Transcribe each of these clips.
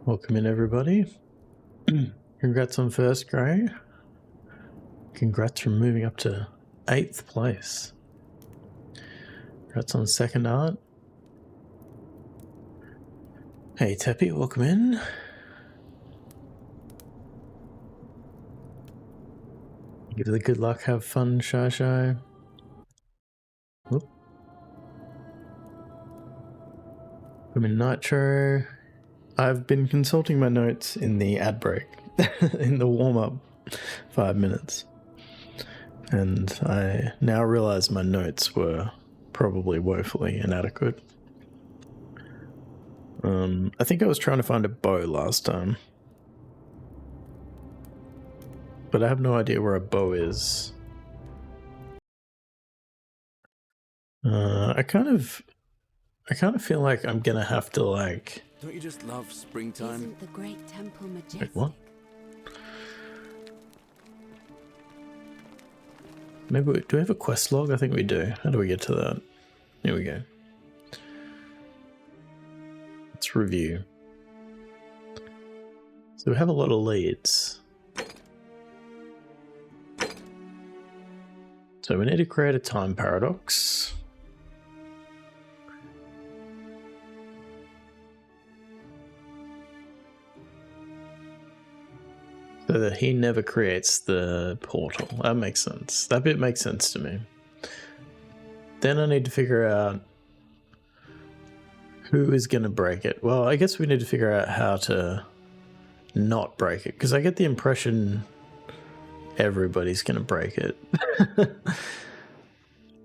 Welcome in, everybody. Congrats on first grade. Congrats from moving up to 8th place. Congrats on second art. Hey, Teppy, welcome in. Give it the good luck, have fun, Shy Shy. Whoop. I'm in Nitro. I've been consulting my notes in the ad break, in the warm-up 5 minutes. And I now realize my notes were probably woefully inadequate. I think I was trying to find a bow last time. But I have no idea where a bow is. I kind of feel like I'm gonna have to like. Don't you just love springtime? Isn't the great temple majestic? Wait, what? Maybe do we have a quest log? I think we do. How do we get to that? Here we go. Let's review. So we have a lot of leads. So we need to create a time paradox. So that he never creates the portal. That makes sense. That bit makes sense to me. Then I need to figure out who is going to break it. Well, I guess we need to figure out how to not break it, because I get the impression everybody's going to break it.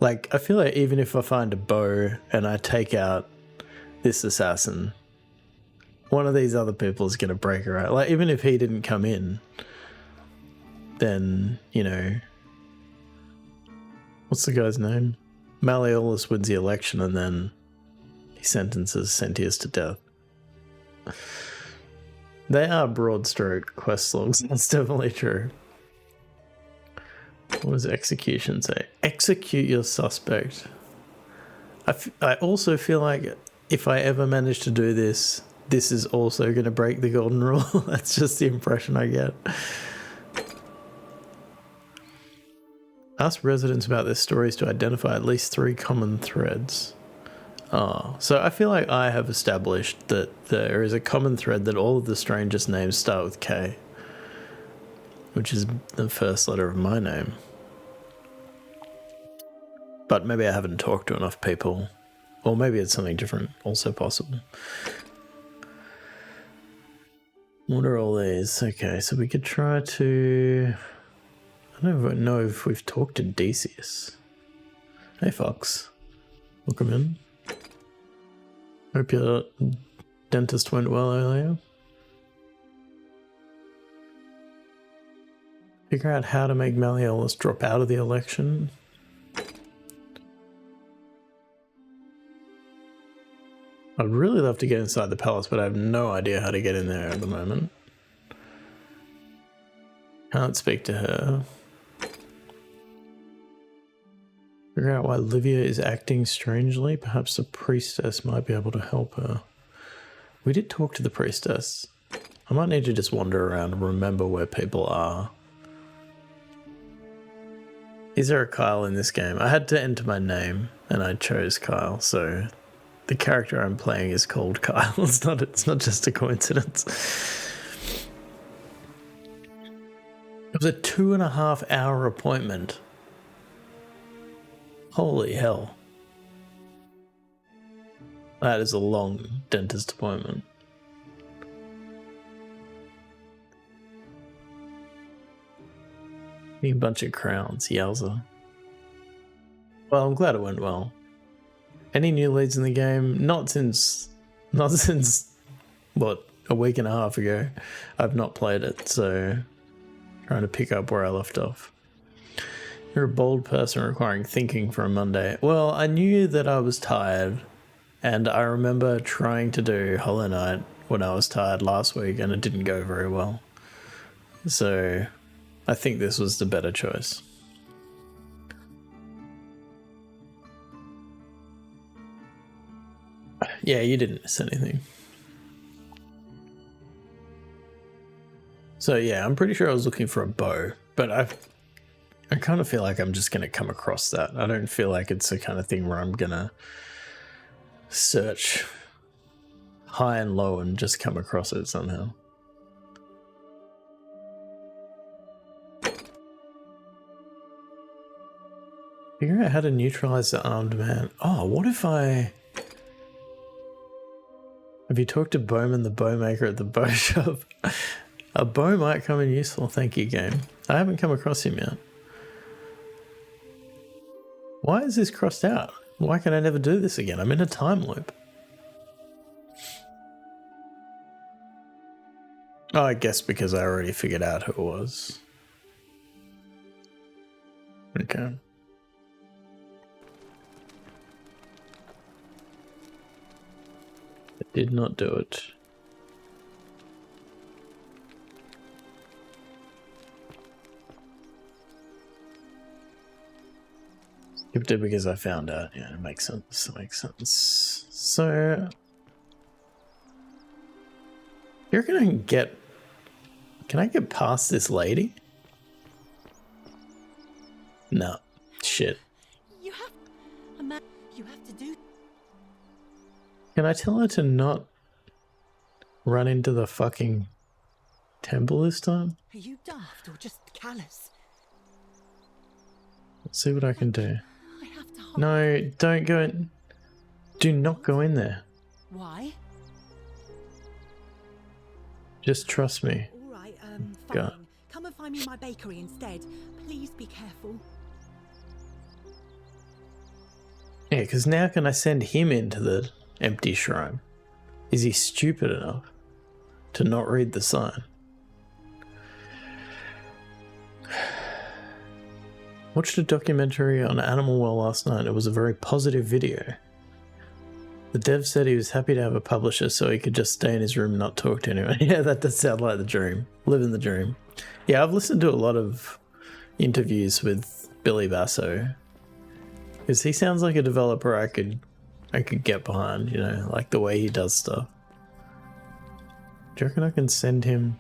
Like, I feel like even if I find a bow and I take out this assassin, one of these other people is going to break it, right? Like, even if he didn't come in, then, you know, what's the guy's name? Malleolus wins the election and then he sentences Sentius to death. They are broad stroke quest logs, that's definitely true. What does execution say? Execute your suspect. I also feel like if I ever manage to do this, this is also going to break the golden rule. That's just the impression I get. Ask residents about their stories to identify at least 3 common threads. Oh, so I feel like I have established that there is a common thread that all of the strangest names start with K, which is the first letter of my name. But maybe I haven't talked to enough people, or maybe it's something different, also possible. What are all these? Okay, so we could try to... I don't know if we've talked to Decius. Hey, Fox. Welcome in. Hope your dentist went well earlier. Figure out how to make Malleolus drop out of the election. I'd really love to get inside the palace, but I have no idea how to get in there at the moment. Can't speak to her. Figure out why Livia is acting strangely. Perhaps the priestess might be able to help her. We did talk to the priestess. I might need to just wander around and remember where people are. Is there a Kyle in this game? I had to enter my name and I chose Kyle, so the character I'm playing is called Kyle. It's not just a coincidence. It was a 2.5 hour appointment. Holy hell. That is a long dentist appointment. A bunch of crowns, yowza. Well, I'm glad it went well. Any new leads in the game? Not since what, a week and a half ago. I've not played it, so trying to pick up where I left off. You're a bold person requiring thinking for a Monday. Well, I knew that I was tired, and I remember trying to do Hollow Knight when I was tired last week, and it didn't go very well. So I think this was the better choice. Yeah, you didn't miss anything. So yeah, I'm pretty sure I was looking for a bow, but I kind of feel like I'm just going to come across that. I don't feel like it's the kind of thing where I'm going to search high and low and just come across it somehow. Figure out how to neutralize the armed man. Oh, what if I... Have you talked to Bowman, the bow maker at the bow shop? A bow might come in useful, thank you, game. I haven't come across him yet. Why is this crossed out? Why can I never do this again? I'm in a time loop. Oh, I guess because I already figured out who it was. Okay. I did not do it. Skipped it because I found out. Yeah, it makes sense. It makes sense. So, you reckon I can get... Can I get past this lady? No. Shit. You have to do. Can I tell her to not run into the fucking temple this time? Are you daft or just callous? Let's see what I can do. I have to hide. No, don't go in. Do not go in there. Why? Just trust me. All right, Go. fine. Come and find me in my bakery instead. Please be careful. Yeah, because now can I send him into the empty shrine? Is he stupid enough to not read the sign? Watched a documentary on Animal Well last night. It was a very positive video. The dev said he was happy to have a publisher so he could just stay in his room and not talk to anyone. Yeah, that does sound like the dream. Living the dream. Yeah, I've listened to a lot of interviews with Billy Basso. Because he sounds like a developer I could get behind, you know, like the way he does stuff. Do you reckon I can send him?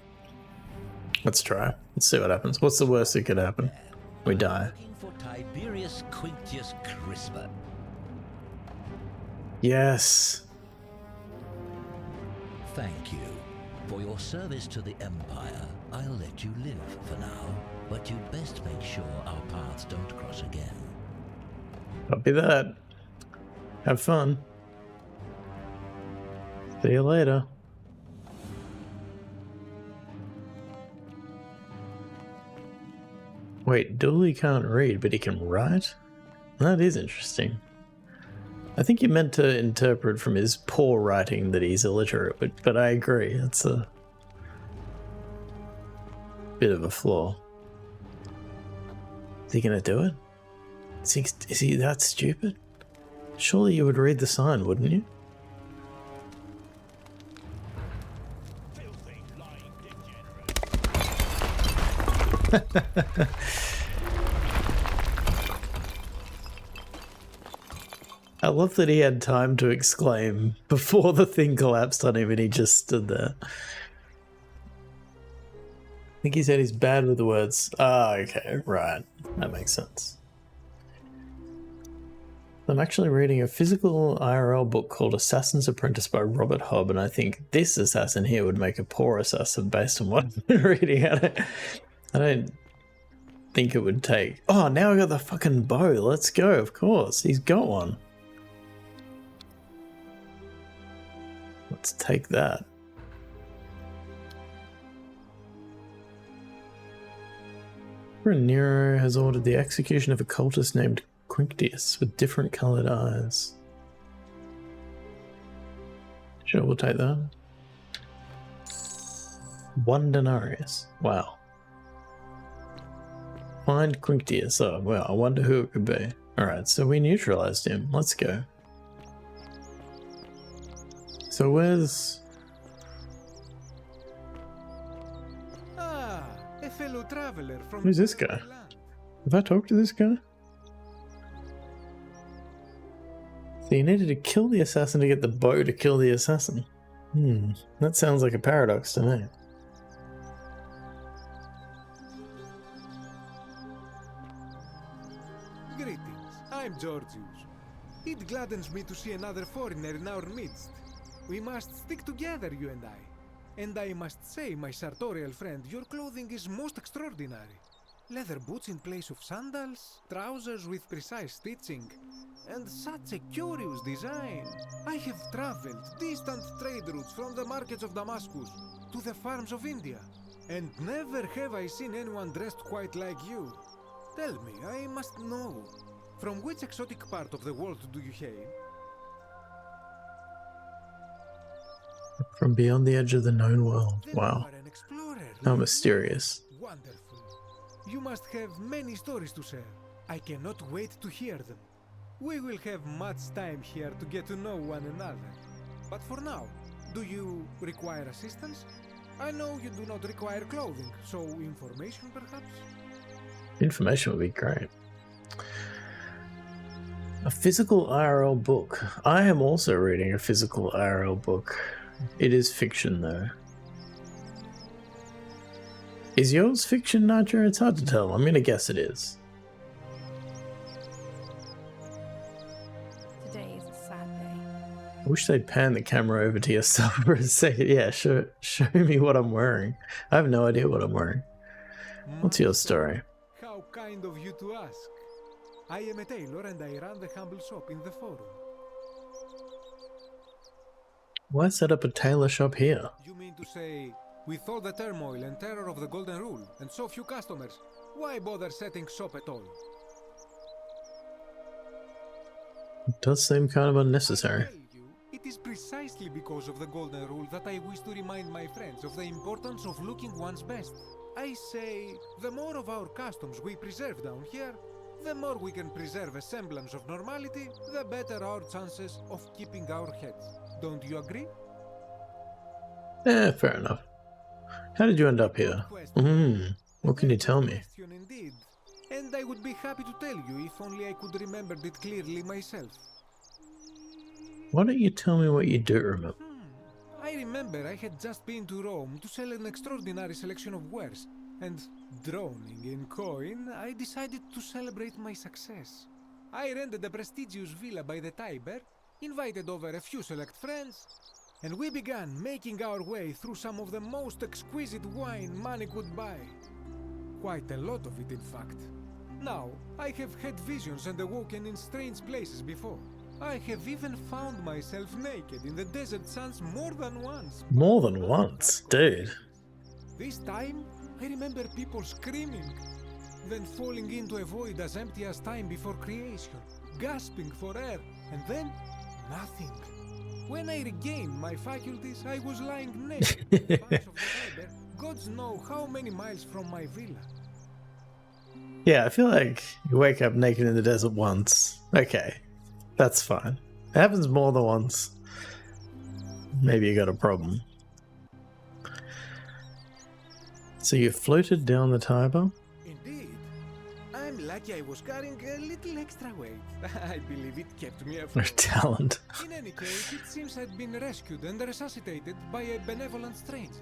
Let's try. Let's see what happens. What's the worst that could happen? We die. Looking for Tiberius Quintius Crispa. Yes. Thank you. For your service to the Empire, I'll let you live for now, but you'd best make sure our paths don't cross again. Copy that. Have fun. See you later. Wait, Dooley can't read, but he can write? That is interesting. I think you meant to interpret from his poor writing that he's illiterate, but I agree. It's a bit of a flaw. Is he gonna do it? Is he that stupid? Surely you would read the sign, wouldn't you? I love that he had time to exclaim before the thing collapsed on him and he just stood there. I think he said he's bad with the words. Ah, okay, right. That makes sense. I'm actually reading a physical IRL book called Assassin's Apprentice by Robert Hobb, and I think this assassin here would make a poor assassin based on what I've been reading. I don't think it would take... Oh, now I got the fucking bow. Let's go, of course. He's got one. Let's take that. Nero has ordered the execution of a cultist named Quinctius with different coloured eyes. Sure, we'll take that. 1 denarius. Wow. Find Quinctius. Oh, well, I wonder who it could be. Alright, so we neutralized him. Let's go. So where's... A fellow traveler from... Who's this guy? Have I talked to this guy? So you needed to kill the assassin to get the bow to kill the assassin. That sounds like a paradox to me. Greetings, I'm Georgius. It gladdens me to see another foreigner in our midst. We must stick together, you and I. And I must say, my sartorial friend, your clothing is most extraordinary. Leather boots in place of sandals, trousers with precise stitching, and such a curious design. I have traveled distant trade routes from the markets of Damascus to the farms of India, and never have I seen anyone dressed quite like you. Tell me, I must know, from which exotic part of the world do you hail? From beyond the edge of the known world. Then Wow. you are an explorer. How mysterious. Wonderful. You must have many stories to share. I cannot wait to hear them. We will have much time here to get to know one another. But for now, do you require assistance? I know you do not require clothing, so information perhaps? Information would be great. A physical IRL book. I am also reading a physical IRL book. It is fiction, though. Is yours fiction, Nitro? It's hard to tell. I'm going to guess it is. Today is a sad day. I wish they'd pan the camera over to yourself for a second. Yeah, show me what I'm wearing. I have no idea what I'm wearing. What's your story? How kind of you to ask. I am a tailor and I run the humble shop in the forum. Why set up a tailor shop here? You mean to say, with all the turmoil and terror of the Golden Rule and so few customers, why bother setting shop at all? It does seem kind of unnecessary. I tell you, it is precisely because of the Golden Rule that I wish to remind my friends of the importance of looking one's best. I say, the more of our customs we preserve down here, the more we can preserve a semblance of normality, the better our chances of keeping our heads. Don't you agree? Fair enough. How did you end up here? What can you tell me? Question indeed. And I would be happy to tell you if only I could remember it clearly myself. Why don't you tell me what you do remember? I remember I had just been to Rome to sell an extraordinary selection of wares, and drowning in coin, I decided to celebrate my success. I rented a prestigious villa by the Tiber, invited over a few select friends, and we began making our way through some of the most exquisite wine money could buy. Quite a lot of it, in fact. Now, I have had visions and awoken in strange places before. I have even found myself naked in the desert sands more than once. More than once, dude. This time, I remember people screaming, then falling into a void as empty as time before creation, gasping for air, and then nothing. When I regained my faculties, I was lying naked on the banks of the Tiber, gods know how many miles from my villa. Yeah, I feel like you wake up naked in the desert once. Okay, that's fine. It happens more than once. Maybe you got a problem. So you floated down the Tiber? Indeed. I'm lucky I was carrying a little extra weight. I believe it kept me Your afloat. talent. In any case, it seems I'd been rescued and resuscitated by a benevolent stranger.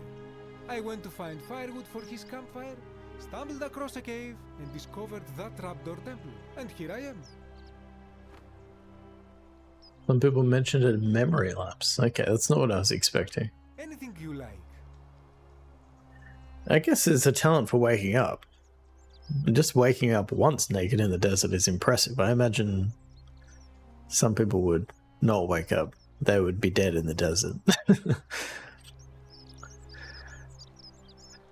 I went to find firewood for his campfire, stumbled across a cave, and discovered that trapdoor temple. And here I am. Some people mentioned a memory lapse. Okay, that's not what I was expecting. Anything you like. I guess it's a talent for waking up. Just waking up once naked in the desert is impressive. I imagine some people would not wake up. They would be dead in the desert.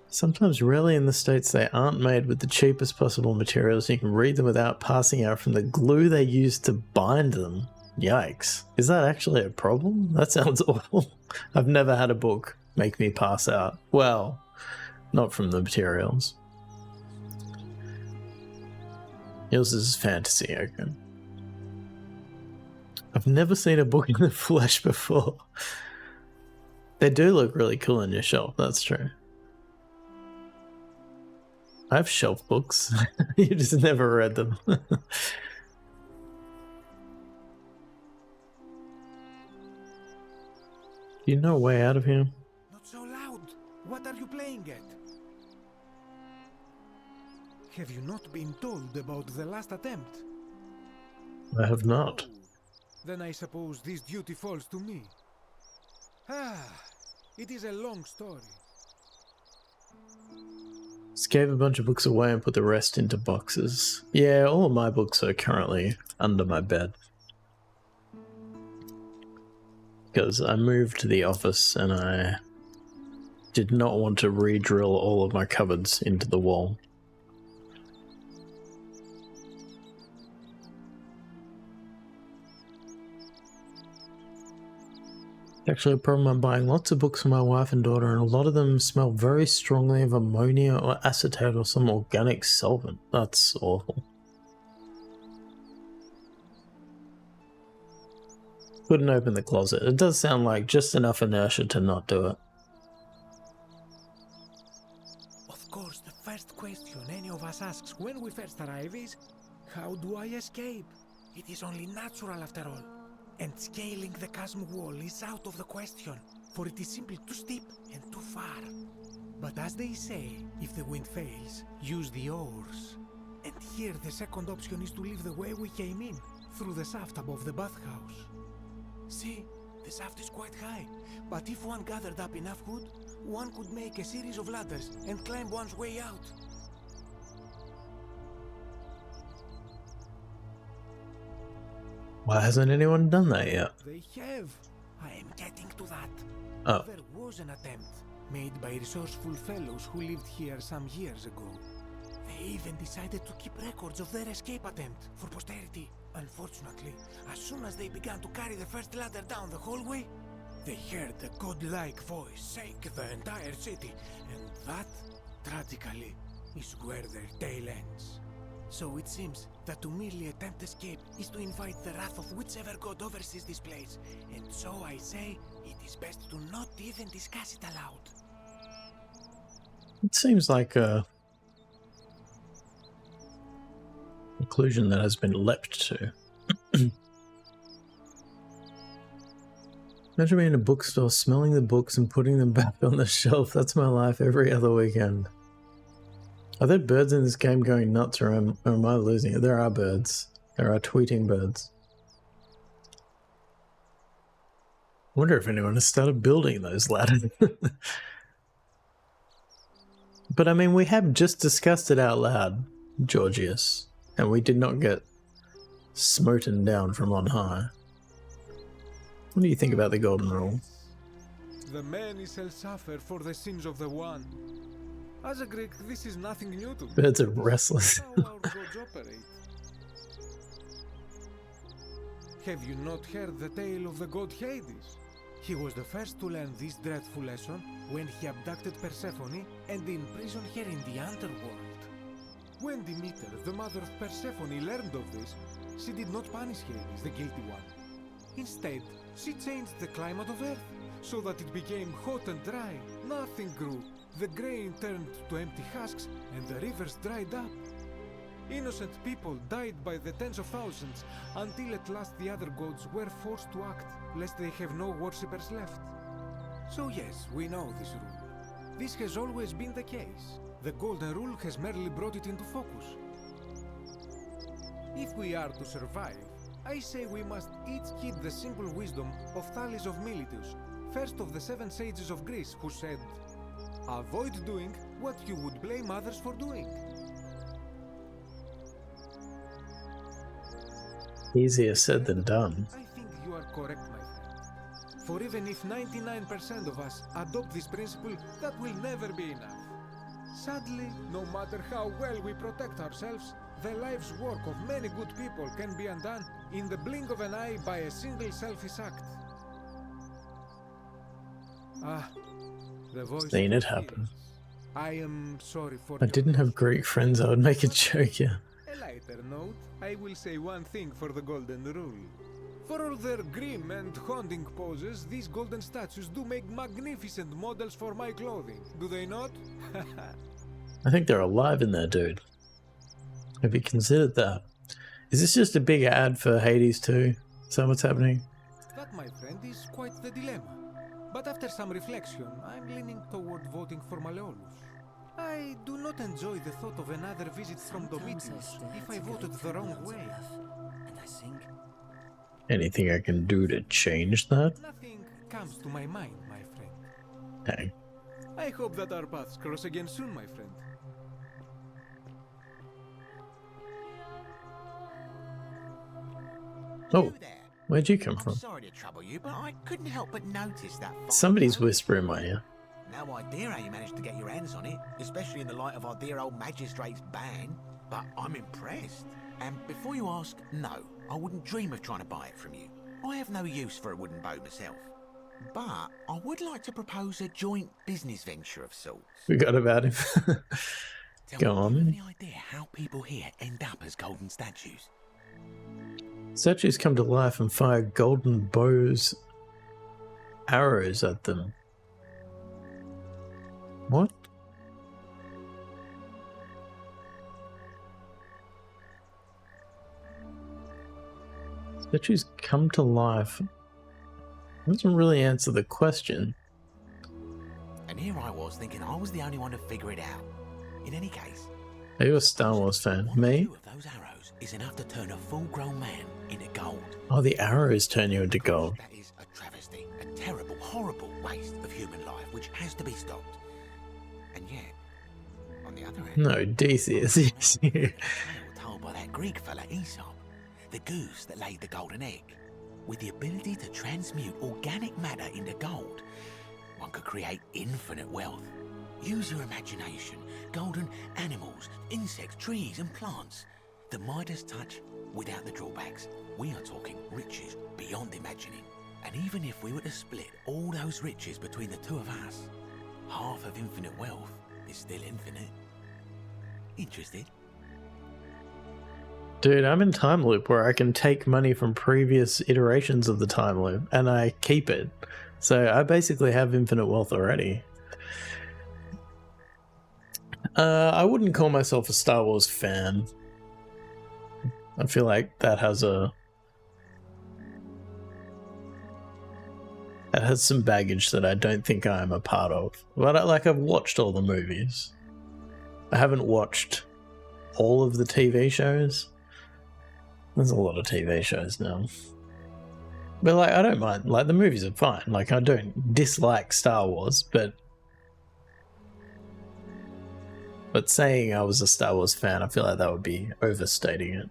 Sometimes really in the States they aren't made with the cheapest possible materials. You can read them without passing out from the glue they use to bind them. Yikes. Is that actually a problem? That sounds awful. I've never had a book make me pass out. Well, not from the materials. Yours is fantasy, okay. I've never seen a book in the flesh before. They do look really cool on your shelf, that's true. I have shelf books. You just never read them. Do you know a way out of here? Not so loud. What are you playing at? Have you not been told about the last attempt? I have not. Oh, then I suppose this duty falls to me. It is a long story. Just gave a bunch of books away and put the rest into boxes. Yeah, all of my books are currently under my bed. Because I moved to the office and I did not want to re-drill all of my cupboards into the wall. Actually, a problem. I'm buying lots of books for my wife and daughter, and a lot of them smell very strongly of ammonia or acetate or some organic solvent. That's awful. Couldn't open the closet. It does sound like just enough inertia to not do it. Of course, the first question any of us asks when we first arrive is, how do I escape? It is only natural after all. And scaling the chasm wall is out of the question, for it is simply too steep and too far. But as they say, if the wind fails, use the oars. And here the second option is to leave the way we came in, through the shaft above the bathhouse. See, the shaft is quite high, but if one gathered up enough wood, one could make a series of ladders and climb one's way out. Why hasn't anyone done that yet? They have. I am getting to that. Oh. There was an attempt made by resourceful fellows who lived here some years ago. They even decided to keep records of their escape attempt for posterity. Unfortunately, as soon as they began to carry the first ladder down the hallway, they heard a godlike voice shake the entire city, and that, tragically, is where their tale ends. So it seems that to merely attempt escape is to invite the wrath of whichever god oversees this place, and so I say it is best to not even discuss it aloud. It seems like a conclusion that has been leapt to. Imagine being in a bookstore, smelling the books and putting them back on the shelf. That's my life every other weekend. Are there birds in this game going nuts, or am I losing it? There are birds. There are tweeting birds. I wonder if anyone has started building those ladders. But I mean, we have just discussed it out loud, Georgius, and we did not get smoten down from on high. What do you think about the golden rule? The many shall suffer for the sins of the one. As a Greek, this is nothing new to me. Birds are restless. How our gods operate. Have you not heard the tale of the god Hades? He was the first to learn this dreadful lesson when he abducted Persephone and imprisoned her in the underworld. When Demeter, the mother of Persephone, learned of this, she did not punish Hades, the guilty one. Instead, she changed the climate of Earth so that it became hot and dry. Nothing grew. The grain turned to empty husks and the rivers dried up. Innocent people died by the tens of thousands until at last the other gods were forced to act, lest they have no worshippers left. So yes, we know this rule. This has always been the case. The Golden Rule has merely brought it into focus. If we are to survive, I say we must each heed the simple wisdom of Thales of Miletus, first of the 7 sages of Greece, who said, "Avoid doing what you would blame others for doing." Easier said than done. I think you are correct, my friend. For even if 99% of us adopt this principle, that will never be enough. Sadly, no matter how well we protect ourselves, the life's work of many good people can be undone in the blink of an eye by a single selfish act. Ah, the voice. Seen of it happen. tears. I am sorry for. I your didn't have loss. Greek friends, I would make a joke, yeah. A lighter note, I will say one thing for the Golden Rule. For all their grim and haunting poses, these golden statues do make magnificent models for my clothing, do they not? I think they're alive in there, dude. Have you considered that? Is this just a big ad for Hades too? Is that what's happening? That, my friend, is quite the dilemma. But after some reflection, I'm leaning toward voting for Malleolus. I do not enjoy the thought of another visit from Domitius if I voted the wrong way. guessing. Anything I can do to change that? Nothing comes to my mind, my friend. Dang. I hope that our paths cross again soon, my friend. Oh, You there? where'd you come I'm from? sorry to trouble you, but I couldn't help but notice that. Somebody's whispering in my ear. No idea how you managed to get your hands on it, especially in the light of our dear old magistrate's ban. But I'm impressed. And before you ask, no, I wouldn't dream of trying to buy it from you. I have no use for a wooden bow myself. But I would like to propose a joint business venture of sorts. Forgot about him. Tell Go me, on. do you have any idea how people here end up as golden statues? Statues come to life and fire golden bows, arrows at them. What? Statues come to life. Doesn't really answer the question. And here I was thinking I was the only one to figure it out. In any case, Are you a Star Wars fan? one or Me? two of those arrows is enough to turn a full-grown man into gold. Oh, the arrows turn you into gold. That is a travesty, a terrible, horrible waste of human life, which has to be stopped. And yet, on the other hand, No, Decius. Yes. a tale told by that Greek fella Aesop, the goose that laid the golden egg. With the ability to transmute organic matter into gold, one could create infinite wealth. Use your imagination. Golden animals, insects, trees and plants. The Midas touch without the drawbacks. We are talking riches beyond imagining. And even if we were to split all those riches between the two of us, half of infinite wealth is still infinite. Interested? Dude, I'm in time loop where I can take money from previous iterations of the time loop and I keep it. So I basically have infinite wealth already. I wouldn't call myself a Star Wars fan. I feel like that has some baggage that I don't think I'm a part of. But I've watched all the movies. I haven't watched all of the TV shows. There's a lot of TV shows now. But I don't mind. The movies are fine. I don't dislike Star Wars, but saying I was a Star Wars fan, I feel like that would be overstating it.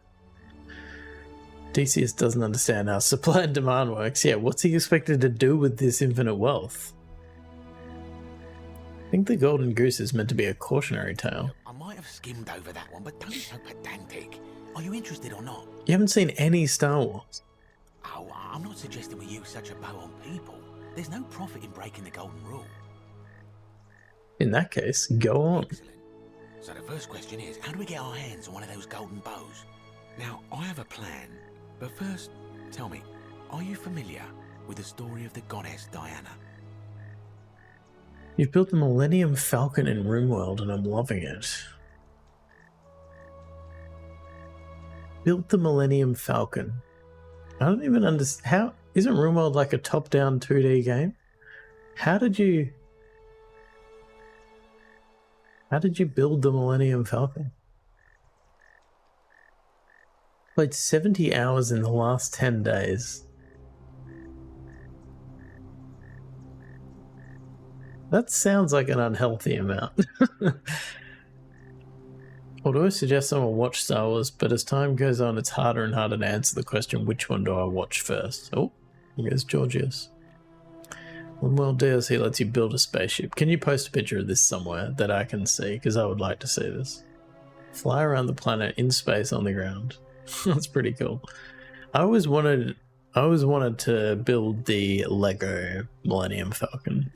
Decius doesn't understand how supply and demand works. Yeah, what's he expected to do with this infinite wealth? I think the Golden Goose is meant to be a cautionary tale. I might have skimmed over that one, but don't be so pedantic. Are you interested or not? You haven't seen any Star Wars. Oh, I'm not suggesting we use such a bow on people. There's no profit in breaking the golden rule. In that case, go on. Excellent. So the first question is, how do we get our hands on one of those golden bows? Now, I have a plan, but first, tell me, are you familiar with the story of the goddess Diana? You've built the Millennium Falcon in RimWorld and I'm loving it. Built the Millennium Falcon. I don't even understand. How isn't RimWorld like a top-down 2D game? How did you build the Millennium Falcon? Played 70 hours in the last 10 days. That sounds like an unhealthy amount. Although I suggest someone watch Star Wars, but as time goes on, it's harder and harder to answer the question, which one do I watch first? Oh, here goes Georgius. RimWorld DLC lets you build a spaceship. Can you post a picture of this somewhere that I can see? Because I would like to see this. Fly around the planet in space on the ground. That's pretty cool. I always wanted to build the Lego Millennium Falcon.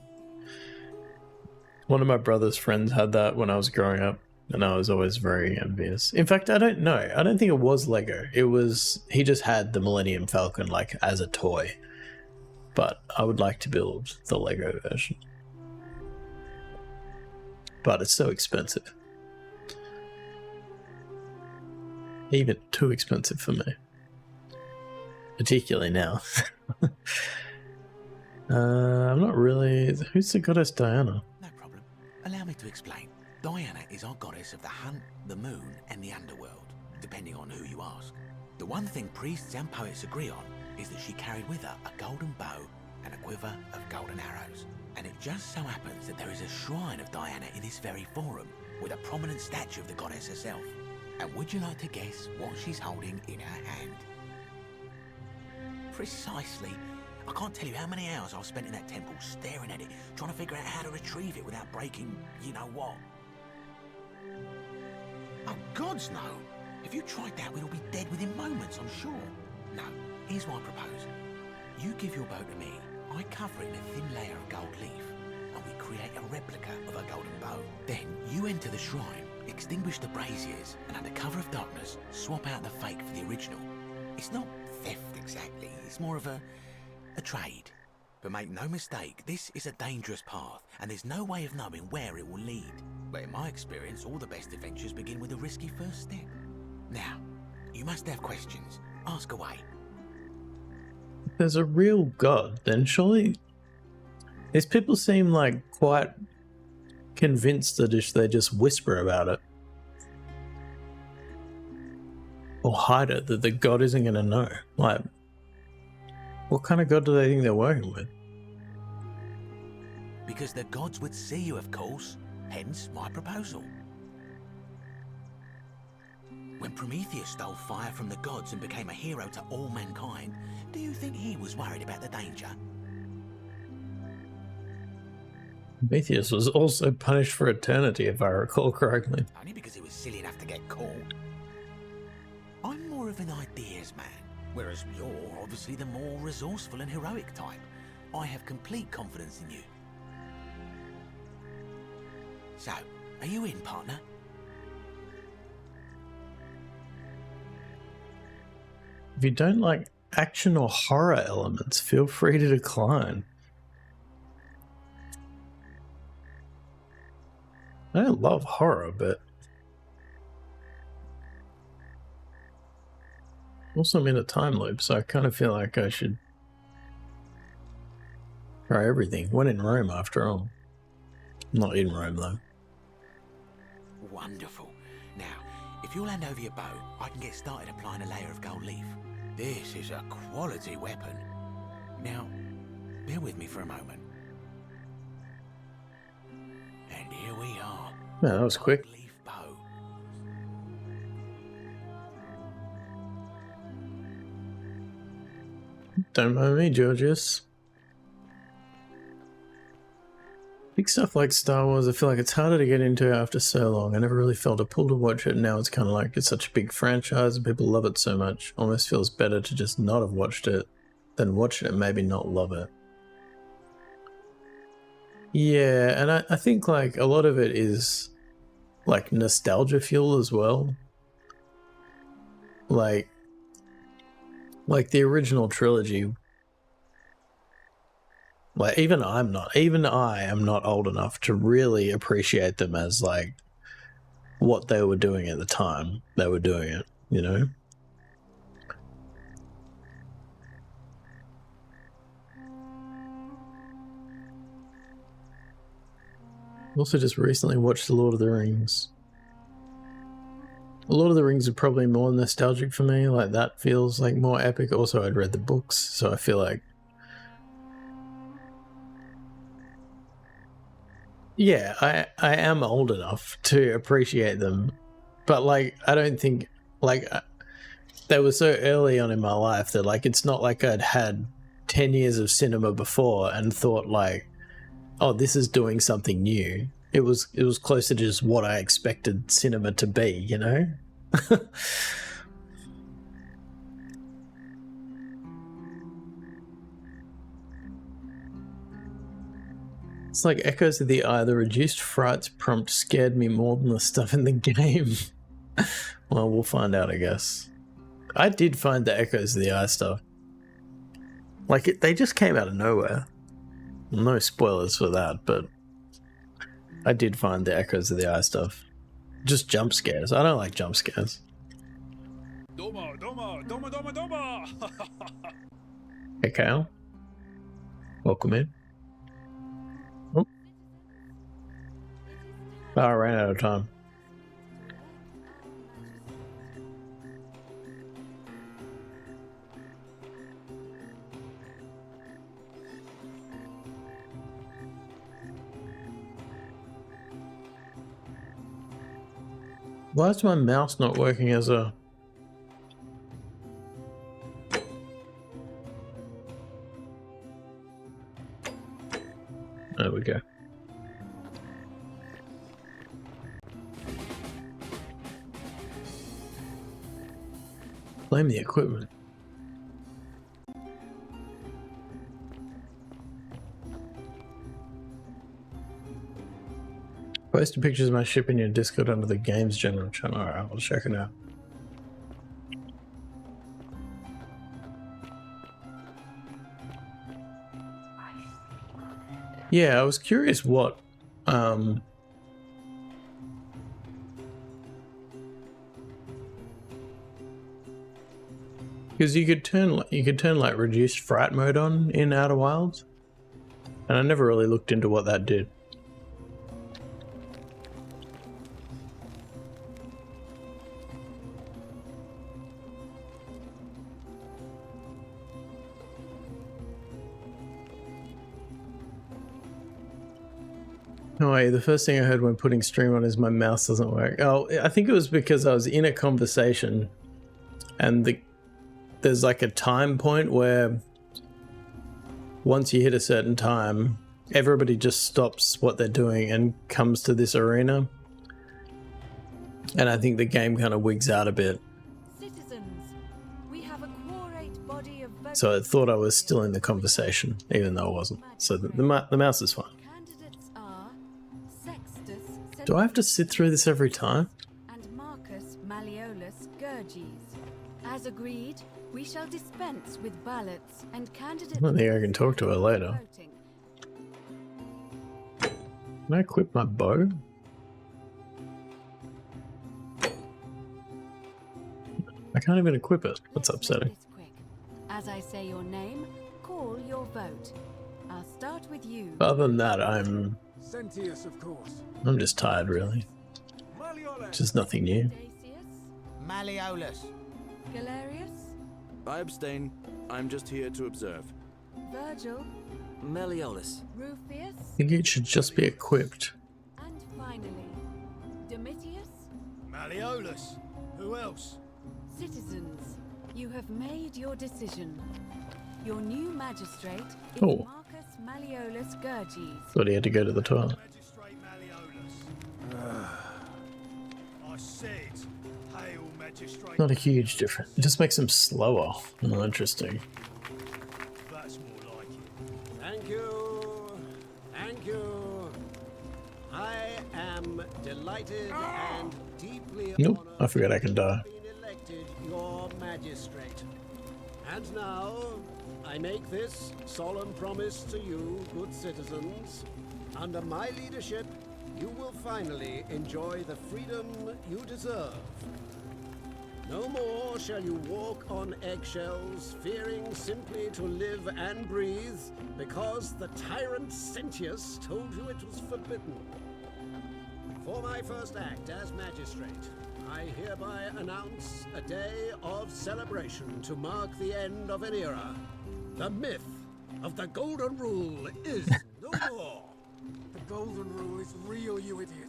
One of my brother's friends had that when I was growing up, and I was always very envious. In fact, I don't know. I don't think it was Lego. He just had the Millennium Falcon as a toy. But I would like to build the Lego version. But it's so expensive. Even too expensive for me. Particularly now. I'm not really... Who's the goddess Diana? No problem. Allow me to explain. Diana is our goddess of the hunt, the moon, and the underworld, depending on who you ask. The one thing priests and poets agree on is that she carried with her a golden bow and a quiver of golden arrows. And it just so happens that there is a shrine of Diana in this very forum, with a prominent statue of the goddess herself. And would you like to guess what she's holding in her hand? Precisely. I can't tell you how many hours I've spent in that temple staring at it, trying to figure out how to retrieve it without breaking you-know-what. Oh, gods no! If you tried that, we'd all be dead within moments, I'm sure. No, here's what I propose. You give your bow to me, I cover it in a thin layer of gold leaf, and we create a replica of a golden bow. Then you enter the shrine, extinguish the braziers, and under cover of darkness, swap out the fake for the original. It's not theft exactly, it's more of a trade. But make no mistake, this is a dangerous path, and there's no way of knowing where it will lead. But in my experience, all the best adventures begin with a risky first step. Now, you must have questions. Ask away. If there's a real god, then surely these people seem like quite convinced that if they just whisper about it or hide it, that the god isn't going to know. Like, what kind of god do they think they're working with? Because the gods would see you, of course. Hence my proposal. When Prometheus stole fire from the gods and became a hero to all mankind, do you think he was worried about the danger? Prometheus was also punished for eternity, if I recall correctly. Only because he was silly enough to get caught. I'm more of an ideas man, whereas you're obviously the more resourceful and heroic type. I have complete confidence in you. So, are you in, partner? If you don't like action or horror elements, feel free to decline. I don't love horror, but also I'm in a time loop, so I kind of feel like I should try everything. When in Rome, after all. Not in Rome, though. Wonderful. Now, if you'll hand over your bow, I can get started applying a layer of gold leaf. This is a quality weapon. Now, bear with me for a moment. And here we are. Yeah, that was quick. Gold leaf bow. Don't mind me, Georgius. Big stuff like Star Wars, I feel like it's harder to get into after so long. I never really felt a pull to watch it. Now it's kind of like it's such a big franchise and people love it so much. Almost feels better to just not have watched it than watch it and maybe not love it. Yeah, and I think like a lot of it is like nostalgia fuel as well. Like the original trilogy. Like even I am not old enough to really appreciate them as like what they were doing at the time they were doing it, you know? Also just recently watched The Lord of the Rings. The Lord of the Rings are probably more nostalgic for me, like that feels like more epic. Also I'd read the books, so I feel like yeah, I am old enough to appreciate them, but like I don't think like they were so early on in my life that like it's not like I'd had 10 years of cinema before and thought like, oh, this is doing something new. It was closer to just what I expected cinema to be, you know? It's like Echoes of the Eye. The reduced frights prompt scared me more than the stuff in the game. Well, we'll find out, I guess. I did find the Echoes of the Eye stuff. Like, they just came out of nowhere. No spoilers for that, but I did find the Echoes of the Eye stuff. Just jump scares. I don't like jump scares. Doma, Doma, Doma, Doma, Doma! Hey, Kale. Welcome in. Oh, I ran out of time. Why is my mouse not working as a... There we go. Blame the equipment. Posted pictures of my ship in your Discord under the Games General channel. Alright, I'll check it out. Yeah, I was curious what because you could turn like reduced fright mode on in Outer Wilds, and I never really looked into what that did. No way, the first thing I heard when putting stream on is my mouse doesn't work. Oh, I think it was because I was in a conversation and there's like a time point where once you hit a certain time, everybody just stops what they're doing and comes to this arena. And I think the game kind of wigs out a bit. Citizens, we have a quorate body of So I thought I was still in the conversation, even though I wasn't. So the mouse is fine. Candidates are Sextus Do I have to sit through this every time? and Marcus Malleolus Gurges. As agreed, we shall dispense with ballots and candidates. I don't think I can talk to her later. voting. Can I equip my bow? I can't even equip it. That's Let's make upsetting. this quick. As I say your name, call your vote. I'll start with you. Other than that, I'm Sentius, of course. just tired, really. Malleolus. Just nothing new. Dacius, Malleolus. Galerius, I abstain. I'm just here to observe. Virgil, Malleolus. Rufius, I think it should just be equipped. and finally, Domitius. Malleolus. Who else? Citizens, you have made your decision. Your new magistrate is Oh. Marcus Malleolus Gurges. Thought he had to go to the toilet. Magistrate Malleolus. I said, hail magistrate. Not a huge difference. It just makes him slower. Oh, interesting. That's more like it. Thank you. Thank you. I am delighted and deeply Nope, honored I forgot I can die. to have been elected your magistrate. And now I make this solemn promise to you, good citizens. Under my leadership, you will finally enjoy the freedom you deserve. No more shall you walk on eggshells, fearing simply to live and breathe, because the tyrant Sentius told you it was forbidden. For my first act as magistrate, I hereby announce a day of celebration to mark the end of an era. The myth of the Golden Rule is no more. The Golden Rule is real, you idiot.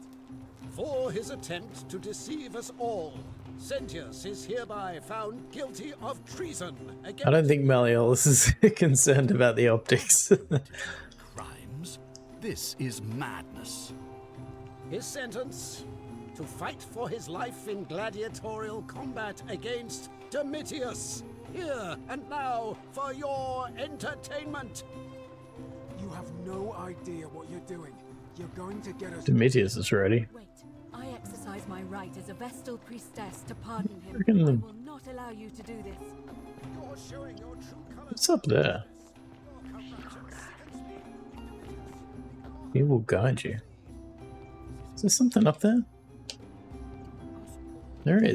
For his attempt to deceive us all, Sentius is hereby found guilty of treason against... I don't think Malleolus is concerned about the optics. Crimes? This is madness. His sentence: to fight for his life in gladiatorial combat against Domitius. Here and now for your entertainment. You have no idea what you're doing. You're going to get us. Domitius is ready. Wait, I exercise my right as a Vestal priestess to pardon him. Freaking I them. will not allow you to do this. You're showing your true colors. What's up there? Your corruption sickens me. He will guide you. Is there something up there? There is. It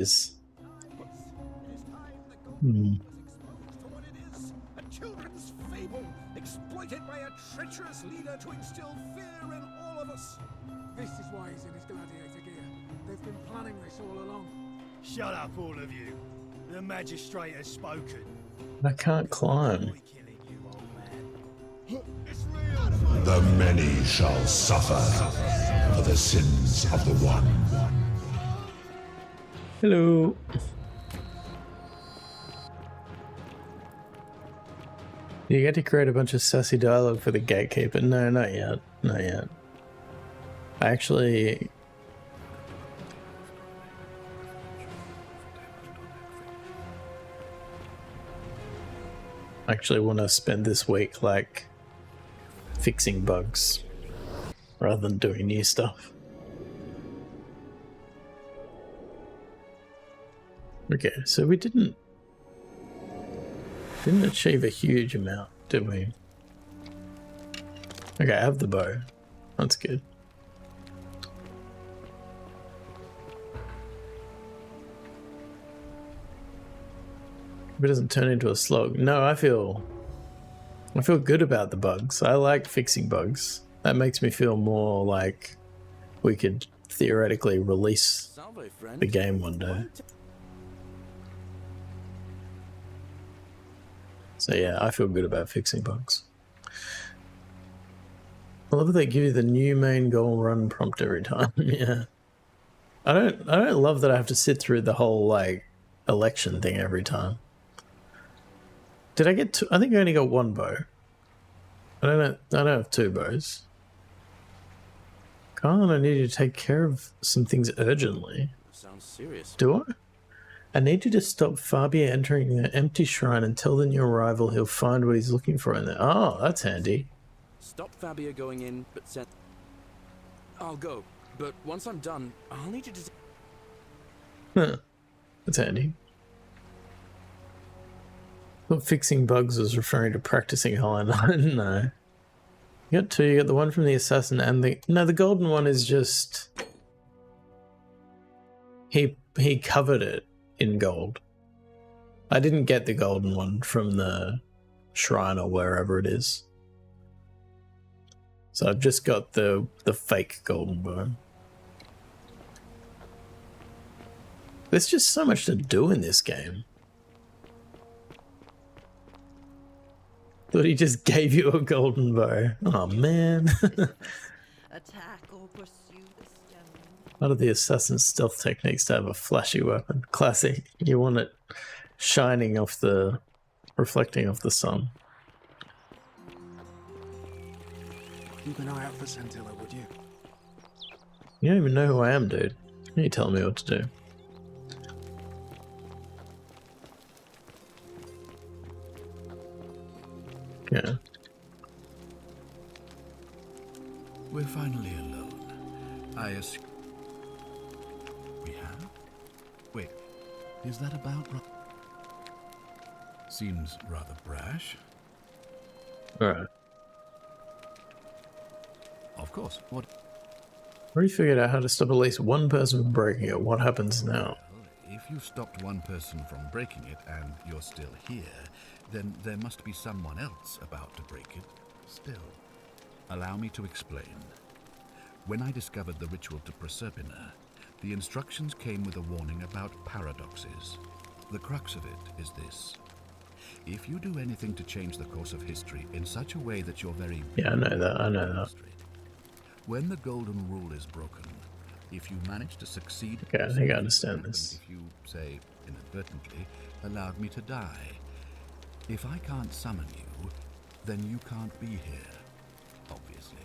is time the Hmm. Golden Rule was exposed for what it is: a children's fable exploited by a treacherous leader to instill fear in all of us. This is why he's in his gladiator gear. They've been planning this all along. Shut up, all of you. The magistrate has spoken. I can't climb. We're killing you, old man. The many shall suffer for the sins of the one. Hello. You get to create a bunch of sassy dialogue for the gatekeeper. No, not yet. Not yet. I actually... want to spend this week, like, fixing bugs rather than doing new stuff. Okay, so we didn't achieve a huge amount, did we? Okay, I have the bow. That's good. If it doesn't turn into a slog. No, I feel good about the bugs. I like fixing bugs. That makes me feel more like we could theoretically release the game one day. So yeah, I feel good about fixing bugs. I love that they give you the new main goal run prompt every time. Yeah. I don't love that I have to sit through the whole like election thing every time. Did I get two? I think I only got one bow. I don't have two bows. Carl, I need you to take care of some things urgently. Sounds serious. Do I? I need you to stop Fabia entering the empty shrine and tell the new arrival he'll find what he's looking for in there. Oh, that's handy. Stop Fabia going in, but send... I'll go, but once I'm done, I'll need you to... Huh. That's handy. I thought fixing bugs was referring to practicing Hollow Knight. No. You got two. You got the one from the assassin and the... No, the golden one is just... He covered it in gold. I didn't get the golden one from the shrine or wherever it is. So I've just got the fake golden bow. There's just so much to do in this game. Thought he just gave you a golden bow. Oh man. Attack or pursue the stone. One of the assassin's stealth techniques to have a flashy weapon. Classic. You want it shining off the... reflecting off the sun. Keep an eye out for Scintilla, would you? You don't even know who I am, dude. You tell me what to do. Yeah. We're finally alone. I assume... We have? Wait, is that about... Seems rather brash. Alright. Of course. What? Already figured out how to stop at least one person from breaking it. What happens now? If you stopped one person from breaking it and you're still here, then there must be someone else about to break it still. Allow me to explain. When I discovered the ritual to Proserpina, the instructions came with a warning about paradoxes. The crux of it is this. If you do anything to change the course of history in such a way that your very... Yeah, I know that. When the golden rule is broken, if you manage to succeed... Okay, I think I understand this. If you, say, inadvertently, allowed me to die. If I can't summon you, then you can't be here, obviously.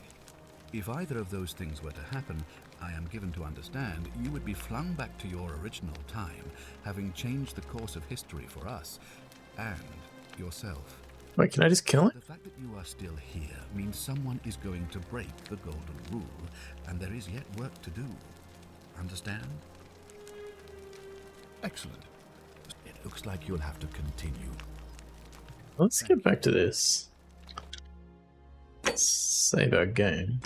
If either of those things were to happen, I am given to understand you would be flung back to your original time, having changed the course of history for us and yourself. Wait, can I just kill it? The fact that you are still here means someone is going to break the golden rule, and there is yet work to do. Understand? Excellent. It looks like you'll have to continue. Let's get back to this. Let's save our game.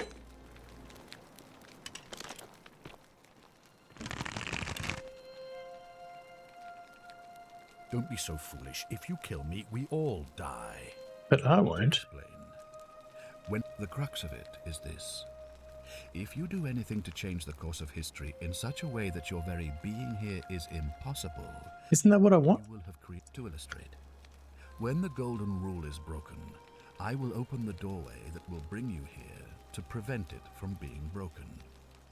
Don't be so foolish. If you kill me, we all die. But I won't. Explain. When the crux of it is this. If you do anything to change the course of history in such a way that your very being here is impossible... Isn't that what I want? You will have created to illustrate. When the golden rule is broken, I will open the doorway that will bring you here to prevent it from being broken.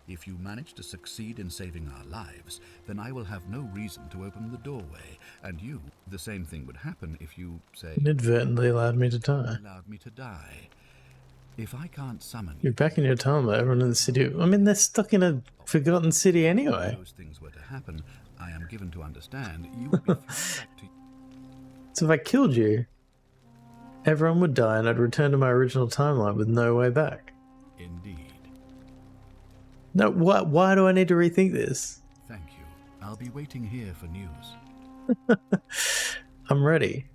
If you manage to succeed in saving our lives, then I will have no reason to open the doorway, and you, the same thing would happen if you, say, inadvertently allowed me to die. allowed me to die. If I can't summon You're back in your time, like everyone in the city. I mean, they're stuck in a forgotten city anyway. those things were to happen, I am given to understand you would be thrown back to... So if I killed you, everyone would die and I'd return to my original timeline with no way back. Indeed. No, why do I need to rethink this? Thank you. I'll be waiting here for news. I'm ready.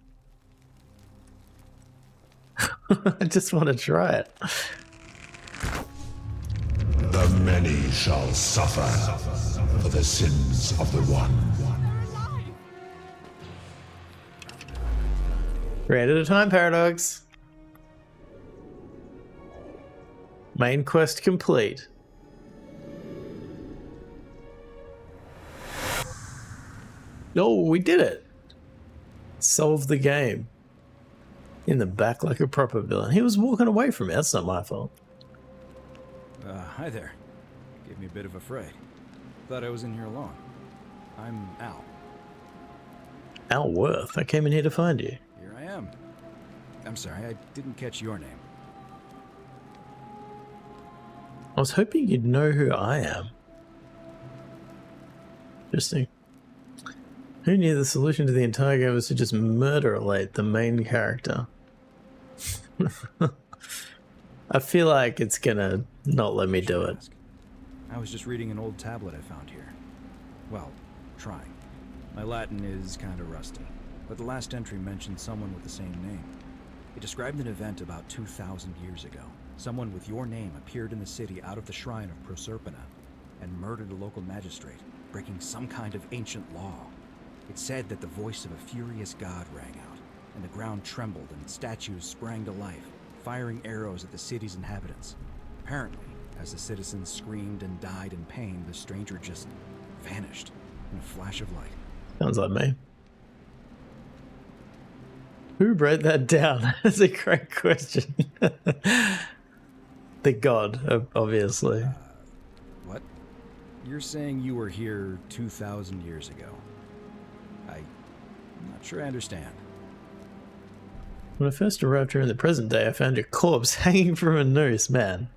I just want to try it. The many shall suffer for the sins of the one. 3 at a time, Paradox. Main quest complete. Oh, we did it. Solved the game. In the back like a proper villain. He was walking away from me. That's not my fault. Hi there. Gave me a bit of a fright. Thought I was in here alone. I'm Al. Al Worth. I came in here to find you. Here I am. I'm sorry, I didn't catch your name. I was hoping you'd know who I am. Interesting. Who knew the solution to the entire game was to just murder Elate, the main character? I feel like it's gonna not let me do it. I was just reading an old tablet I found here. Well, trying. My Latin is kinda rusty, but the last entry mentioned someone with the same name. It described an event about 2,000 years ago. Someone with your name appeared in the city out of the shrine of Proserpina and murdered a local magistrate, breaking some kind of ancient law. It said that the voice of a furious god rang out, and the ground trembled and statues sprang to life, firing arrows at the city's inhabitants. Apparently, as the citizens screamed and died in pain, the stranger just vanished in a flash of light. Sounds like me. Who wrote that down? That's a great question. The god, obviously. What? You're saying you were here 2,000 years ago? I'm not sure I understand. When I first arrived here in the present day, I found your corpse hanging from a noose. Man,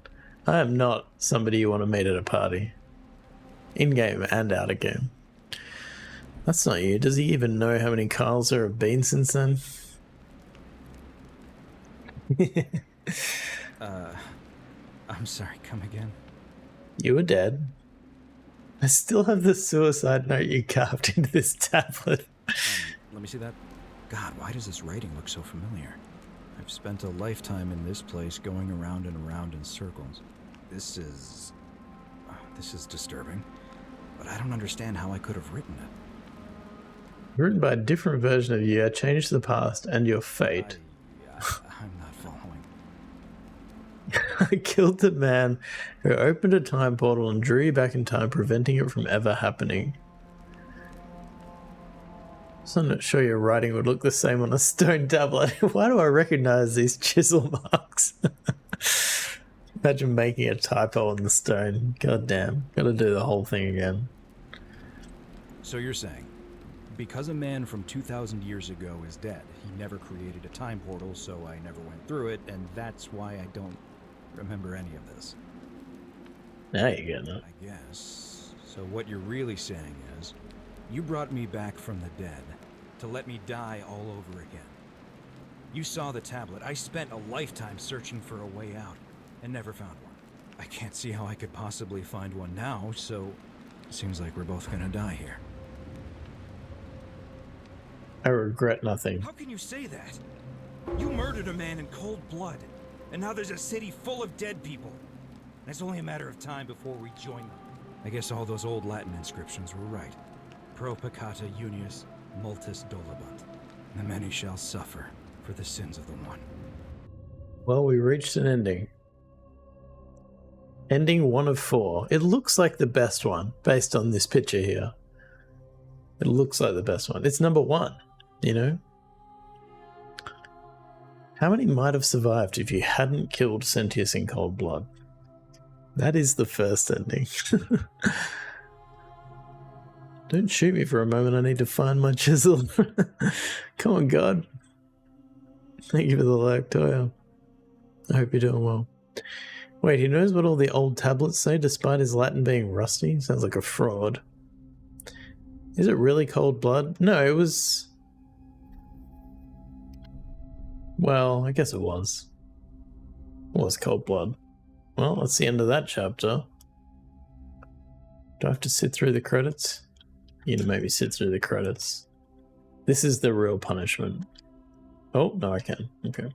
I am not somebody you want to meet at a party. In-game and out-of-game. That's not you. Does he even know how many Kyles there have been since then? I'm sorry, come again? You were dead. I still have the suicide note you carved into this tablet. Let me see that. God, why does this writing look so familiar? I've spent a lifetime in this place going around and around in circles. This is disturbing, but I don't understand how I could have written it. Written by a different version of you, I changed the past and your fate. I'm not following. I killed the man who opened a time portal and drew you back in time, preventing it from ever happening. So I'm not sure your writing would look the same on a stone tablet. Why do I recognize these chisel marks? Imagine making a typo on the stone. God damn. Gotta do the whole thing again. So you're saying, because a man from 2,000 years ago is dead, he never created a time portal, so I never went through it, and that's why I don't remember any of this. Now you're getting it. I guess. So what you're really saying is, you brought me back from the dead to let me die all over again. You saw the tablet. I spent a lifetime searching for a way out and never found one. I can't see how I could possibly find one now, so it seems like we're both gonna die here. I regret nothing. How can you say that? You murdered a man in cold blood, and now there's a city full of dead people. And it's only a matter of time before we join them. I guess all those old Latin inscriptions were right. Pro peccata unius multis dolabunt. The many shall suffer for the sins of the one. Well, we reached an ending. Ending 1 of 4. It looks like the best one, based on this picture here. It looks like the best one. It's number 1, you know? How many might have survived if you hadn't killed Sentius in cold blood? That is the first ending. Don't shoot me for a moment. I need to find my chisel. Come on, God. Thank you for the like, Toya. I hope you're doing well. Wait, he knows what all the old tablets say despite his Latin being rusty? Sounds like a fraud. Is it really Cold Blood? No, it was... Well, I guess it was. It was Cold Blood. Well, that's the end of that chapter. Do I have to sit through the credits? You to make me sit through the credits. This is the real punishment. Oh, no, I can. Okay.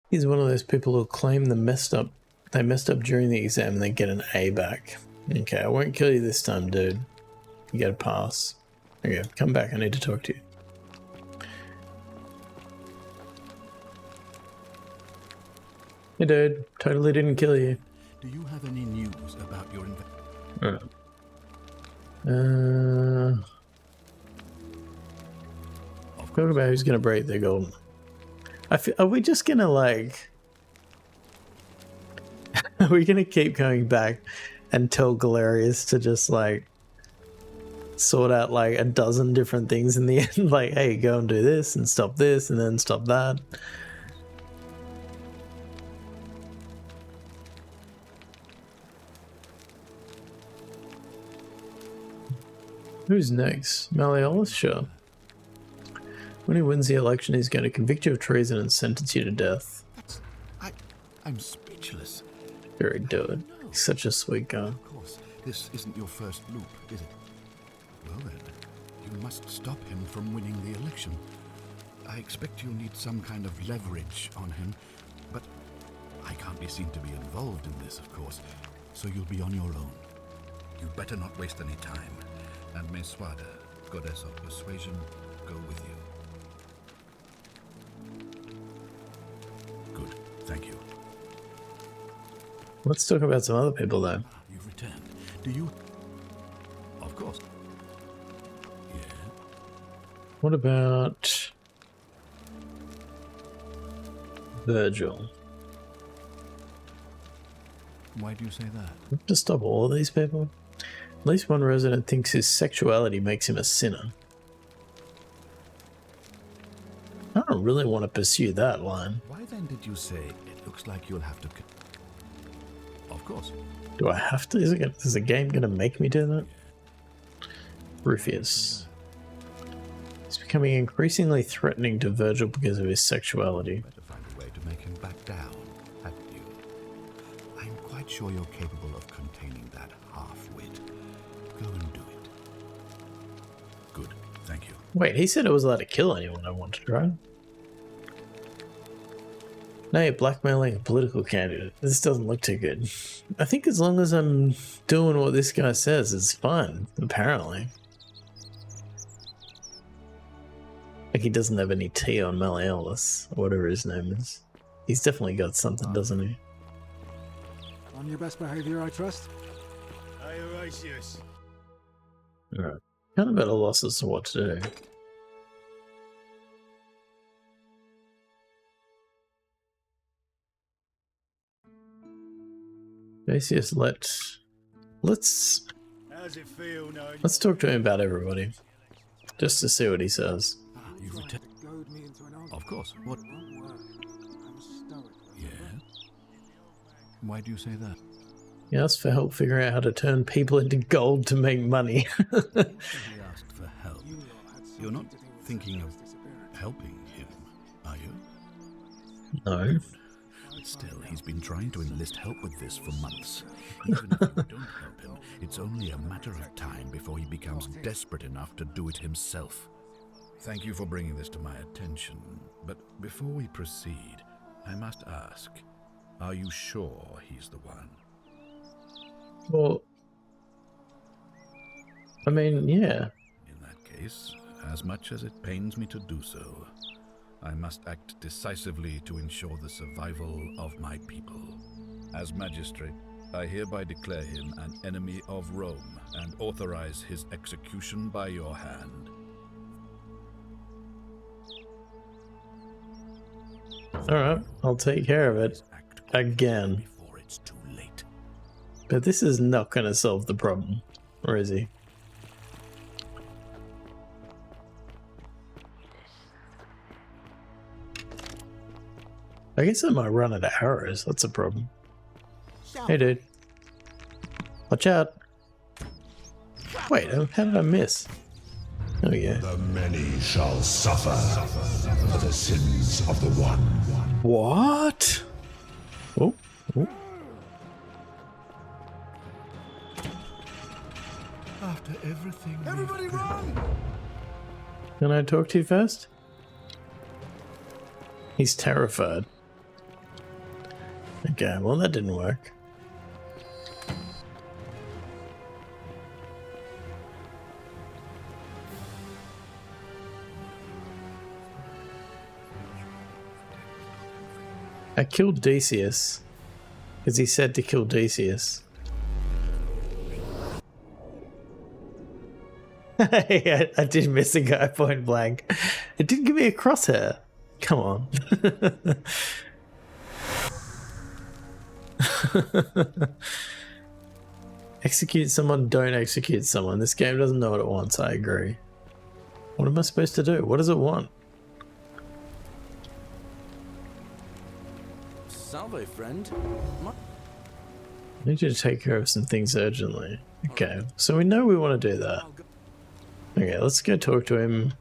He's one of those people who claim they messed up during the exam and they get an A back. Okay, I won't kill you this time, dude. You get a pass. Okay, come back. I need to talk to you. Hey, dude. Totally didn't kill you. Do you have any news about your Talk about who's gonna break the golden. Are we just gonna like? Are we gonna keep going back and tell Galerius to just like sort out like a dozen different things in the end? Like, hey, go and do this and stop this and then stop that. Who's next? Malleolus? Sure. When he wins the election, he's going to convict you of treason and sentence you to death. I'm speechless. Very good. He's such a sweet guy. Of course, this isn't your first loop, is it? Well then, you must stop him from winning the election. I expect you'll need some kind of leverage on him, but I can't be seen to be involved in this, of course, so you'll be on your own. You'd better not waste any time, and may Swada, goddess of persuasion, go with you. Good, thank you. Let's talk about some other people, though. You've returned. Do you... Of course. Yeah. What about... Virgil? Why do you say that? We have to stop all of these people? At least one resident thinks his sexuality makes him a sinner. I don't really want to pursue that line. Why then did you say it looks like you'll have to... Of course. Do I have to? Is the game going to make me do that? Rufus. He's becoming increasingly threatening to Virgil because of his sexuality. Better find a way to make him back down, haven't you? I'm quite sure you're capable of containing that half-wit. Go and do it. Good, thank you. Wait, he said I was allowed to kill anyone I wanted, right? Now you're blackmailing a political candidate. This doesn't look too good. I think as long as I'm doing what this guy says, it's fine, apparently. Like he doesn't have any tea on Malleolus, or whatever his name is. He's definitely got something, doesn't he? On your best behavior, I trust. Hey, Horatius. Alright. Kind of at a loss as to what to do. Basius, let's How's it feel knowing let's talk to him about everybody. Just to see what he says. You returned. Of course. What? Yeah? Why do you say that? He asked for help figuring out how to turn people into gold to make money. He asked for help. You're not thinking of helping him, are you? No. Still, he's been trying to enlist help with this for months. Even if you don't help him, it's only a matter of time before he becomes desperate enough to do it himself. Thank you for bringing this to my attention, but before we proceed, I must ask, are you sure he's the one? Well, I mean, yeah. In that case, as much as it pains me to do so, I must act decisively to ensure the survival of my people. As magistrate, I hereby declare him an enemy of Rome and authorize his execution by your hand. Alright, I'll take care of it. Again. Before it's too late. But this is not going to solve the problem. Or is he? I guess I might run out of arrows. That's a problem. Hey, dude. Watch out. Wait, how did I miss? Oh, yeah. The many shall suffer for the sins of the one. What? Oh. Oh. After everything. Everybody run! Can I talk to you first? He's terrified. Okay, well that didn't work. I killed Decius because he said to kill Decius. I did miss a guy point blank. It didn't give me a crosshair. Come on. Execute someone, don't execute someone. This game doesn't know what it wants, I agree. What am I supposed to do? What does it want? Salve, friend. I need you to take care of some things urgently. Okay, so we know we want to do that. Okay, let's go talk to him.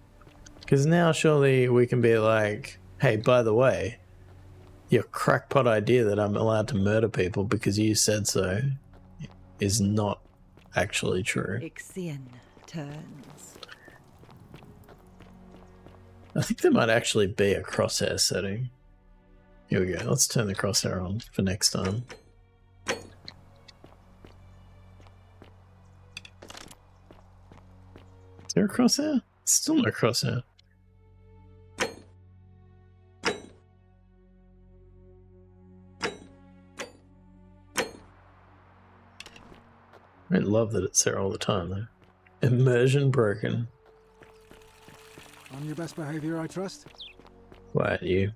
Because now surely we can be like, hey, by the way, your crackpot idea that I'm allowed to murder people because you said so is not actually true. Ixion turns. I think there might actually be a crosshair setting. Here we go. Let's turn the crosshair on for next time. Is there a crosshair? Still no crosshair. I love that it's there all the time though. Immersion broken. On your best behavior, I trust? Quiet you.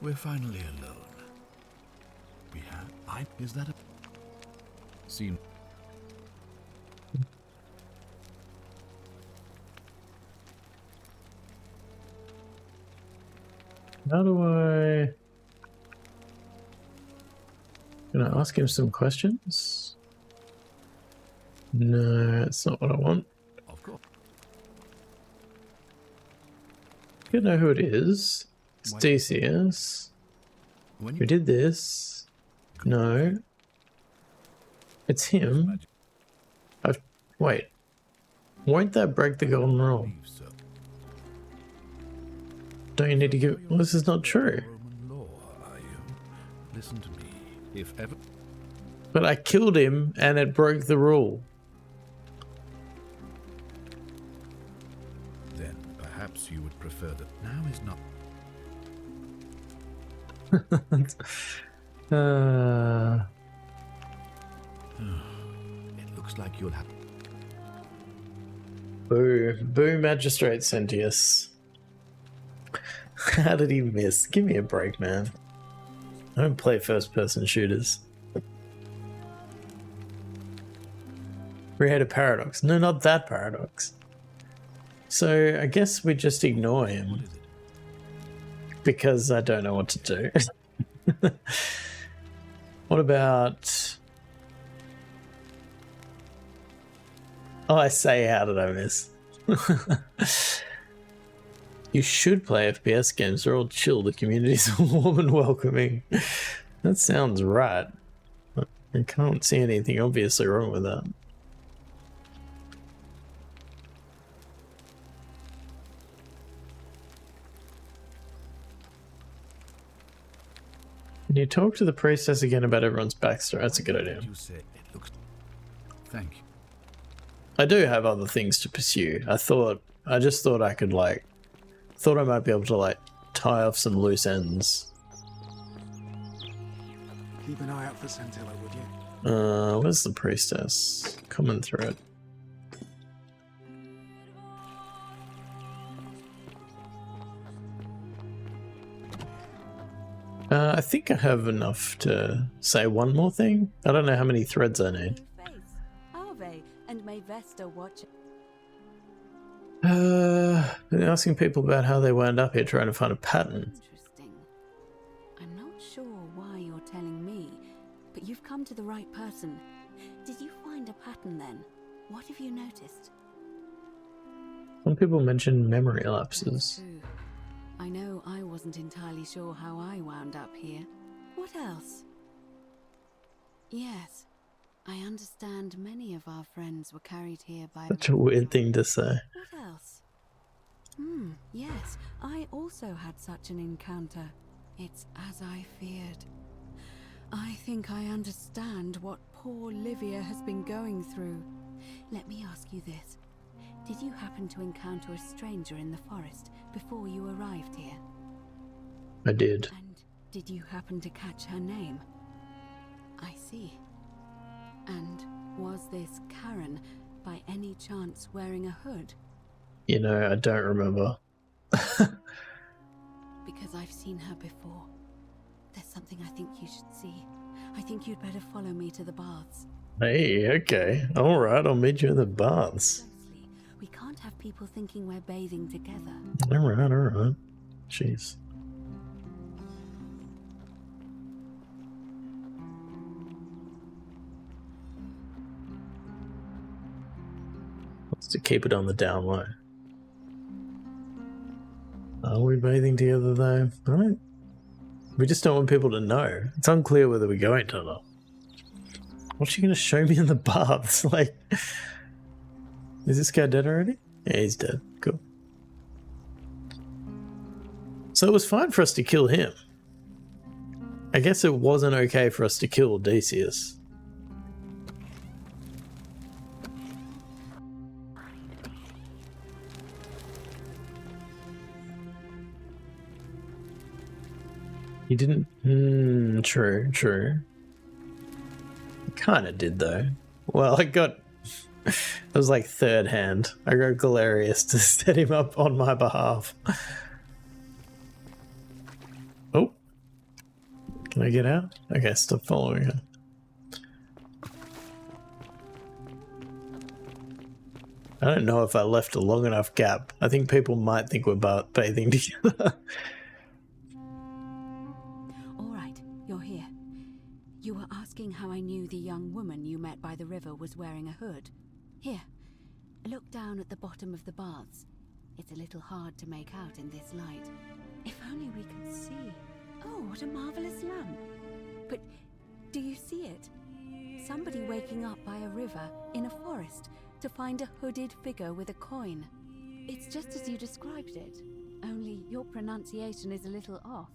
We're finally alone. We have. Is that a. Seem. How do I... Can I ask him some questions? No, that's not what I want. Of course. You know who it is. It's Decius. We did this. No. It's him. Wait. Won't that break the golden rule? Don't you need to give... Well, this is not true. Roman law, are you? Listen to me. If ever... But I killed him and it broke the rule. Then perhaps you would prefer that now is not... It looks like you'll have... Boo. Boo, Magistrate Sentius. How did he miss? Give me a break, man. I don't play first-person shooters. Create a paradox. No, not that paradox. So, I guess we just ignore him. Because I don't know what to do. What about... Oh, I say, how did I miss? You should play FPS games. They're all chill. The community's warm and welcoming. That sounds right. I can't see anything obviously wrong with that. Can you talk to the priestess again about everyone's backstory? That's a good idea. You said it looks. Thank you. I do have other things to pursue. I just thought I could thought I might be able to tie off some loose ends. Keep an eye out for Scintilla, would you? Where's the priestess? Coming through it. I think I have enough to say one more thing. I don't know how many threads I need. Ave, and may Vesta watch. Been asking people about how they wound up here trying to find a pattern. Interesting. I'm not sure why you're telling me, but you've come to the right person. Did you find a pattern then? What have you noticed? Some people mentioned memory lapses. True. I know I wasn't entirely sure how I wound up here. What else? Yes, I understand many of our friends were carried here by... Such a weird thing to say. What else? Yes, I also had such an encounter. It's as I feared. I think I understand what poor Livia has been going through. Let me ask you this. Did you happen to encounter a stranger in the forest before you arrived here? I did. And did you happen to catch her name? I see. And was this Karen, by any chance, wearing a hood? You know, I don't remember. Because I've seen her before. There's something I think you should see. I think you'd better follow me to the baths. Hey, okay. Alright, I'll meet you in the baths. We can't have people thinking we're bathing together. Alright. Jeez. Let's to keep it on the down low. Are we bathing together though? Alright. We just don't want people to know. It's unclear whether we're going to or not. What's she gonna show me in the baths? Is this guy dead already? Yeah, he's dead. Cool. So it was fine for us to kill him. I guess it wasn't okay for us to kill Odysseus. He didn't... True. Kinda did though. Well, I got... It was like third hand. I got Galerius to set him up on my behalf. Oh. Can I get out? Okay, stop following her. I don't know if I left a long enough gap. I think people might think we're bathing together. Alright, you're here. You were asking how I knew the young woman you met by the river was wearing a hood. Here, look down at the bottom of the baths. It's a little hard to make out in this light. If only we could see. Oh, what a marvelous lamp. But do you see it? Somebody waking up by a river in a forest to find a hooded figure with a coin. It's just as you described it, only your pronunciation is a little off.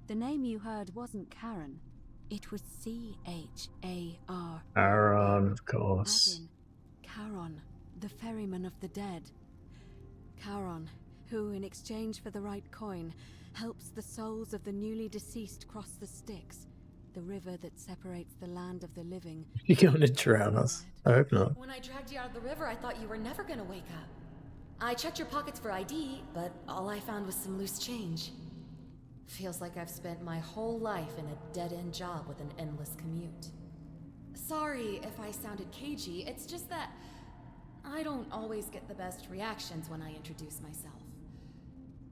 The name you heard wasn't Karen. It was C-H-A-R. Aaron, of course. As in Charon, the ferryman of the dead. Charon, who in exchange for the right coin, helps the souls of the newly deceased cross the Styx, the river that separates the land of the living. You're going to drown us. I hope not. When I dragged you out of the river, I thought you were never gonna wake up. I checked your pockets for ID, but all I found was some loose change. Feels like I've spent my whole life in a dead-end job with an endless commute. Sorry if I sounded cagey, it's just that I don't always get the best reactions when I introduce myself.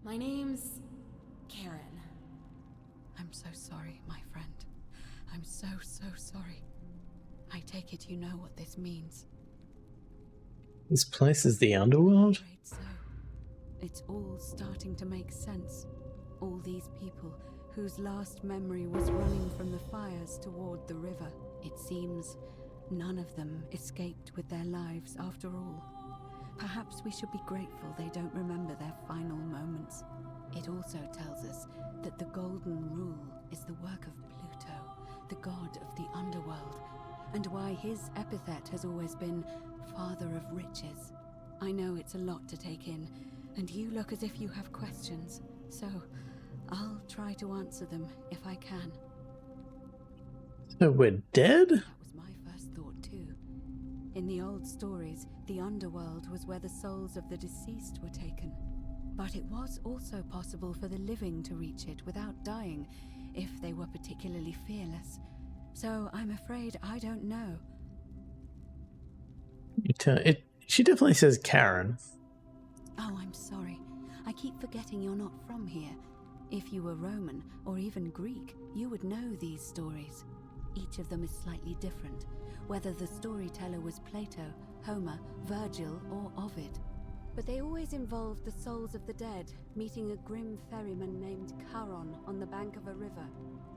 My name's Karen. I'm so sorry, my friend. I'm so sorry. I take it you know what this means. This place is the underworld? Afraid so. It's all starting to make sense. All these people whose last memory was running from the fires toward the river. It seems none of them escaped with their lives after all. Perhaps we should be grateful they don't remember their final moments. It also tells us that the Golden Rule is the work of Pluto. the god of the underworld, and why his epithet has always been Father of Riches. I know it's a lot to take in, and you look as if you have questions, so I'll try to answer them if I can. So we're dead? That was my first thought too. In the old stories, the underworld was where the souls of the deceased were taken. But it was also possible for the living to reach it without dying, if they were particularly fearless. So I'm afraid I don't know. She definitely says Karen. Oh, I'm sorry. I keep forgetting you're not from here. If you were Roman, or even Greek, you would know these stories. Each of them is slightly different, whether the storyteller was Plato, Homer, Virgil, or Ovid. But they always involved the souls of the dead meeting a grim ferryman named Charon on the bank of a river.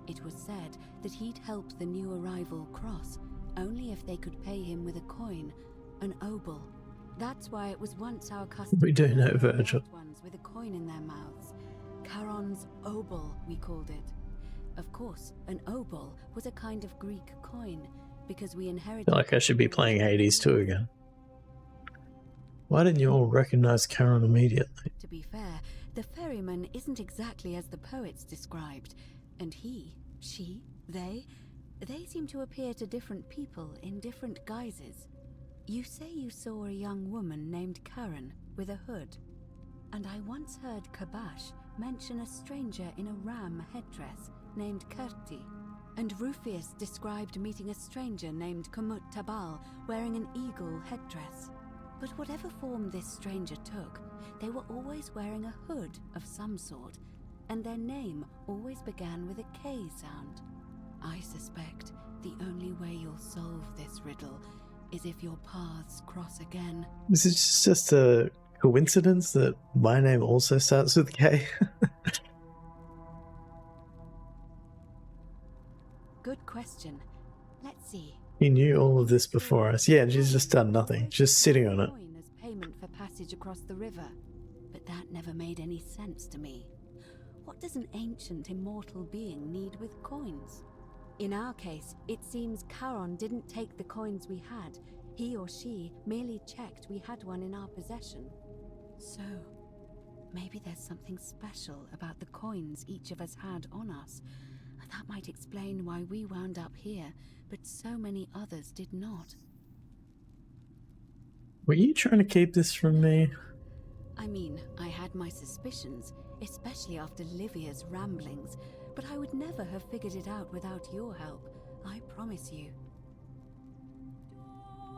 It was said that he'd help the new arrival cross, only if they could pay him with a coin, an obol. That's why it was once our custom. We do know Virgil. Ones with a coin in their mouths. Charon's obol, we called it. Of course, an obol was a kind of Greek coin, because we inherited. I feel like I should be playing Hades 2 again. Why didn't you all recognize Charon immediately? To be fair, the ferryman isn't exactly as the poets described, and he, she, they seem to appear to different people in different guises. You say you saw a young woman named Karen with a hood, and I once heard Kabash mention a stranger in a ram headdress named Kerti, and Rufius described meeting a stranger named Kumut Tabal wearing an eagle headdress. But whatever form this stranger took, they were always wearing a hood of some sort, and their name always began with a K sound. I suspect the only way you'll solve this riddle is if your paths cross again. Is it just a coincidence that my name also starts with K? Good question. Let's see. He knew all of this before us. Yeah, and she's just done nothing. Just sitting on it. Coin as payment for passage across the river. But that never made any sense to me. What does an ancient immortal being need with coins? In our case, it seems Charon didn't take the coins we had. He or she merely checked we had one in our possession. So, maybe there's something special about the coins each of us had on us. That might explain why we wound up here, but so many others did not. Were you trying to keep this from me? I mean, I had my suspicions, especially after Livia's ramblings, but I would never have figured it out without your help, I promise you.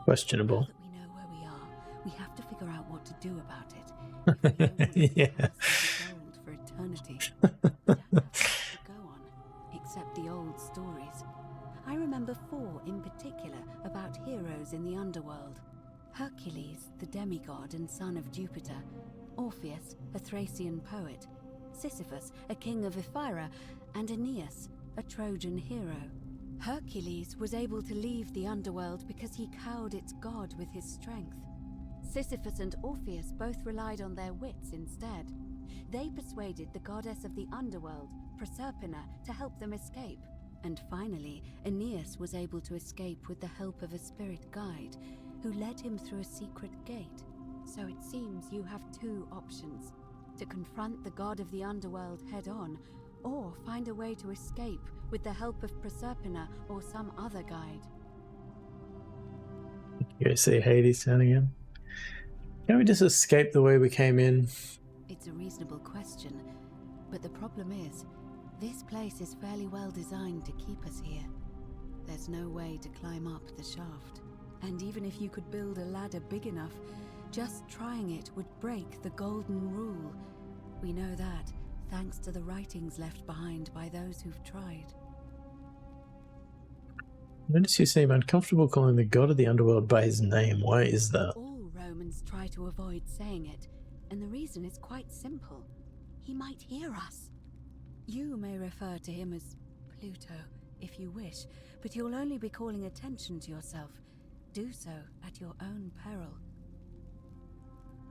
Questionable. Now that we know where we are, we have to figure out what to do about it. Yeah. Gold for eternity. We don't have much to go on, except the old stories. I remember 4 in particular about heroes in the underworld. Hercules, the demigod and son of Jupiter. Orpheus, a Thracian poet. Sisyphus, a king of Ephyra. And Aeneas, a Trojan hero. Hercules was able to leave the underworld because he cowed its god with his strength. Sisyphus and Orpheus both relied on their wits instead. They persuaded the goddess of the underworld, Proserpina, to help them escape. And finally, Aeneas was able to escape with the help of a spirit guide, who led him through a secret gate. So it seems you have 2 options: to confront the god of the underworld head-on, or find a way to escape with the help of Proserpina or some other guide. You guys see Hades down again? Can't we just escape the way we came in? It's a reasonable question, but the problem is, this place is fairly well designed to keep us here. There's no way to climb up the shaft. And even if you could build a ladder big enough, just trying it would break the golden rule. We know that, thanks to the writings left behind by those who've tried. Notice you seem uncomfortable calling the god of the underworld by his name. Why is that? All Romans try to avoid saying it, and the reason is quite simple. He might hear us. You may refer to him as Pluto, if you wish, but you'll only be calling attention to yourself. Do so at your own peril.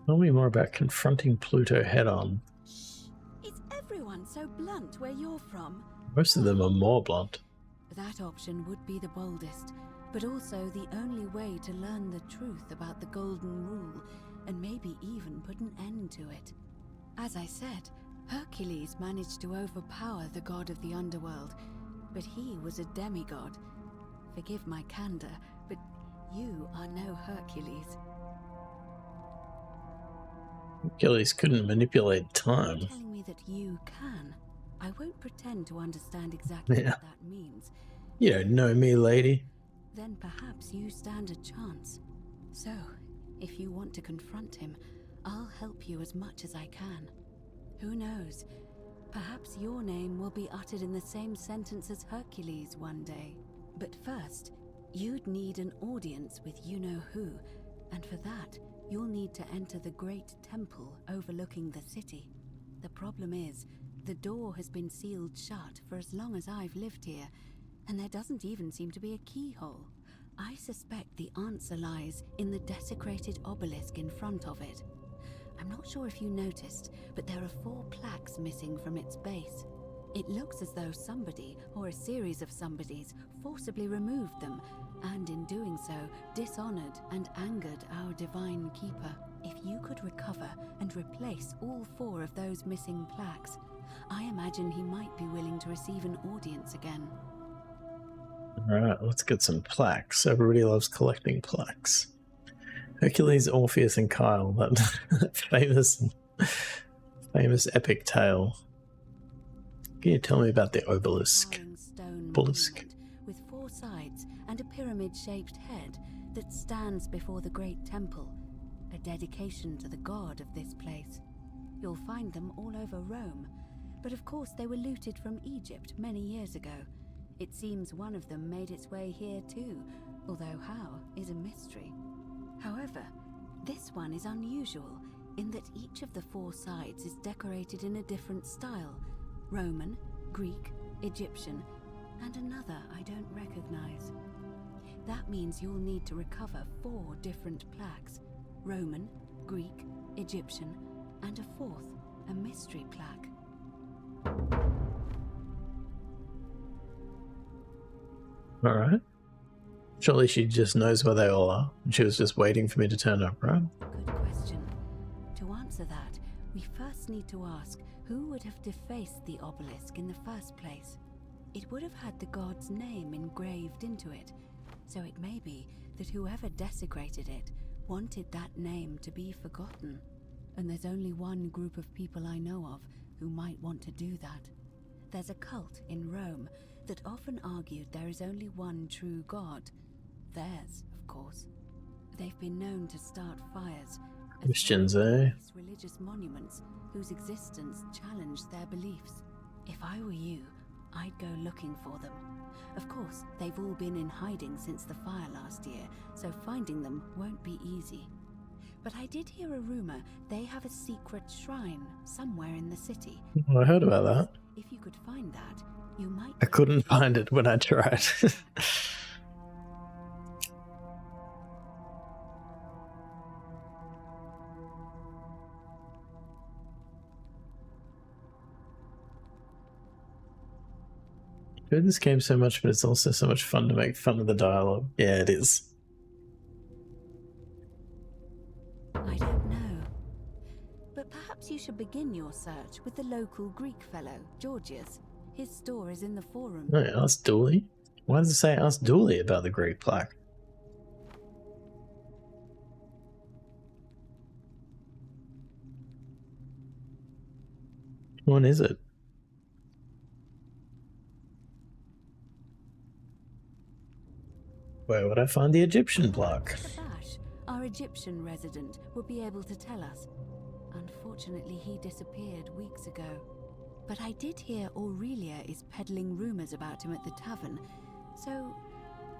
Tell me more about confronting Pluto head-on. Shh! Is everyone so blunt where you're from? Most of them are more blunt. That option would be the boldest, but also the only way to learn the truth about the Golden Rule, and maybe even put an end to it. As I said, Hercules managed to overpower the god of the underworld, but he was a demigod. Forgive my candor, but you are no Hercules. Hercules couldn't manipulate time. You're telling me that you can. I won't pretend to understand exactly what that means. You don't know me, lady. Then perhaps you stand a chance. So, if you want to confront him, I'll help you as much as I can. Who knows? Perhaps your name will be uttered in the same sentence as Hercules one day. But first, you'd need an audience with you-know-who, and for that, you'll need to enter the great temple overlooking the city. The problem is, the door has been sealed shut for as long as I've lived here, and there doesn't even seem to be a keyhole. I suspect the answer lies in the desecrated obelisk in front of it. I'm not sure if you noticed, but there are 4 plaques missing from its base. It looks as though somebody, or a series of somebodies, forcibly removed them, and in doing so, dishonored and angered our divine keeper. If you could recover and replace all 4 of those missing plaques, I imagine he might be willing to receive an audience again. Alright, let's get some plaques. Everybody loves collecting plaques. Hercules, Orpheus, and Kyle. That famous epic tale. Can you tell me about the obelisk? Obelisk? With 4 sides and a pyramid-shaped head that stands before the great temple, a dedication to the god of this place. You'll find them all over Rome, but of course they were looted from Egypt many years ago. It seems one of them made its way here too, although how is a mystery. However, this one is unusual in that each of the 4 sides is decorated in a different style: Roman, Greek, Egyptian, and another I don't recognize. That means you'll need to recover 4 different plaques: Roman, Greek, Egyptian, and a 4th, a mystery plaque. Alright. Surely she just knows where they all are. She was just waiting for me to turn up, right? Good question. To answer that, we first need to ask who would have defaced the obelisk in the first place. It would have had the god's name engraved into it, so it may be that whoever desecrated it wanted that name to be forgotten. And there's only one group of people I know of who might want to do that. There's a cult in Rome that often argued there is only one true god. Theirs, of course. They've been known to start fires, Christians, eh? religious monuments whose existence challenged their beliefs. If I were you, I'd go looking for them. Of course, they've all been in hiding since the fire last year, so finding them won't be easy. But I did hear a rumor they have a secret shrine somewhere in the city. Well, I heard about that. If you could find that, you might... I couldn't find it when I tried. I enjoyed this game so much, but it's also so much fun to make fun of the dialogue. Yeah, it is. I don't know. But perhaps you should begin your search with the local Greek fellow, Georgius. His store is in the forum. Oh, yeah, ask Dooley? Why does it say ask Dooley about the Greek plaque? Which one is it? Where would I find the Egyptian plaque? Bash, our Egyptian resident, would be able to tell us. Unfortunately, he disappeared weeks ago. But I did hear Aurelia is peddling rumors about him at the tavern, so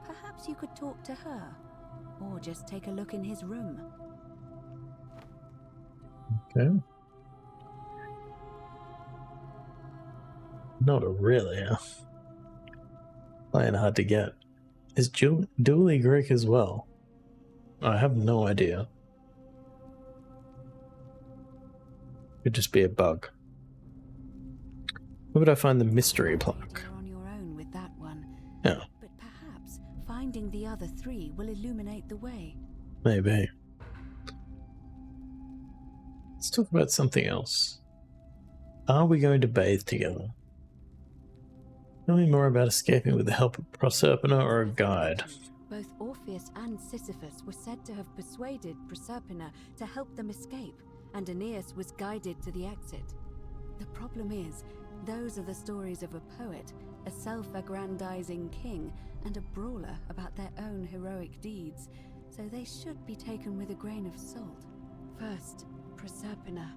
perhaps you could talk to her, or just take a look in his room. Okay. Not Aurelia. Playing hard to get. Is Dooley Greek as well? I have no idea. Could just be a bug. Where would I find the mystery plaque? You're on your own with that one. finding the other three will illuminate the way. Maybe. Let's talk about something else. Are we going to bathe together? Tell me more about escaping with the help of Proserpina or a guide. Both Orpheus and Sisyphus were said to have persuaded Proserpina to help them escape, and Aeneas was guided to the exit. The problem is, those are the stories of a poet, a self-aggrandizing king, and a brawler about their own heroic deeds, so they should be taken with a grain of salt. First, Proserpina.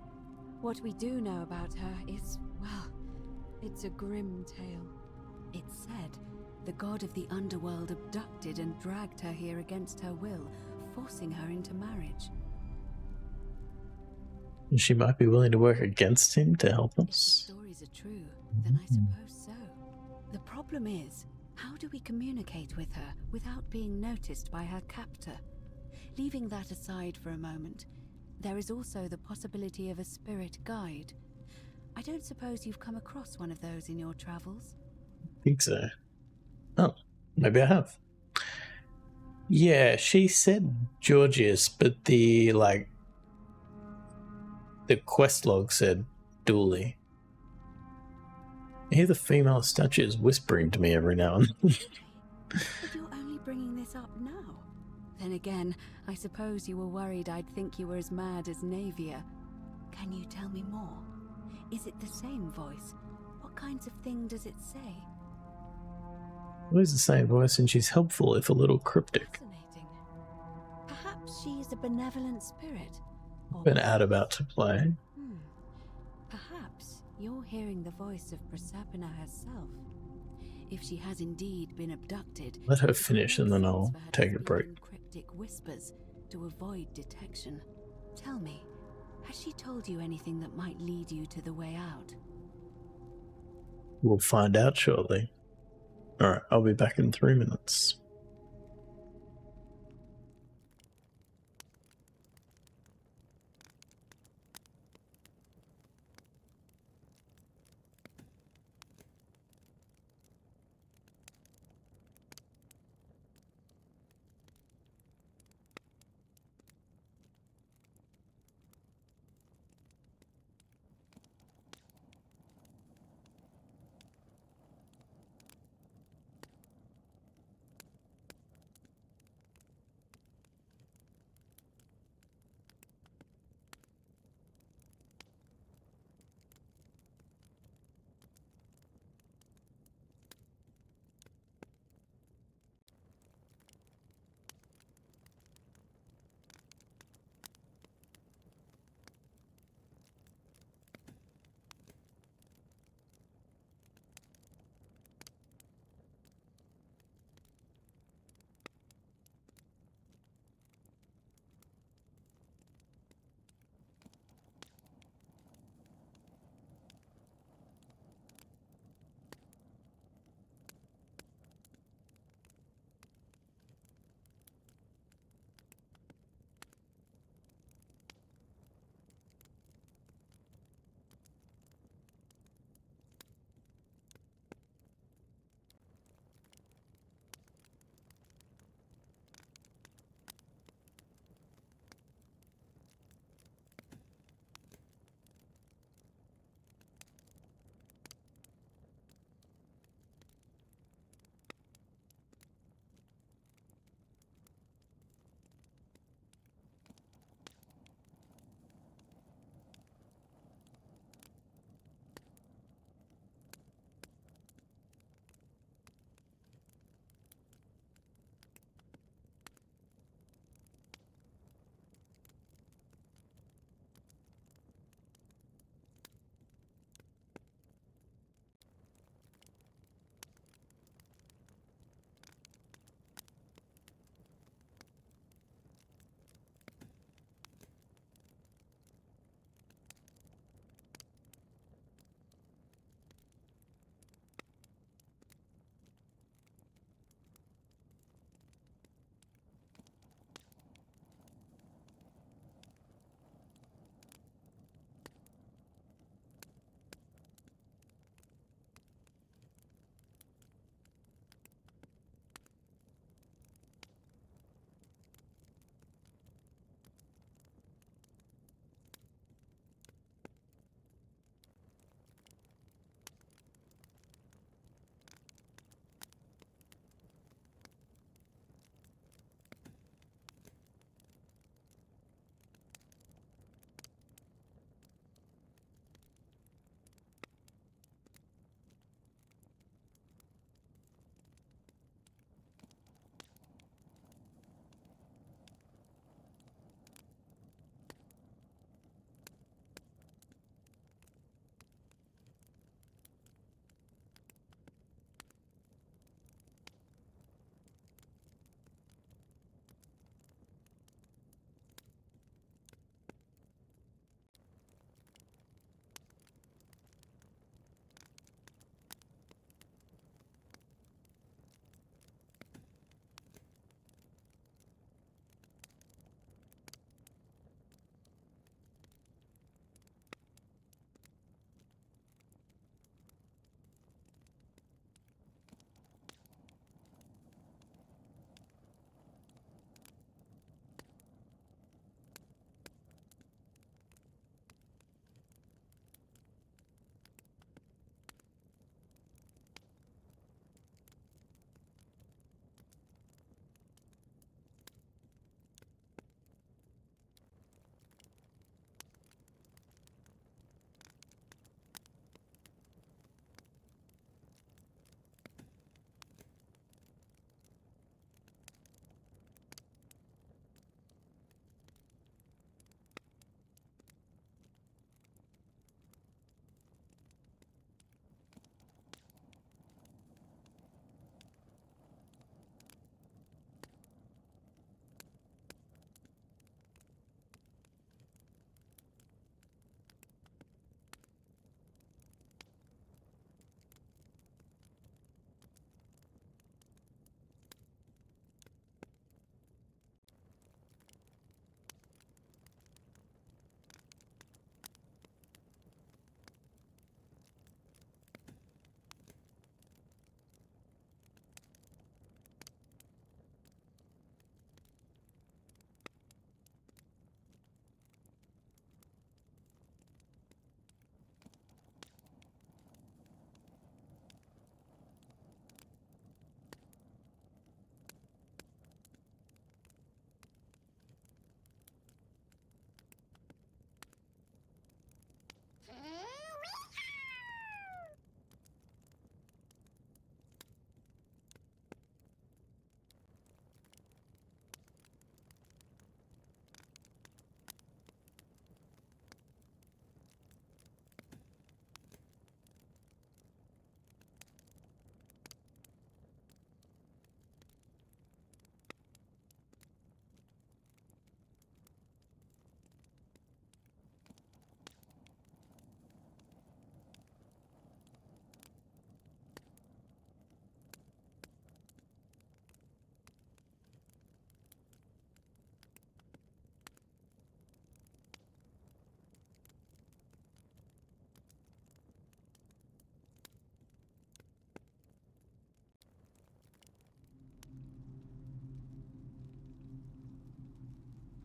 What we do know about her is, well, it's a grim tale. It's said the god of the underworld abducted and dragged her here against her will, forcing her into marriage. She might be willing to work against him to help us. If the stories are true, then I suppose so. The problem is, how do we communicate with her without being noticed by her captor? Leaving that aside for a moment, there is also the possibility of a spirit guide. I don't suppose you've come across one of those in your travels? I think so. Oh, maybe I have. Yeah, she said Georgius, but the quest log said Dooley. I hear the female statues whispering to me every now and then. But you're only bringing this up now. Then again, I suppose you were worried I'd think you were as mad as Navia. Can you tell me more? Is it the same voice? What kinds of thing does it say? Always the same voice, and she's helpful if a little cryptic. Fascinating. Perhaps she is a benevolent spirit. Or Been out about to play. Perhaps you're hearing the voice of Proserpina herself. If she has indeed been abducted, Let her finish and then I'll for her to take a speak break. in cryptic whispers to avoid detection. Tell me, has she told you anything that might lead you to the way out? We'll find out shortly. Alright, I'll be back in 3 minutes.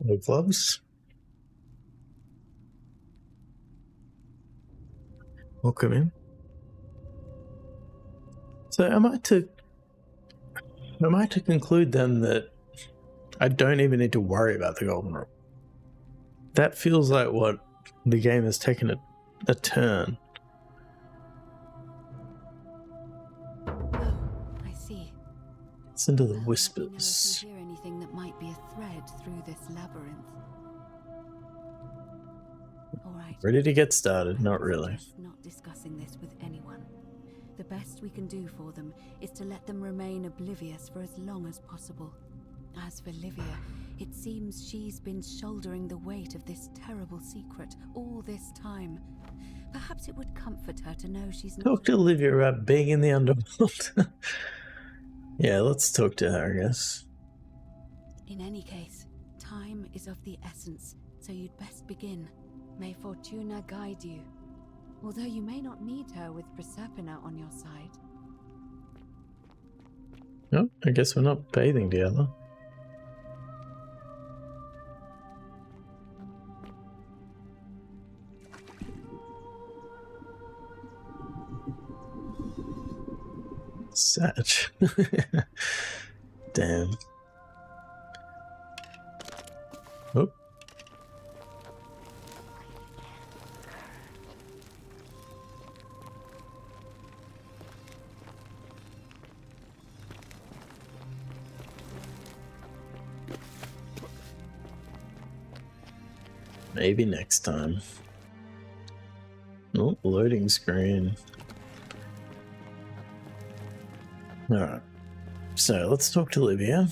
No gloves. Welcome in. So am I to conclude then that I don't even need to worry about the golden rule? That feels like what the game has taken a turn. Oh, I see. Listen to the Well, let me know if whispers. you hear anything that might be a thread through this labyrinth. All right. Ready to get started? Not really. Suggest not discussing this with anyone. The best we can do for them is to let them remain oblivious for as long as possible. As for Livia, it seems she's been shouldering the weight of this terrible secret all this time. Perhaps it would comfort her to know she's not... Talk to Olivia about being in the underworld. Yeah, let's talk to her, I guess. In any case, time is of the essence, so you'd best begin. May Fortuna guide you. Although you may not need her with Proserpina on your side. Oh, I guess we're not bathing together. Sad. Damn. Oh. Maybe next time. Oh, loading screen. Alright. So let's talk to Livia.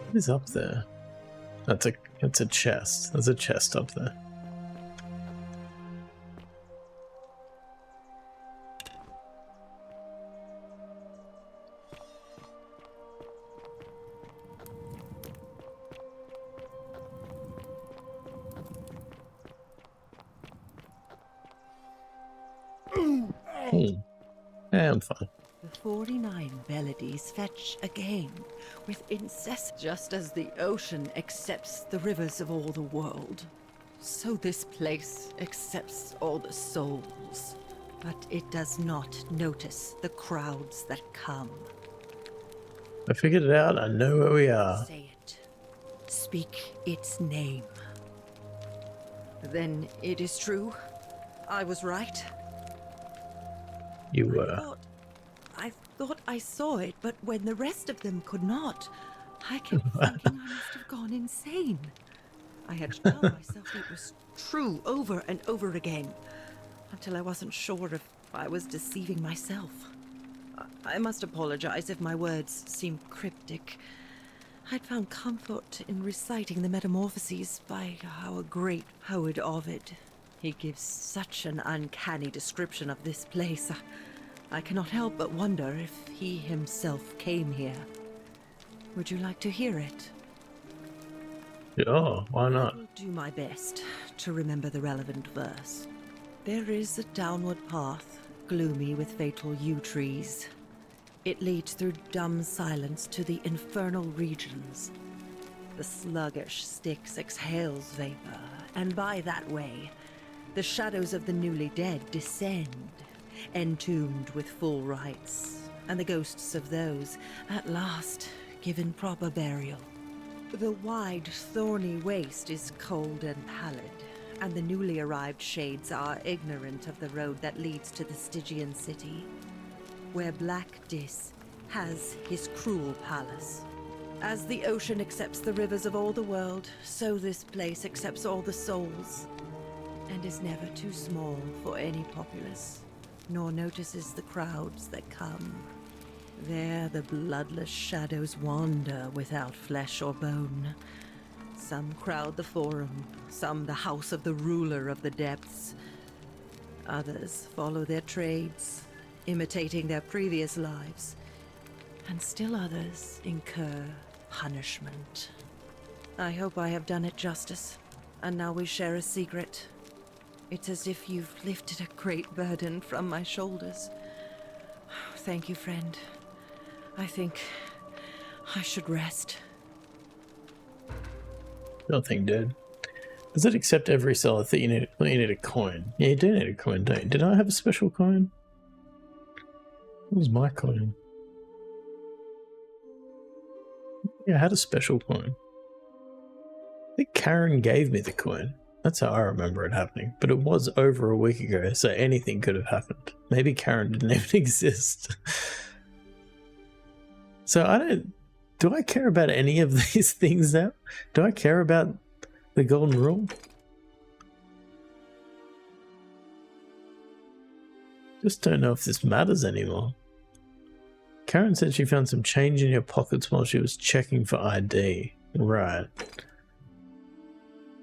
What is up there? That's a chest. There's a chest up there. Yeah, I'm fine. The 49 Beladies fetch again, with incessant, just as the ocean accepts the rivers of all the world. So this place accepts all the souls, but it does not notice the crowds that come. I figured it out. I know where we are. Say it. Speak its name. Then it is true. I was right. You were. I thought I saw it, but when the rest of them could not, I kept thinking I must have gone insane. I had to tell myself it was true over and over again, until I wasn't sure if I was deceiving myself. I must apologize if my words seem cryptic. I'd found comfort in reciting the Metamorphoses by our great poet Ovid. He gives such an uncanny description of this place. I cannot help but wonder if he himself came here. Would you like to hear it? Yeah, why not? I will do my best to remember the relevant verse. There is a downward path, gloomy with fatal yew trees. It leads through dumb silence to the infernal regions. The sluggish Styx exhales vapor, and by that way, the shadows of the newly dead descend, entombed with full rites, and the ghosts of those, at last, given proper burial. The wide, thorny waste is cold and pallid, and the newly arrived shades are ignorant of the road that leads to the Stygian city, where Black Dis has his cruel palace. As the ocean accepts the rivers of all the world, so this place accepts all the souls, and is never too small for any populace, nor notices the crowds that come. There the bloodless shadows wander without flesh or bone. Some crowd the forum, some the house of the ruler of the depths. Others follow their trades, imitating their previous lives, and still others incur punishment. I hope I have done it justice, and now we share a secret. It's as if you've lifted a great burden from my shoulders. Thank you, friend. I think I should rest. Nothing, dude. Does it accept every cell? I think you need a coin. Yeah, you do need a coin, don't you? Did I have a special coin? What was my coin? Yeah, I had a special coin. I think Karen gave me the coin. That's how I remember it happening. But it was over a week ago, so anything could have happened. Maybe Karen didn't even exist. So I don't... Do I care about any of these things now? Do I care about the golden rule? Just don't know if this matters anymore. Karen said she found some change in your pockets while she was checking for ID. Right.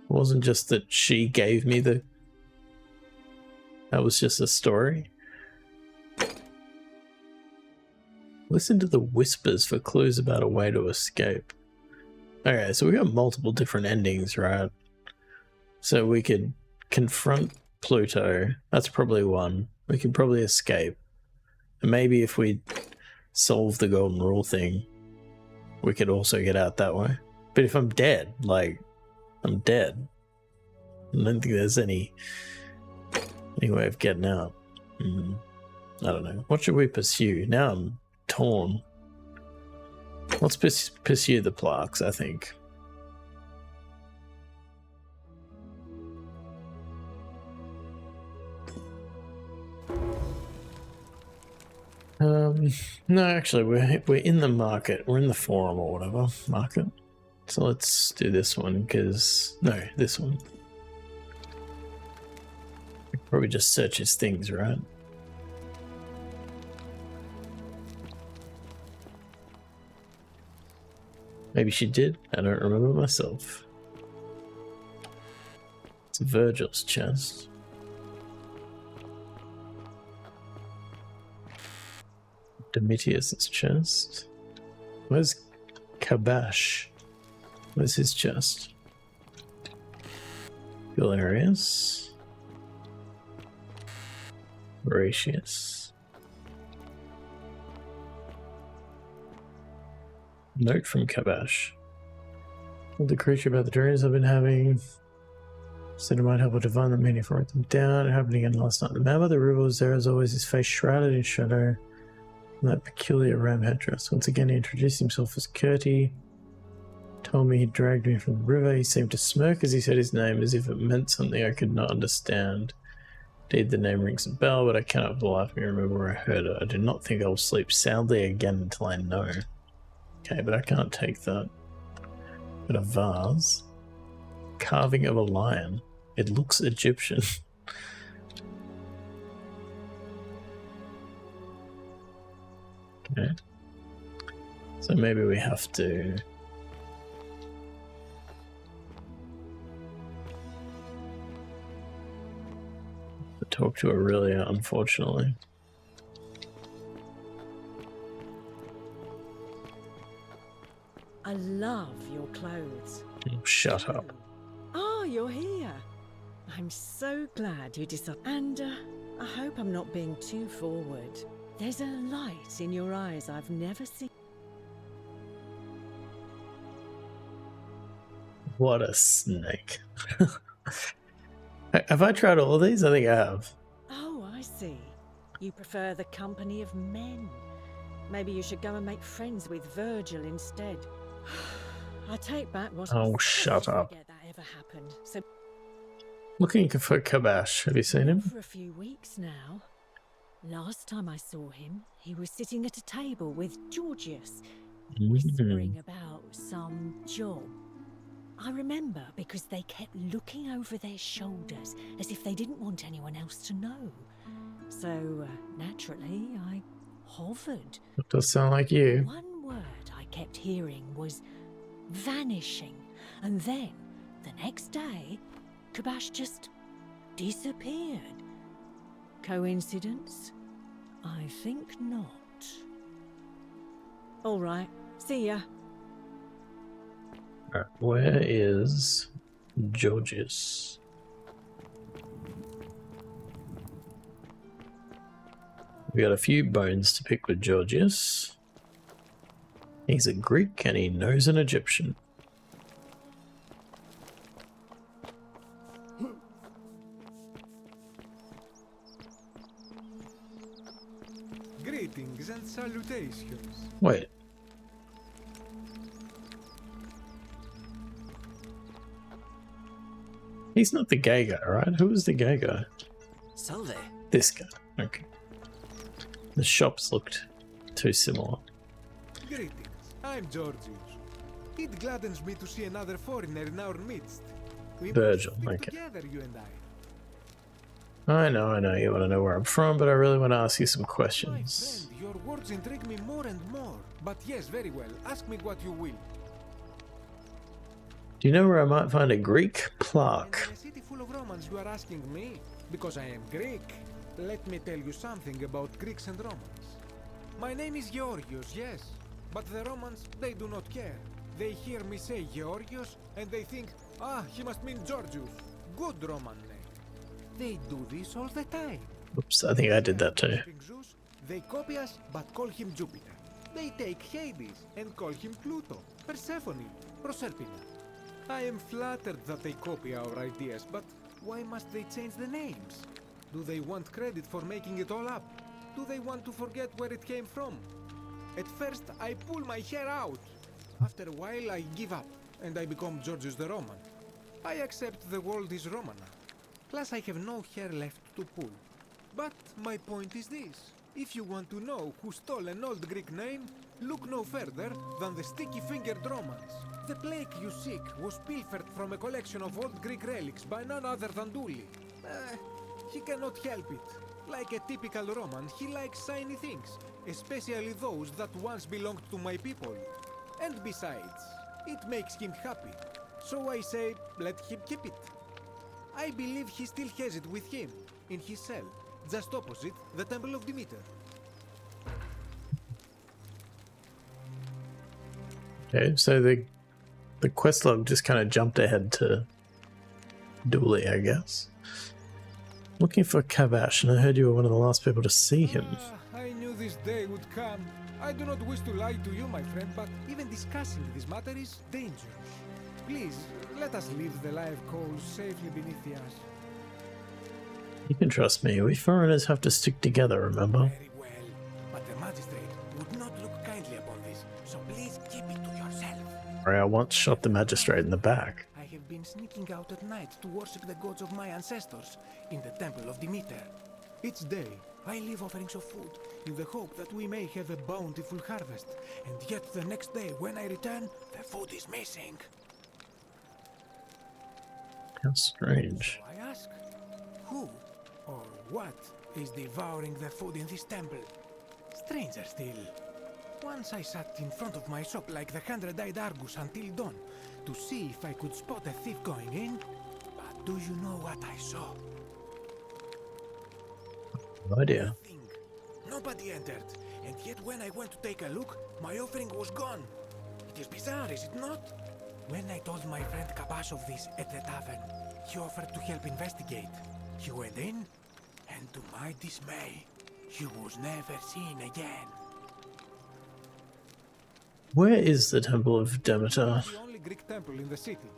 It wasn't just that she gave me the... That was just a story. Listen to the whispers for clues about a way to escape. Okay, so we got multiple different endings, right? So we could confront Pluto. That's probably one. We can probably escape. And maybe if we solve the golden rule thing, we could also get out that way. But if I'm dead, like, I'm dead. I don't think there's any way of getting out. I don't know. What should we pursue? Now I'm torn. Let's pursue the plaques, I think. No, actually, we're in the market. We're in the forum or whatever market. So let's do this one because this one. Probably just search his things, right? Maybe she did. I don't remember myself. It's Virgil's chest. Domitius's chest. Where's Kabash? Where's his chest? Galerius. Horatius. Note from Kabash. The creature about the dreams I've been having. Said it might help a divine the meaning for write them down. It happened again last night. The man by the river was there as always, his face shrouded in shadow. And that peculiar ram headdress. Once again he introduced himself as Curti. Told me he dragged me from the river. He seemed to smirk as he said his name as if it meant something I could not understand. Indeed, the name rings a bell, but I cannot for the life of me remember where I heard it. I do not think I will sleep soundly again until I know. Okay, but I can't take that. Got a vase. Carving of a lion. It looks Egyptian. Okay. So maybe we have to... talk to Aurelia, unfortunately. I love your clothes. Oh, shut up. Oh, you're here. I'm so glad you decided. And I hope I'm not being too forward. There's a light in your eyes I've never seen. What a snake. Have I tried all of these? I think I have. Oh, I see. You prefer the company of men. Maybe you should go and make friends with Virgil instead. I take back what I said. Shut up. Forget that ever happened. So Looking for Kabash. Have you seen him? for a few weeks now. Last time I saw him, he was sitting at a table with Georgius, whispering about some job. I remember because they kept looking over their shoulders as if they didn't want anyone else to know. So, naturally, I hovered. That does sound like you. One word I kept hearing was vanishing. And then, the next day, Kabash just disappeared. Coincidence? I think not. All right, see ya. Alright, where is Georgius? We got a few bones to pick with Georgius. He's a Greek and he knows an Egyptian. Greetings and salutations. Wait. He's not the gay guy, right? Who is the gay guy? Salve. This guy. Okay. The shops looked too similar. Greetings. I'm Georgius. It gladdens me to see another foreigner in our midst. We Virgil, must stick okay. together, you and I. I know you want to know where I'm from, but I really want to ask you some My questions. friend, your words intrigue me more and more. But yes, very well. Ask me what you will. Do you know where I might find a Greek plaque? In a city full of Romans, you are asking me? Because I am Greek. Let me tell you something about Greeks and Romans. My name is Georgios, yes. But the Romans, they do not care. They hear me say Georgios, and they think, ah, he must mean Georgius. Good Roman name. They do this all the time. Oops, I think I did that too. Zeus, they copy us, but call him Jupiter. They take Hades and call him Pluto, Persephone, Proserpina. I am flattered that they copy our ideas, but why must they change the names? Do they want credit for making it all up? Do they want to forget where it came from? At first, I pull my hair out. After a while, I give up, and I become Georgius the Roman. I accept the world is Romana. Plus, I have no hair left to pull. But my point is this. If you want to know who stole an old Greek name, look no further than the sticky-fingered Romans. The plaque you seek was pilfered from a collection of old Greek relics by none other than Douli. He cannot help it. Like a typical Roman, he likes shiny things, especially those that once belonged to my people. And besides, it makes him happy. So I say, let him keep it. I believe he still has it with him, in his cell, just opposite the Temple of Demeter. Okay, so the quest log just kind of jumped ahead to Dooley, I guess. Looking for Kavash, and I heard you were one of the last people to see him. I knew this day would come. I do not wish to lie to you, my friend, but even discussing this matter is dangerous. Please, let us leave the live coals safely beneath the ash. You can trust me, we foreigners have to stick together, remember? Very well, but the magistrate would not look kindly upon this, so please keep it to yourself. I once shot the magistrate in the back. I have been sneaking out at night to worship the gods of my ancestors in the Temple of Demeter. Each day, I leave offerings of food in the hope that we may have a bountiful harvest, and yet the next day when I return, the food is missing. How strange. So I ask, who or what is devouring the food in this temple? Stranger still. Once I sat in front of my shop like the 100-eyed Argus until dawn to see if I could spot a thief going in. But do you know what I saw? No idea. Nobody entered, and yet when I went to take a look, my offering was gone. It is bizarre, is it not? When I told my friend Kabash of this at the tavern, he offered to help investigate. He went in, and to my dismay, he was never seen again. Where is the Temple of Demeter? The only Greek temple in the city.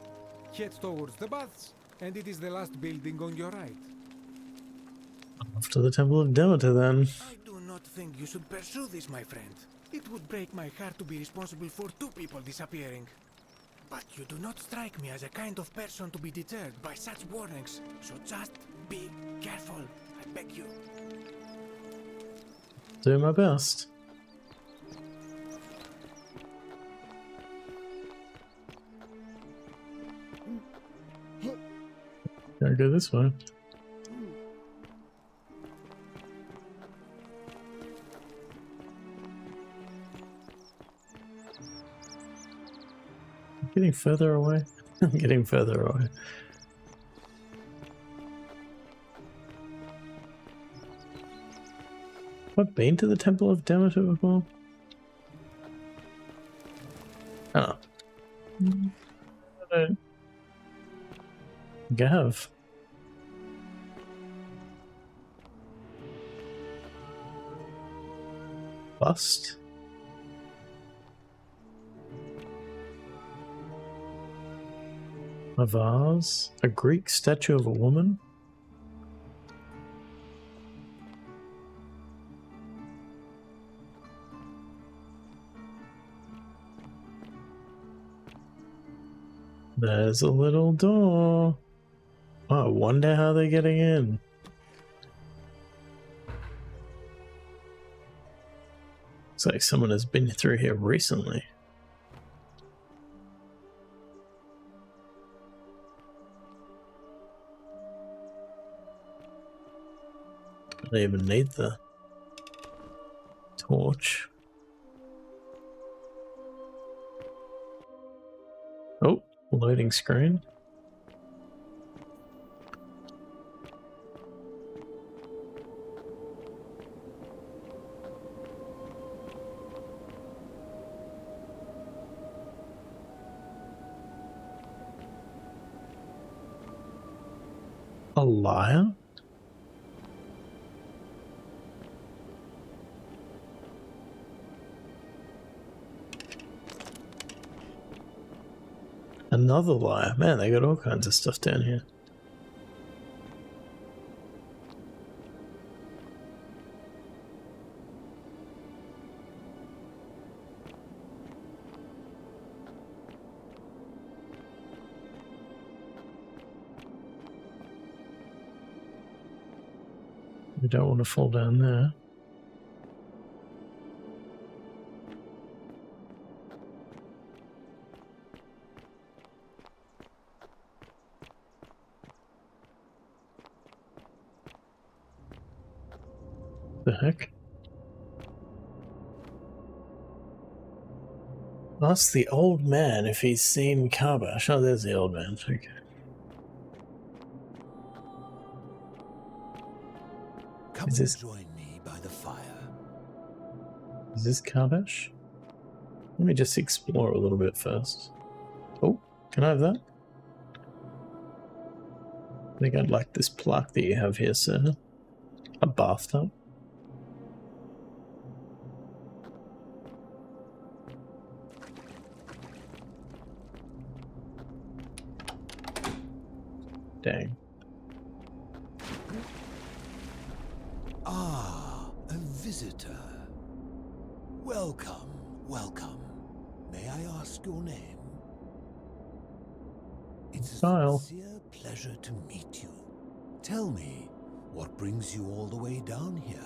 Head towards the baths, and it is the last building on your right. Off to the Temple of Demeter, then. I do not think you should pursue this, my friend. It would break my heart to be responsible for two people disappearing. But you do not strike me as a kind of person to be deterred by such warnings, so just be careful, I beg you. Do my best. Gotta go this way. Getting further away. I'm getting further away. Have I been to the Temple of Demeter before? Oh. I don't think I have. bust. A vase. A Greek statue of a woman. There's a little door. Oh, I wonder how they're getting in. Looks like someone has been through here recently. Don't even need the torch. Oh, loading screen. A liar? Another liar. Man, they got all kinds of stuff down here. We don't want to fall down there. The heck? Ask the old man if he's seen Karbash. Oh, there's the old man. Okay. Come Is this... and join me by the fire. Is this Karbash? Let me just explore a little bit first. Oh, can I have that? I think I'd like this plaque that you have here, sir. A bathtub. Dang. Ah, a visitor. Welcome, welcome. May I ask your name? It's a sincere pleasure to meet you. Tell me, what brings you all the way down here?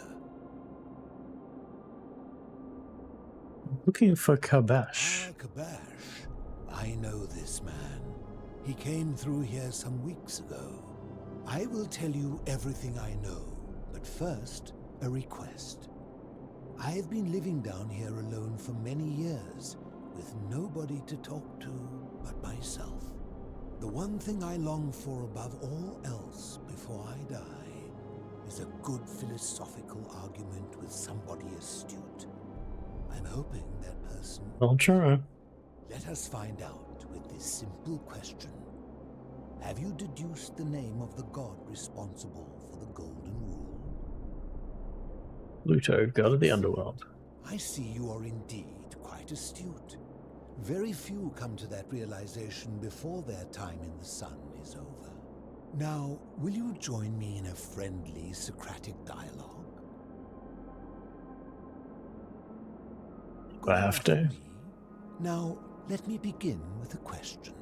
Looking for Karbash. Ah, Karbash. I know this man. He came through here some weeks ago. I will tell you everything I know, but first, a request. I have been living down here alone for many years, with nobody to talk to but myself. The one thing I long for above all else before I die is a good philosophical argument with somebody astute. I'm hoping that person... I'll try. Let us find out with this simple question. Have you deduced the name of the god responsible for the Golden Rule? Pluto, god of the underworld. I see you are indeed quite astute. Very few come to that realization before their time in the sun is over. Now, will you join me in a friendly Socratic dialogue? Do I have to? Now, let me begin with a question.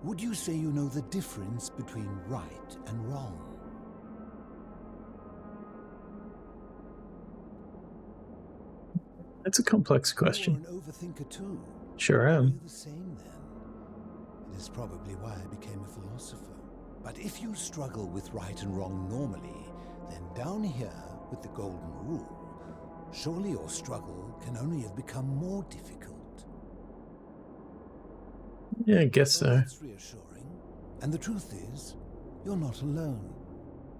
Would you say you know the difference between right and wrong? That's a complex question. You're an overthinker too. Sure am. You're the same then. It is probably why I became a philosopher. But if you struggle with right and wrong normally, then down here with the Golden Rule, surely your struggle can only have become more difficult. Yeah, I guess so. That's reassuring. And the truth is, you're not alone.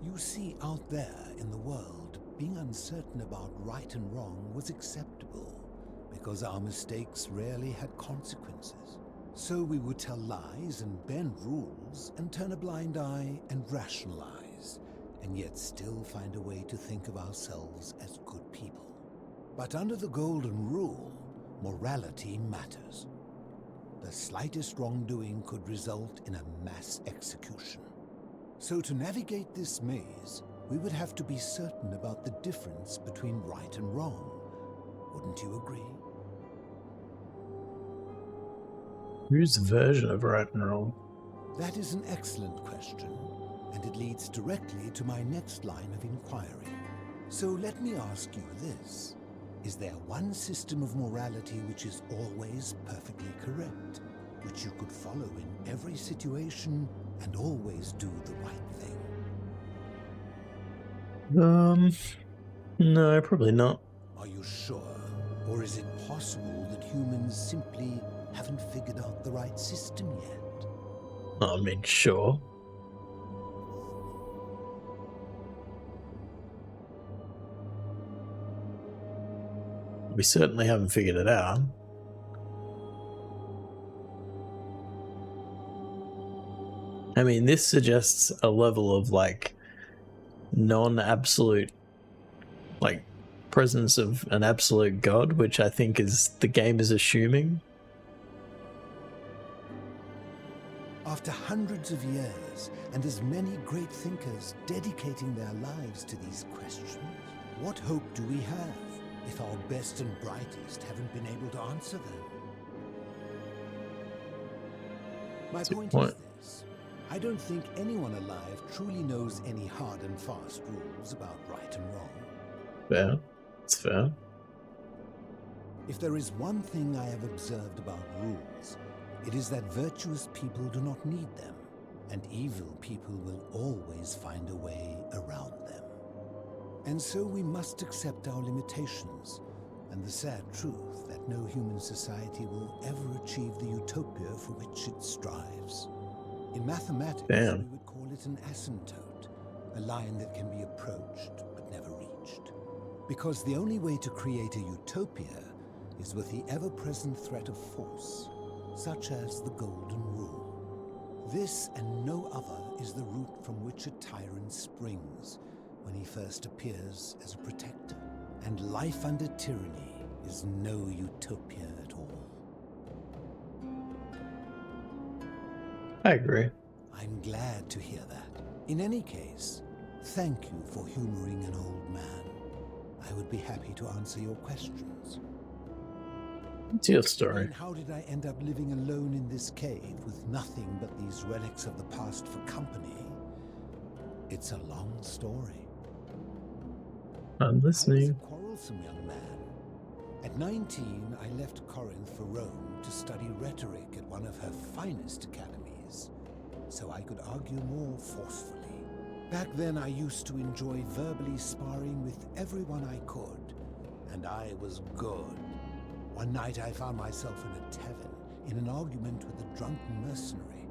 You see, out there in the world, being uncertain about right and wrong was acceptable, because our mistakes rarely had consequences. So we would tell lies and bend rules and turn a blind eye and rationalize, and yet still find a way to think of ourselves as good people. But under the Golden Rule, morality matters. The slightest wrongdoing could result in a mass execution. So to navigate this maze, we would have to be certain about the difference between right and wrong. Wouldn't you agree? Whose version of right and wrong? That is an excellent question, and it leads directly to my next line of inquiry. So let me ask you this. Is there one system of morality which is always perfectly correct, which you could follow in every situation and always do the right thing? No, probably not. Are you sure? Or is it possible that humans simply haven't figured out the right system yet? I mean, sure. We certainly haven't figured it out. I mean, this suggests a level of, like, non-absolute, like, presence of an absolute god, which I think is the game is assuming. After hundreds of years, and as many great thinkers dedicating their lives to these questions, what hope do we have if our best and brightest haven't been able to answer them? My point is this. I don't think anyone alive truly knows any hard and fast rules about right and wrong. Fair. It's fair. If there is one thing I have observed about rules, it is that virtuous people do not need them, and evil people will always find a way around them. And so we must accept our limitations, and the sad truth that no human society will ever achieve the utopia for which it strives. In mathematics, we would call it an asymptote, a line that can be approached but never reached. Because the only way to create a utopia is with the ever-present threat of force, such as the Golden Rule. This and no other is the root from which a tyrant springs when he first appears as a protector. And life under tyranny is no utopia at all. I agree. I'm glad to hear that. In any case, thank you for humoring an old man. I would be happy to answer your questions. It's your story. And how did I end up living alone in this cave with nothing but these relics of the past for company? It's a long story. I'm listening. I was a quarrelsome young man. At 19, I left Corinth for Rome to study rhetoric at one of her finest academies, so I could argue more forcefully. Back then, I used to enjoy verbally sparring with everyone I could, and I was good. One night, I found myself in a tavern in an argument with a drunken mercenary.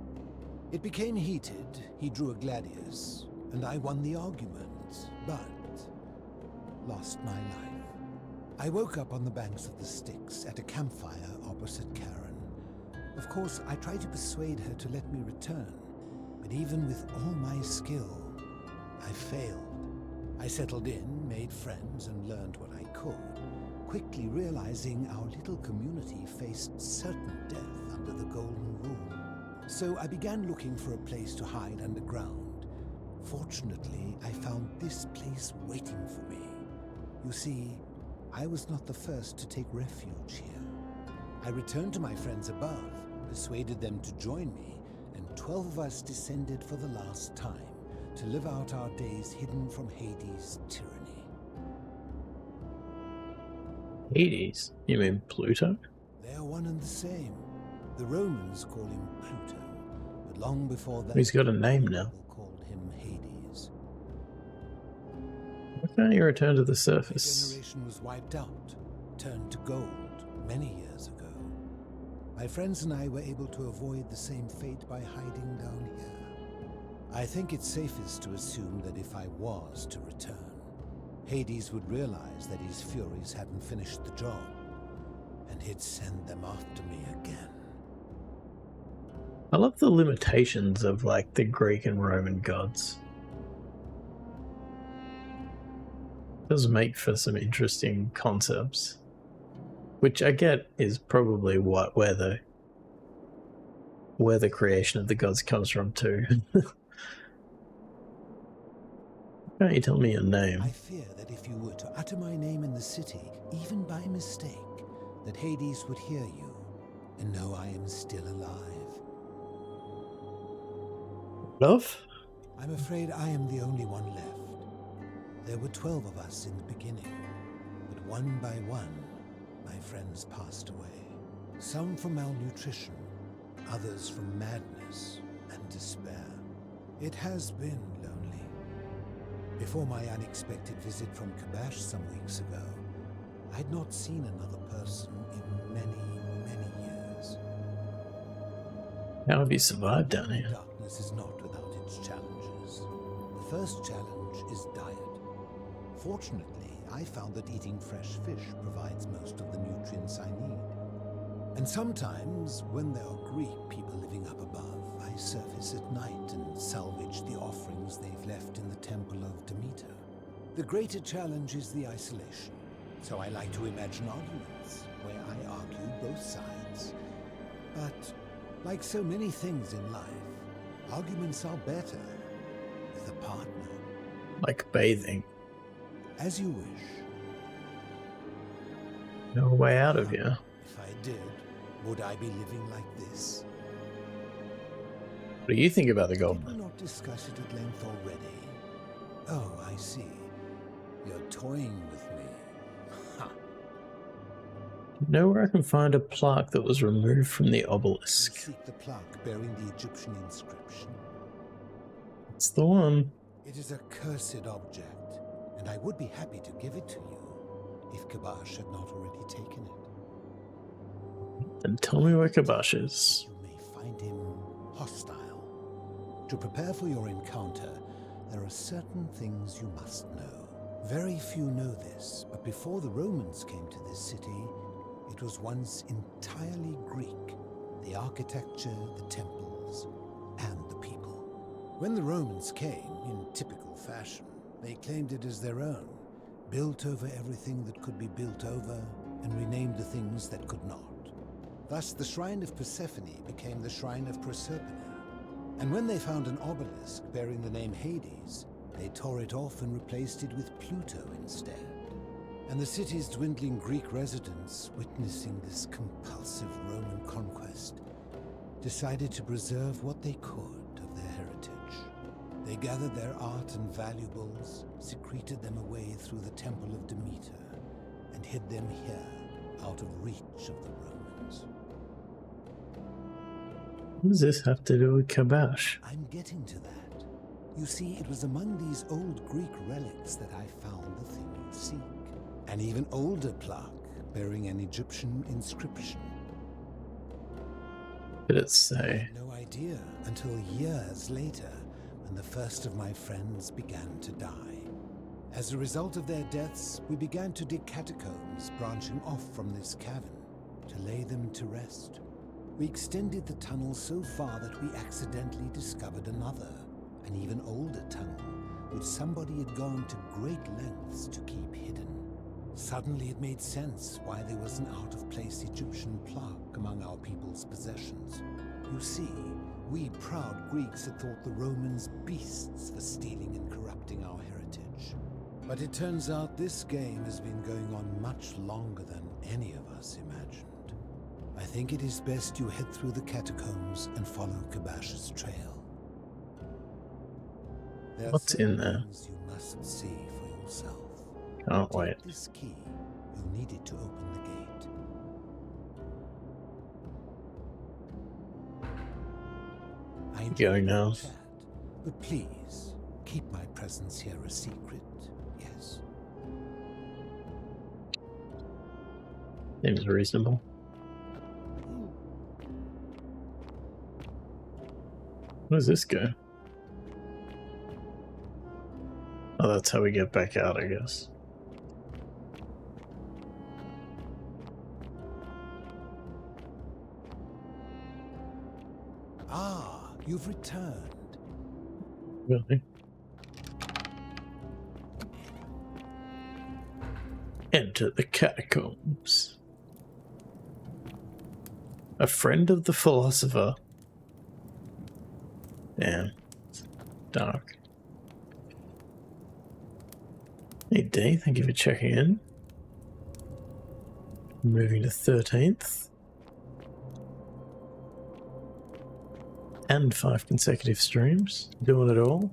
It became heated. He drew a gladius, and I won the argument, but lost my life. I woke up on the banks of the Styx at a campfire opposite Karen. Of course, I tried to persuade her to let me return, but even with all my skill, I failed. I settled in, made friends, and learned what I could, quickly realizing our little community faced certain death under the Golden Rule. So I began looking for a place to hide underground. Fortunately, I found this place waiting for me. You see, I was not the first to take refuge here. I returned to my friends above, persuaded them to join me, and 12 of us descended for the last time to live out our days hidden from Hades' tyranny. Hades? You mean Pluto? They are one and the same. The Romans call him Pluto, but long before that, he's got a name now. People called him Hades. Why can't you return to the surface? My generation was wiped out, turned to gold many years ago. My friends and I were able to avoid the same fate by hiding down here. I think it's safest to assume that if I was to return, Hades would realize that his furies hadn't finished the job, and he'd send them after me again. I love the limitations of, like, the Greek and Roman gods. Does make for some interesting concepts, which I get is probably where the creation of the gods comes from too. Why don't you tell me your name? I fear that if you were to utter my name in the city, even by mistake, that Hades would hear you and know I am still alive. Love? I'm afraid I am the only one left. There were 12 of us in the beginning, but one by one, my friends passed away. Some from malnutrition, others from madness and despair. It has been lonely. Before my unexpected visit from Kabash some weeks ago, I'd not seen another person in many, many years. How have you survived down here? Darkness is not without its challenges. The first challenge is diet. Fortunately, I found that eating fresh fish provides most of the nutrients I need. And sometimes, when there are Greek people living up above, I surface at night and salvage the offerings they've left in the temple of Demeter. The greater challenge is the isolation, so I like to imagine arguments where I argue both sides. But, like so many things in life, arguments are better with a partner. Like bathing. As you wish. No way out of here. If I did, would I be living like this? What do you think about the Did gold? we not discuss it at length already? Oh, I see. You're toying with me. Ha! You know where I can find a plaque that was removed from the obelisk? Seek the plaque bearing the Egyptian inscription. It's the one. It is a cursed object, and I would be happy to give it to you if Kabash had not already taken it. Then tell me where Kabash is. You may find him hostile. To prepare for your encounter, there are certain things you must know. Very few know this, but before the Romans came to this city, it was once entirely Greek. The architecture, the temples, and the people. When the Romans came, in typical fashion, they claimed it as their own, built over everything that could be built over, and renamed the things that could not. Thus, the Shrine of Persephone became the Shrine of Proserpine. And when they found an obelisk bearing the name Hades, they tore it off and replaced it with Pluto instead. And the city's dwindling Greek residents, witnessing this compulsive Roman conquest, decided to preserve what they could of their heritage. They gathered their art and valuables, secreted them away through the Temple of Demeter, and hid them here, out of reach of the Romans. What does this have to do with Kabash? I'm getting to that. You see, it was among these old Greek relics that I found the thing you seek. An even older plaque bearing an Egyptian inscription. Did it say? No idea until years later, when the first of my friends began to die. As a result of their deaths, we began to dig catacombs branching off from this cavern to lay them to rest. We extended the tunnel so far that we accidentally discovered another, an even older tunnel, which somebody had gone to great lengths to keep hidden. Suddenly it made sense why there was an out-of-place Egyptian plaque among our people's possessions. You see, we proud Greeks had thought the Romans beasts for stealing and corrupting our heritage. But it turns out this game has been going on much longer than any of us imagined. I think it is best you head through the catacombs and follow Kabash's trail. There What's in there? things you must see for yourself. Can't wait. Take this key. You'll need it to open the gate. I enjoy Going now. chat, but please keep my presence here a secret. Yes. Seems reasonable. Where does this go? Oh, that's how we get back out, I guess. Ah, you've returned. Really? to the catacombs. A friend of the philosopher. Damn. Dark. Hey D, thank you for checking in. Moving to 13th. And 5 consecutive streams. Doing it all.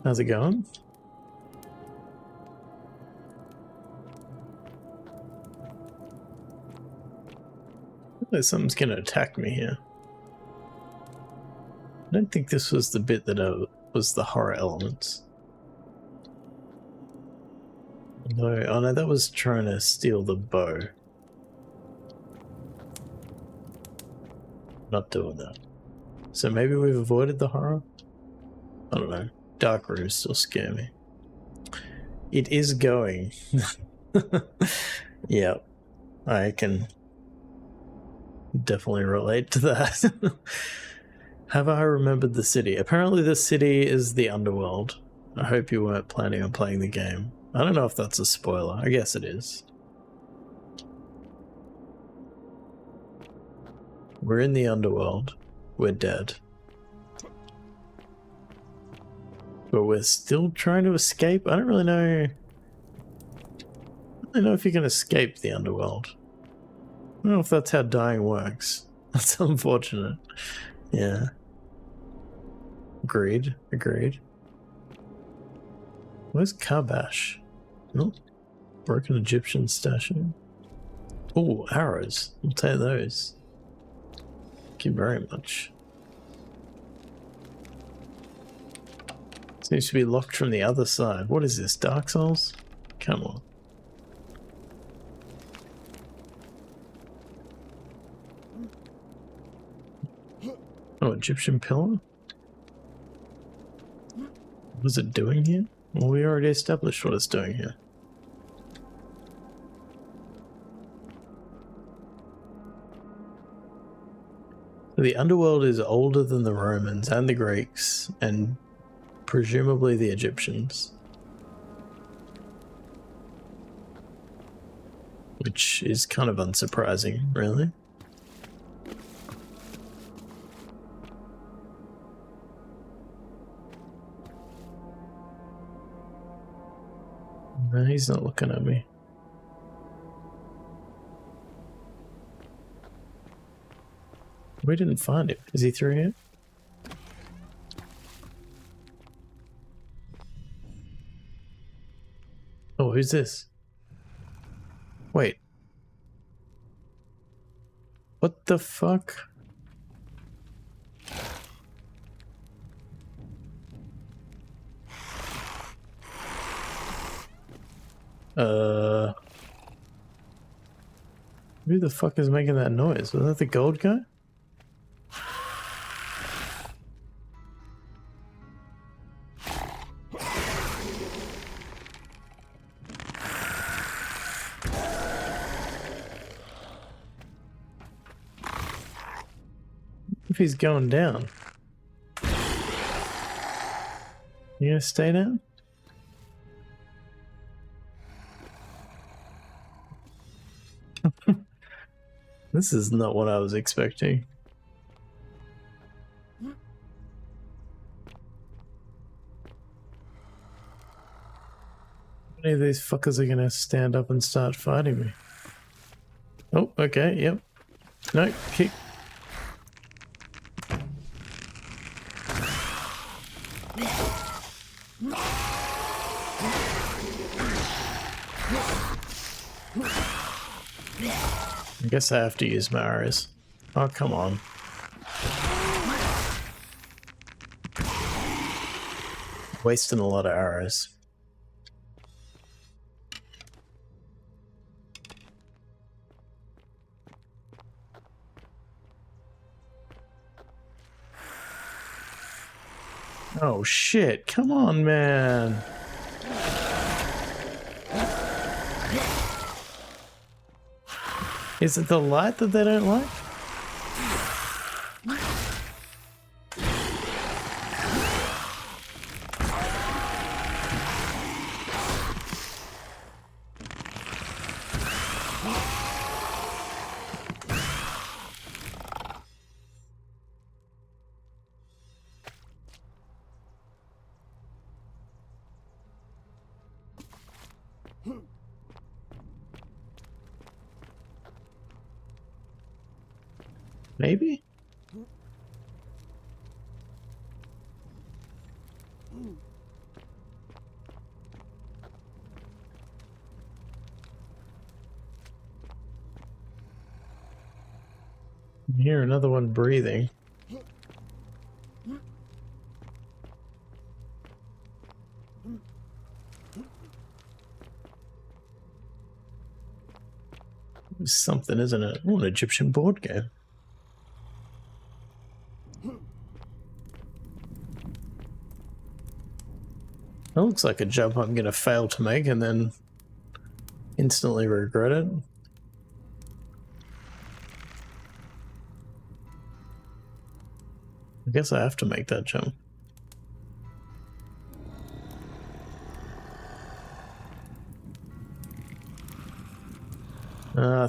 How's it going? Like something's gonna attack me here. I don't think this was the bit that was the horror elements. No, oh no, that was trying to steal the bow. Not doing that. So maybe we've avoided the horror? I don't know. Dark rooms still scare me. It is going. Yeah, I can definitely relate to that. Have I remembered the city? Apparently the city is the underworld. I hope you weren't planning on playing the game. I don't know if that's a spoiler. I guess it is. We're in the underworld. We're dead. But we're still trying to escape? I don't really know. I don't know if you can escape the underworld. I don't know if that's how dying works. That's unfortunate. Yeah. Agreed. Agreed. Where's Kabash? Oh, broken Egyptian statue. Oh, arrows. I'll take those. Thank you very much. Seems to be locked from the other side. What is this, Dark Souls? Come on. Oh, Egyptian pillar? What is it doing here? Well, we already established what it's doing here. The underworld is older than the Romans and the Greeks and presumably the Egyptians. Which is kind of unsurprising, really. No, he's not looking at me. We didn't find him. Is he through here? Oh, who's this? Wait. What the fuck? Who the fuck is making that noise? Was that the gold guy? If he's going down. You gonna stay down? This is not what I was expecting. How many of these fuckers are gonna stand up and start fighting me? Oh, okay, yep. No, kick. I guess I have to use my arrows. Oh, come on. Wasting a lot of arrows. Oh shit, come on, man. Is it the light that they don't like? Maybe? I hear another one breathing. It's something, isn't it? Oh, an Egyptian board game. That looks like a jump I'm gonna fail to make and then instantly regret it. I guess I have to make that jump.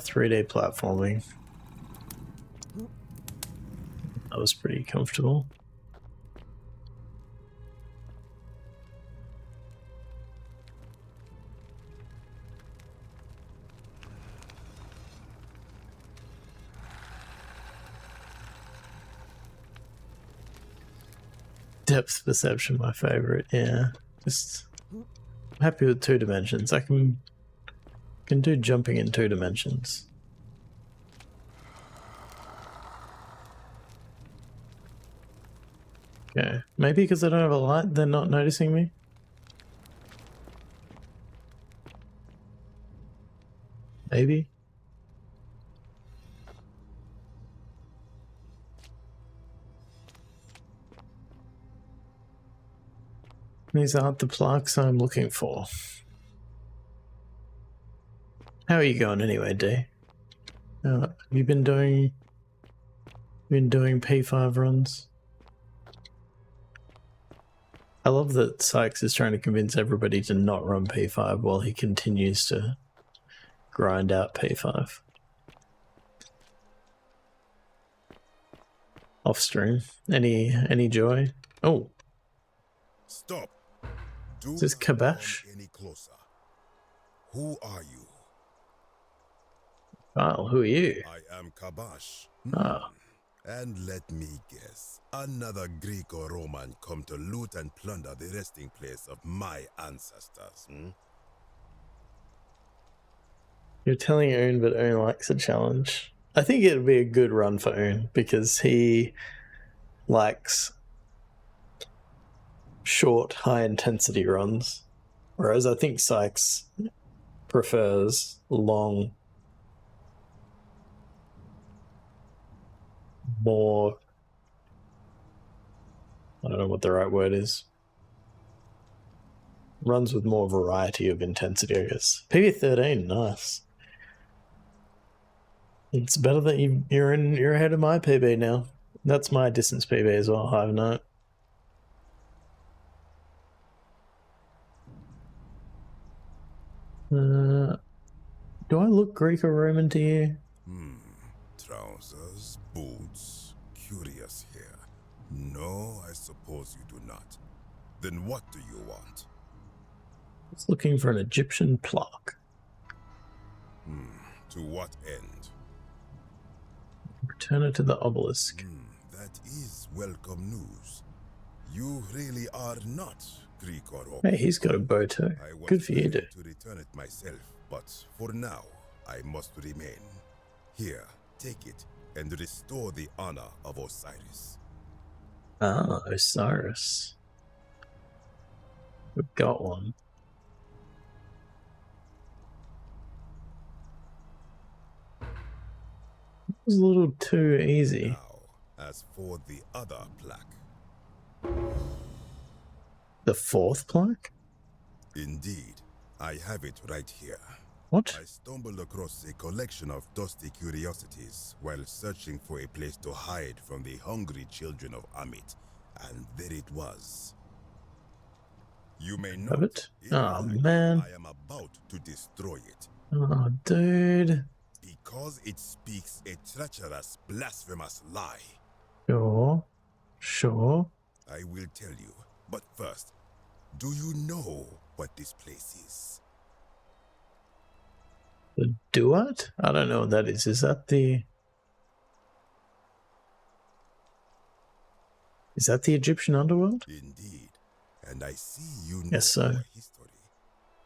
3D platforming. That was pretty comfortable. Depth perception, my favorite. Yeah, just happy with 2 dimensions. I can do jumping in 2 dimensions. Okay, maybe because I don't have a light, they're not noticing me. Maybe. These aren't the plaques I'm looking for. How are you going anyway, D? Have you been doing P5 runs? I love that Sykes is trying to convince everybody to not run P5 while he continues to grind out P5. Off stream. Any joy? Oh. Stop. Is this Kabash? Any closer. Who are you? Kyle, who are you? I am Kabash. Ah. And let me guess, another Greco-Roman come to loot and plunder the resting place of my ancestors, You're telling Oon, but Oon likes a challenge. I think it'd be a good run for Oon because he likes short, high-intensity runs, whereas I think Sykes prefers long, more, I don't know what the right word is, runs with more variety of intensity, I guess. PB13, nice. It's better that you're ahead of my PB now. That's my distance PB as well, Hive Note. Do I look Greco-Roman to you? Trousers, boots, curious here. No, I suppose you do not. Then what do you want? It's looking for an Egyptian plaque. To what end? Return it to the obelisk. That is welcome news. You really are not Greek or Roman. Hey, he's got a bow too. Good for you, dude. To return it myself, but for now, I must remain. Here, take it and restore the honor of Osiris. Ah, Osiris. We've got one. It was a little too easy. Now, as for the other plaque. The 4th plaque? Indeed, I have it right here. What? I stumbled across a collection of dusty curiosities while searching for a place to hide from the hungry children of Amit, and there it was. You may know it. Oh man. I am about to destroy it. Oh, dude. Because it speaks a treacherous, blasphemous lie. Sure. Sure. I will tell you, but first, do you know what this place is? The Duat? I don't know what that is. Is that the... Is that the Egyptian underworld? Indeed. And I see you know Yes, so. our history.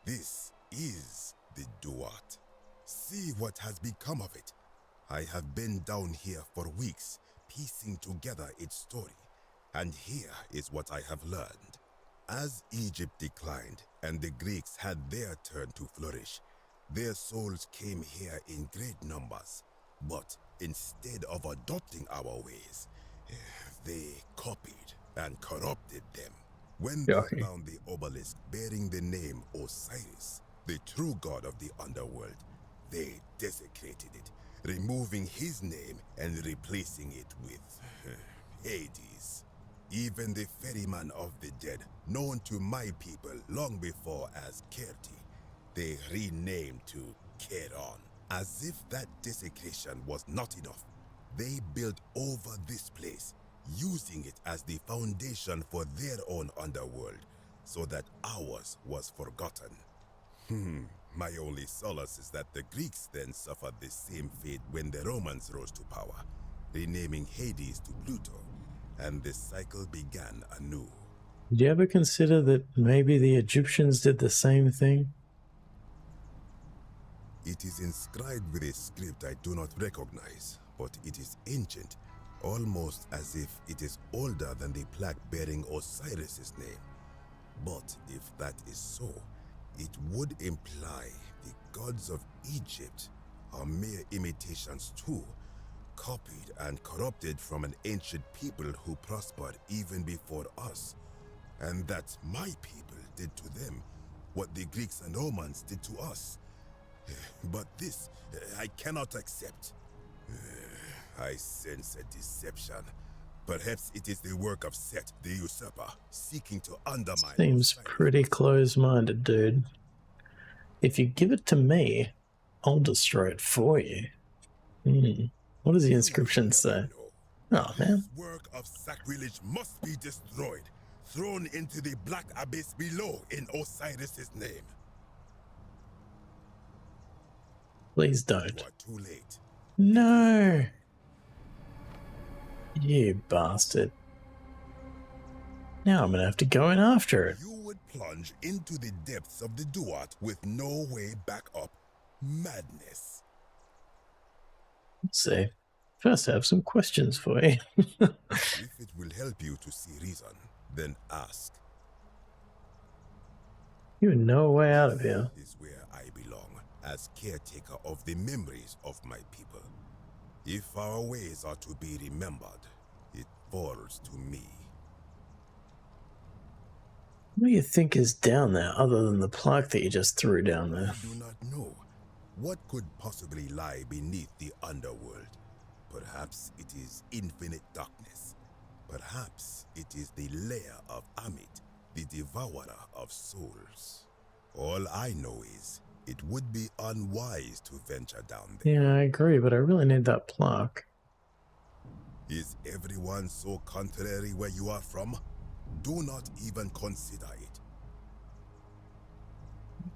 This is the Duat. See what has become of it. I have been down here for weeks, piecing together its story. And here is what I have learned. As Egypt declined and the Greeks had their turn to flourish, their souls came here in great numbers. But instead of adopting our ways, they copied and corrupted them. When they found the obelisk bearing the name Osiris, the true god of the underworld, they desecrated it, removing his name and replacing it with Hades. Even the ferryman of the dead, known to my people long before as Kerti, they renamed to Keron. As if that desecration was not enough, they built over this place, using it as the foundation for their own underworld, so that ours was forgotten. My only solace is that the Greeks then suffered the same fate when the Romans rose to power, renaming Hades to Pluto, and the cycle began anew. Did you ever consider that maybe the Egyptians did the same thing? It is inscribed with a script I do not recognize, but it is ancient, almost as if it is older than the plaque bearing Osiris's name. But if that is so, it would imply the gods of Egypt are mere imitations too, copied and corrupted from an ancient people who prospered even before us, and that my people did to them what the Greeks and Romans did to us. But this, I cannot accept. I sense a deception. Perhaps it is the work of Set, the usurper, seeking to undermine... Seems pretty close-minded, dude. If you give it to me, I'll destroy it for you. What does the inscription say? Oh, man. This work of sacrilege must be destroyed, thrown into the black abyss below in Osiris's name. Please don't. You are too late. No! You bastard. Now I'm gonna have to go in after it. You would plunge into the depths of the Duat with no way back up. Madness. Let's see. First I have some questions for you. If it will help you to see reason, then ask. You have no way out of here. This is where I belong, as caretaker of the memories of my people. If our ways are to be remembered, it falls to me. What do you think is down there other than the plaque that you just threw down there? I do not know. What could possibly lie beneath the underworld? Perhaps it is infinite darkness. Perhaps it is the lair of Amit, the devourer of souls. All I know is it would be unwise to venture down there. Yeah, I agree, but I really need that plaque. Is everyone so contrary where you are from? Do not even consider it.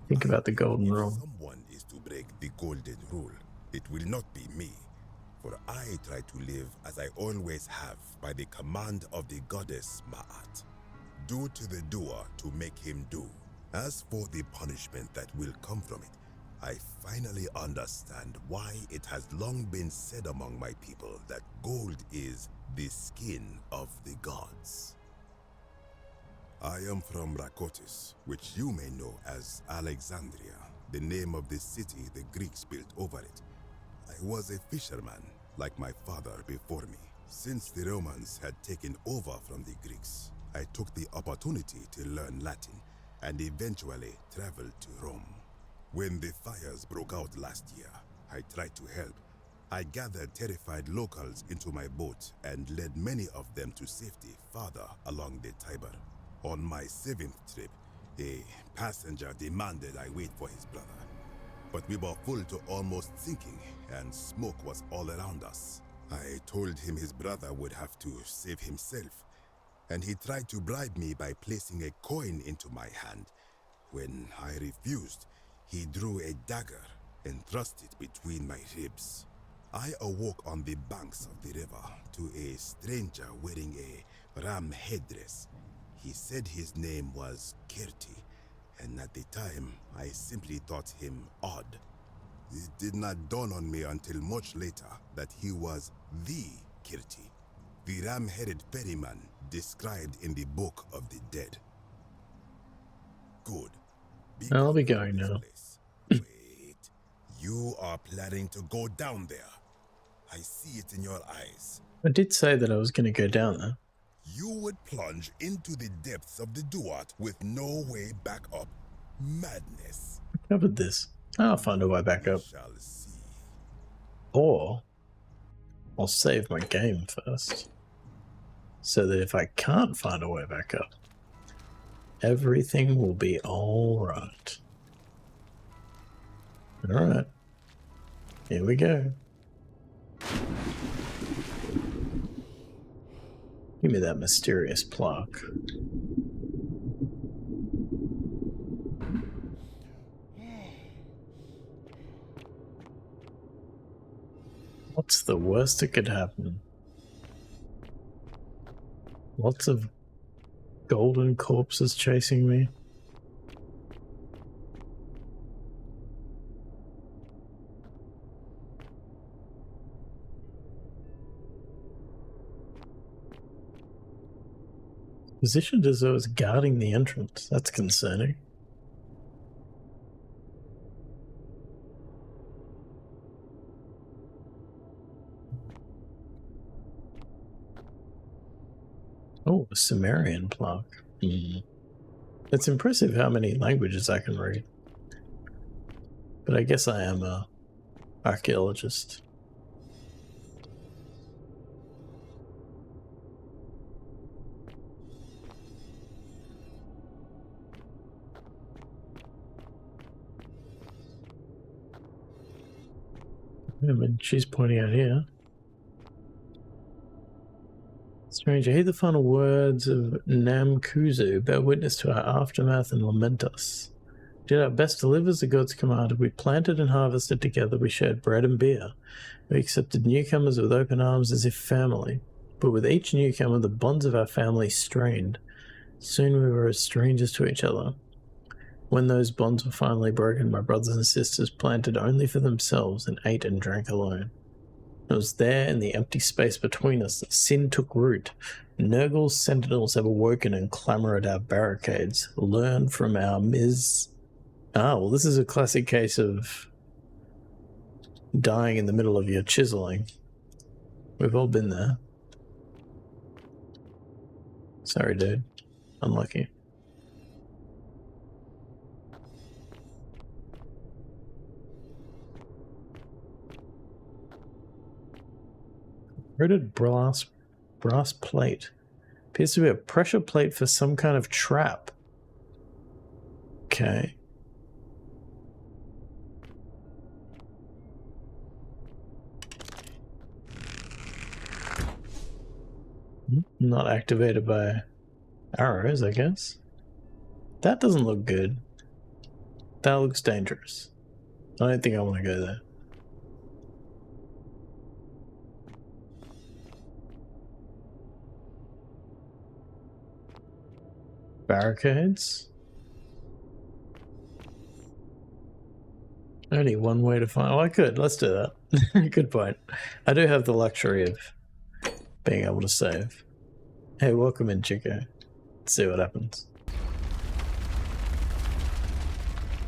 Think about the golden rule. If someone is to break the golden rule, it will not be me. For I try to live as I always have by the command of the goddess Ma'at. Do to the doer to make him do. As for the punishment that will come from it, I finally understand why it has long been said among my people that gold is the skin of the gods. I am from Rakotis, which you may know as Alexandria, the name of the city the Greeks built over it. I was a fisherman, like my father before me. Since the Romans had taken over from the Greeks, I took the opportunity to learn Latin and eventually traveled to Rome. When the fires broke out last year, I tried to help. I gathered terrified locals into my boat and led many of them to safety farther along the Tiber. On my 7th trip, a passenger demanded I wait for his brother. But we were full to almost sinking, and smoke was all around us. I told him his brother would have to save himself, and he tried to bribe me by placing a coin into my hand. When I refused, he drew a dagger and thrust it between my ribs. I awoke on the banks of the river to a stranger wearing a Ram Hedres. He said his name was Kirti, and at the time, I simply thought him odd. It did not dawn on me until much later that he was the Kirti, the ram-headed ferryman described in the Book of the Dead. Good. I'll be going now. Wait. You are planning to go down there. I see it in your eyes. I did say that I was going to go down there. You would plunge into the depths of the Duat with no way back up. Madness. I covered this. I'll find a way back up. Or I'll save my game first, so that if I can't find a way back up, everything will be alright. Alright. Here we go. Give me that mysterious plaque. What's the worst that could happen? Lots of golden corpses chasing me. Positioned as though it's guarding the entrance. That's concerning. Oh, a Sumerian plaque. It's impressive how many languages I can read. But I guess I am a archaeologist. I mean, she's pointing out here. Stranger, hear the final words of Namkuzu, bear witness to our aftermath and lament us. Did our best to live as the gods commanded. We planted and harvested together. We shared bread and beer. We accepted newcomers with open arms as if family. But with each newcomer, the bonds of our family strained. Soon we were as strangers to each other. When those bonds were finally broken, my brothers and sisters planted only for themselves and ate and drank alone. It was there in the empty space between us that sin took root. Nurgle's sentinels have awoken and clamour at our barricades. Learn from our well, this is a classic case of dying in the middle of your chiseling. We've all been there. Sorry, dude. Unlucky. Corroded brass plate. Appears to be a pressure plate for some kind of trap. Okay. Not activated by arrows, I guess. That doesn't look good. That looks dangerous. I don't think I want to go there. Barricades? Only one way to find... Oh, I could. Let's do that. Good point. I do have the luxury of being able to save. Hey, welcome in, Chico. Let's see what happens.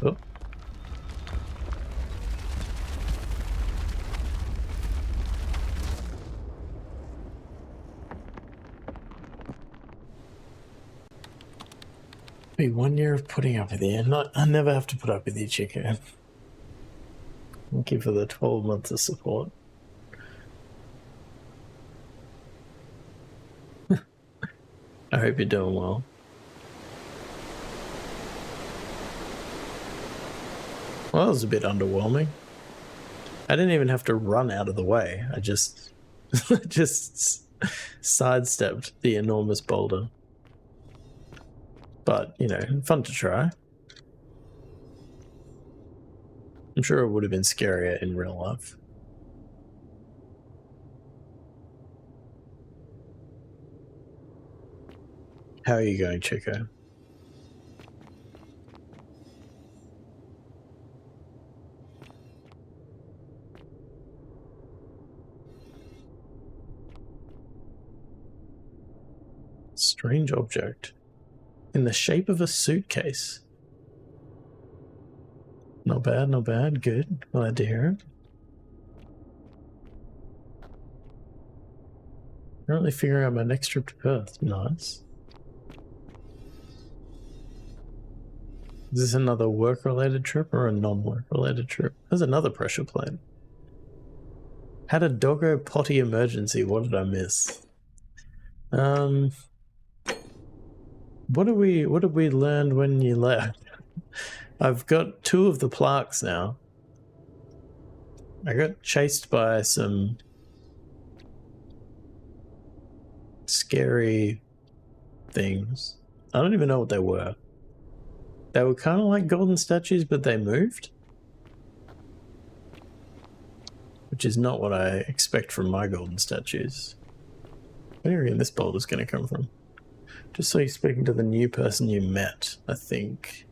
Oh. Be 1 year of putting up with you. I never have to put up with you, Chico. Thank you for the 12 months of support. I hope you're doing well. Well, that was a bit underwhelming. I didn't even have to run out of the way. I just sidestepped the enormous boulder. But, you know, fun to try. I'm sure it would have been scarier in real life. How are you going, Chico? Strange object. In the shape of a suitcase. Not bad, not bad. Good. Glad to hear it. Currently figuring out my next trip to Perth. Nice. Is this another work-related trip or a non-work-related trip? There's another pressure plane. Had a doggo potty emergency. What did I miss? What did we learn when you left? I've got 2 of the plaques now. I got chased by some scary things. I don't even know what they were. They were kind of like golden statues, but they moved. Which is not what I expect from my golden statues. Where do you reckon this boulder's going to come from? Just so you're speaking to the new person you met, I think.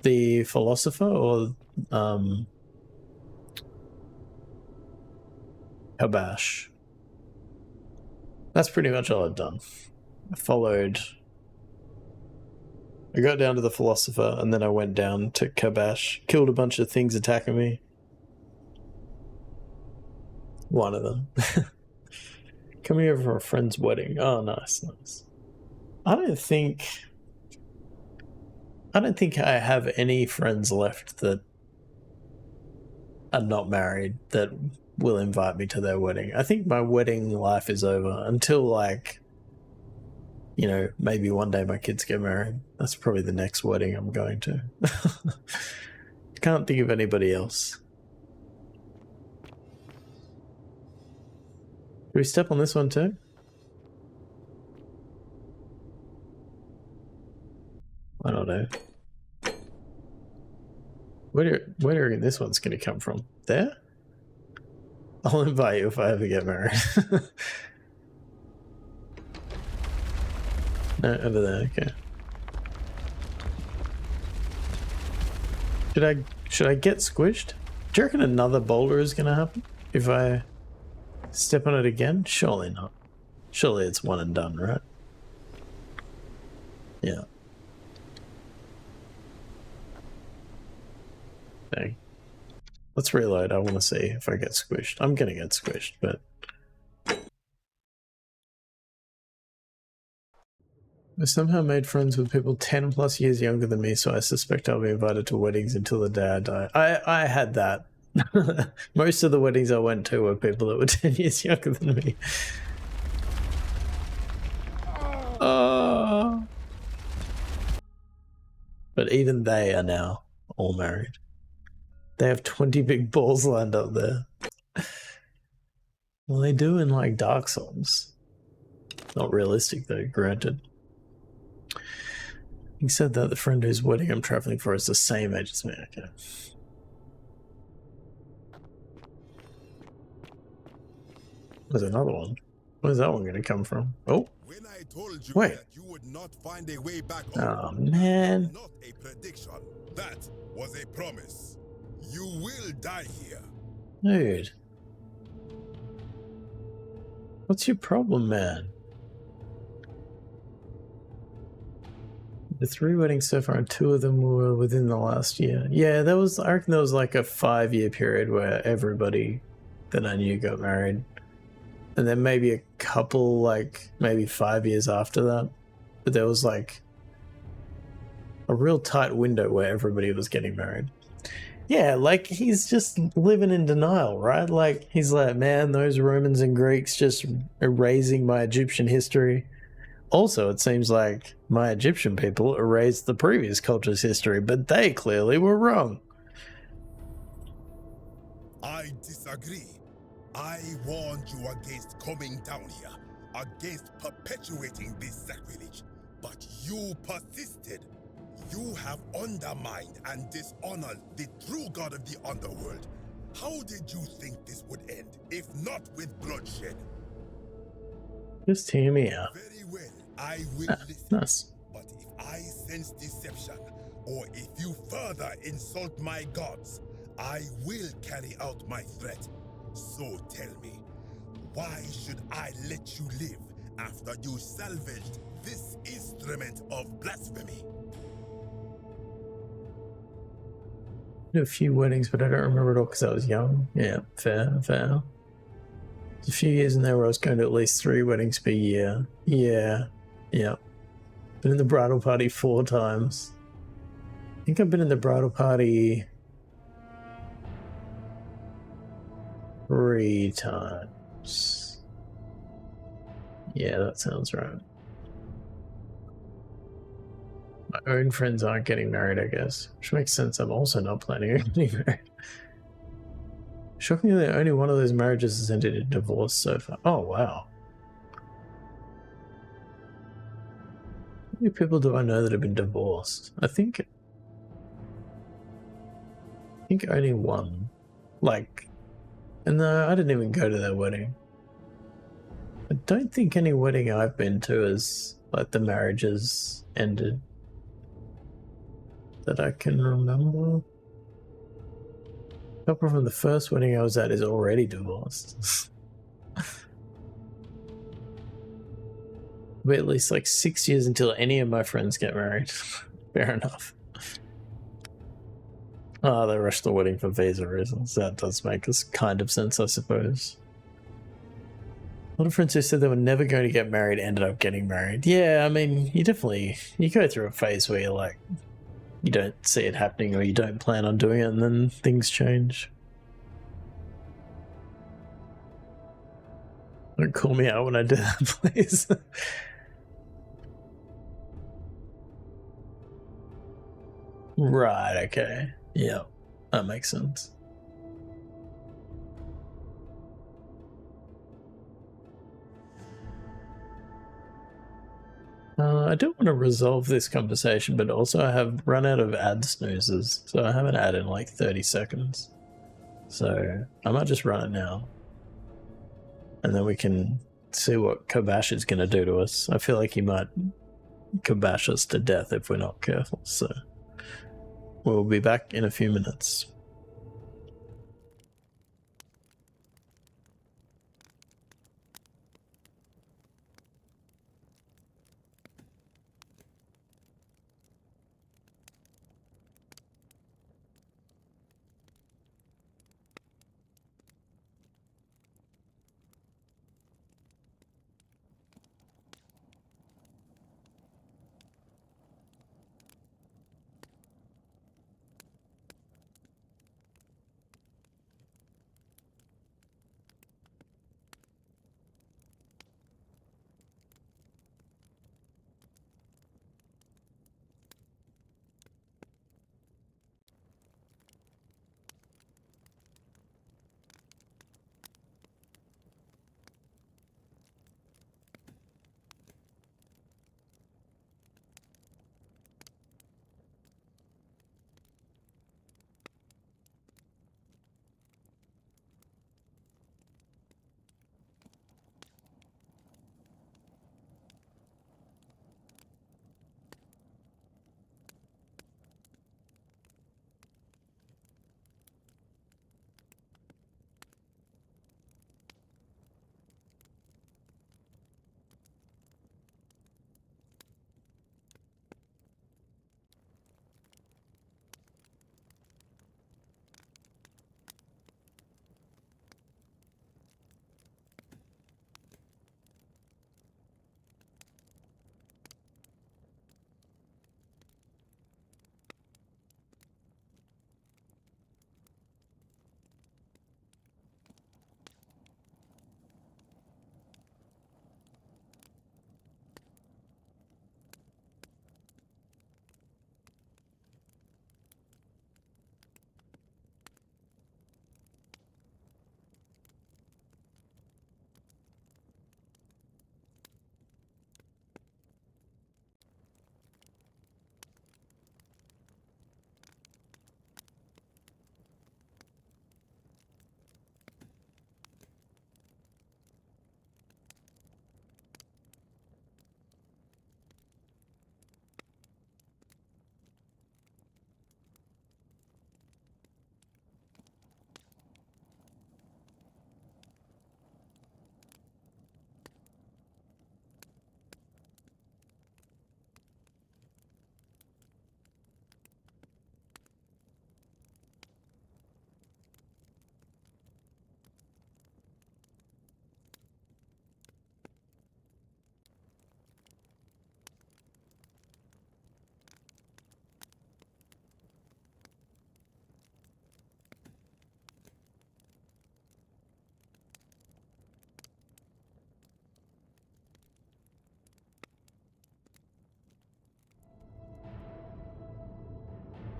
The philosopher or Kabash. That's pretty much all I've done. I got down to the philosopher and then I went down to Kabash, killed a bunch of things attacking me. One of them. Coming here for a friend's wedding. Oh, nice, nice. I don't think I have any friends left that are not married that will invite me to their wedding. I think my wedding life is over until, like, you know, maybe one day my kids get married. That's probably the next wedding I'm going to. Can't think of anybody else. Do we step on this one too? I don't know. Where do you reckon this one's going to come from? There? I'll invite you if I ever get married. No, over there, okay. Should I get squished? Do you reckon another boulder is going to happen if I step on it again? Surely not. Surely it's one and done, right? Yeah. Dang. Let's reload. I want to see if I get squished. I'm going to get squished, but... I somehow made friends with people 10 plus years younger than me, so I suspect I'll be invited to weddings until the day I die. I had that. Most of the weddings I went to were people that were 10 years younger than me. Oh. But even they are now all married. They have 20 big balls lined up there. Well, they do in, like, Dark Souls. Not realistic, though, granted. He said that the friend whose wedding I'm traveling for is the same age as me. Okay. There's another one. Where's that one going to come from? Oh. When I told you wait. That you would not find a way back oh, man. Not a prediction. That was a promise. You will die here. Dude. What's your problem, man? The 3 weddings so far, and 2 of them were within the last year. Yeah, I reckon there was like a 5-year period where everybody that I knew got married. And then maybe a couple, like, maybe 5 years after that. But there was like a real tight window where everybody was getting married. Yeah, like, he's just living in denial, right? Like, he's like, man, those Romans and Greeks just erasing my Egyptian history. Also, it seems like my Egyptian people erased the previous culture's history, but they clearly were wrong. I disagree. I warned you against coming down here, against perpetuating this sacrilege, but you persisted. You have undermined and dishonored the true god of the underworld. How did you think this would end, if not with bloodshed? Just hear me out. Very well. I will listen. Nice. But if I sense deception, or if you further insult my gods, I will carry out my threat. So tell me, why should I let you live after you salvaged this instrument of blasphemy? A few weddings, but I don't remember it all because I was young. Yeah, fair. There's a few years in there where I was going to at least 3 weddings per year. Yeah. Been in the bridal party 4 times. I think I've been in the bridal party 3 times. Yeah, that sounds right. My own friends aren't getting married, I guess. Which makes sense. I'm also not planning on getting married. Shockingly, only one of those marriages has ended in divorce so far. Oh, wow. How many people do I know that have been divorced? I think only one. Like, and I didn't even go to their wedding. I don't think any wedding I've been to is like the marriages ended that I can remember. A couple from the first wedding I was at is already divorced. But at least like 6 years until any of my friends get married. Fair enough. Oh, they rushed the wedding for visa reasons. That does make this kind of sense, I suppose. A lot of friends who said they were never going to get married ended up getting married. Yeah, I mean, you go through a phase where you're like, you don't see it happening or you don't plan on doing it, and then things change. Don't call me out when I do that, please. Right, okay. Yeah, that makes sense. I do want to resolve this conversation, but also I have run out of ad snoozes, so I have an ad in like 30 seconds. So I might just run it now. And then we can see what Kabash is going to do to us. I feel like he might Kabash us to death if we're not careful, so we'll be back in a few minutes.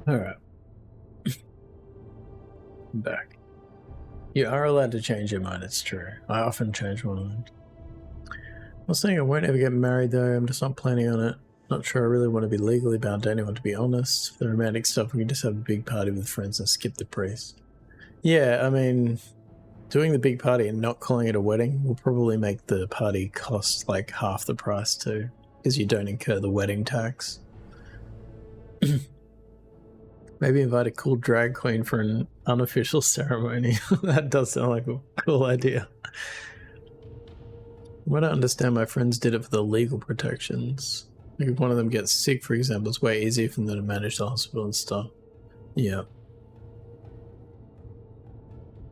Alright. I'm back. You are allowed to change your mind, it's true. I often change my mind. I'm not saying I won't ever get married though, I'm just not planning on it. Not sure I really want to be legally bound to anyone, to be honest. For the romantic stuff, we can just have a big party with friends and skip the priest. Yeah, I mean, doing the big party and not calling it a wedding will probably make the party cost like half the price too, because you don't incur the wedding tax. Maybe invite a cool drag queen for an unofficial ceremony. That does sound like a cool idea. What I understand, my friends did it for the legal protections. Like if one of them gets sick, for example, it's way easier for them to manage the hospital and stuff. Yeah.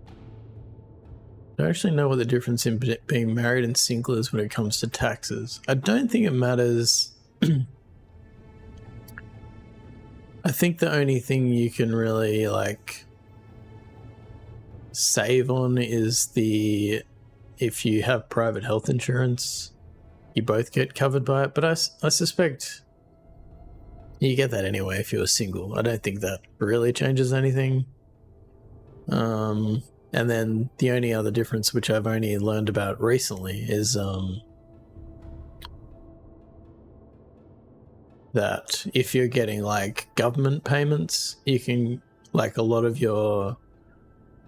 I don't actually know what the difference in being married and single is when it comes to taxes. I don't think it matters. I think the only thing you can really like save on is if you have private health insurance, you both get covered by it. But I suspect you get that anyway if you're single. I don't think that really changes anything. And then the only other difference, which I've only learned about recently, is that if you're getting like government payments, you can, like, a lot of your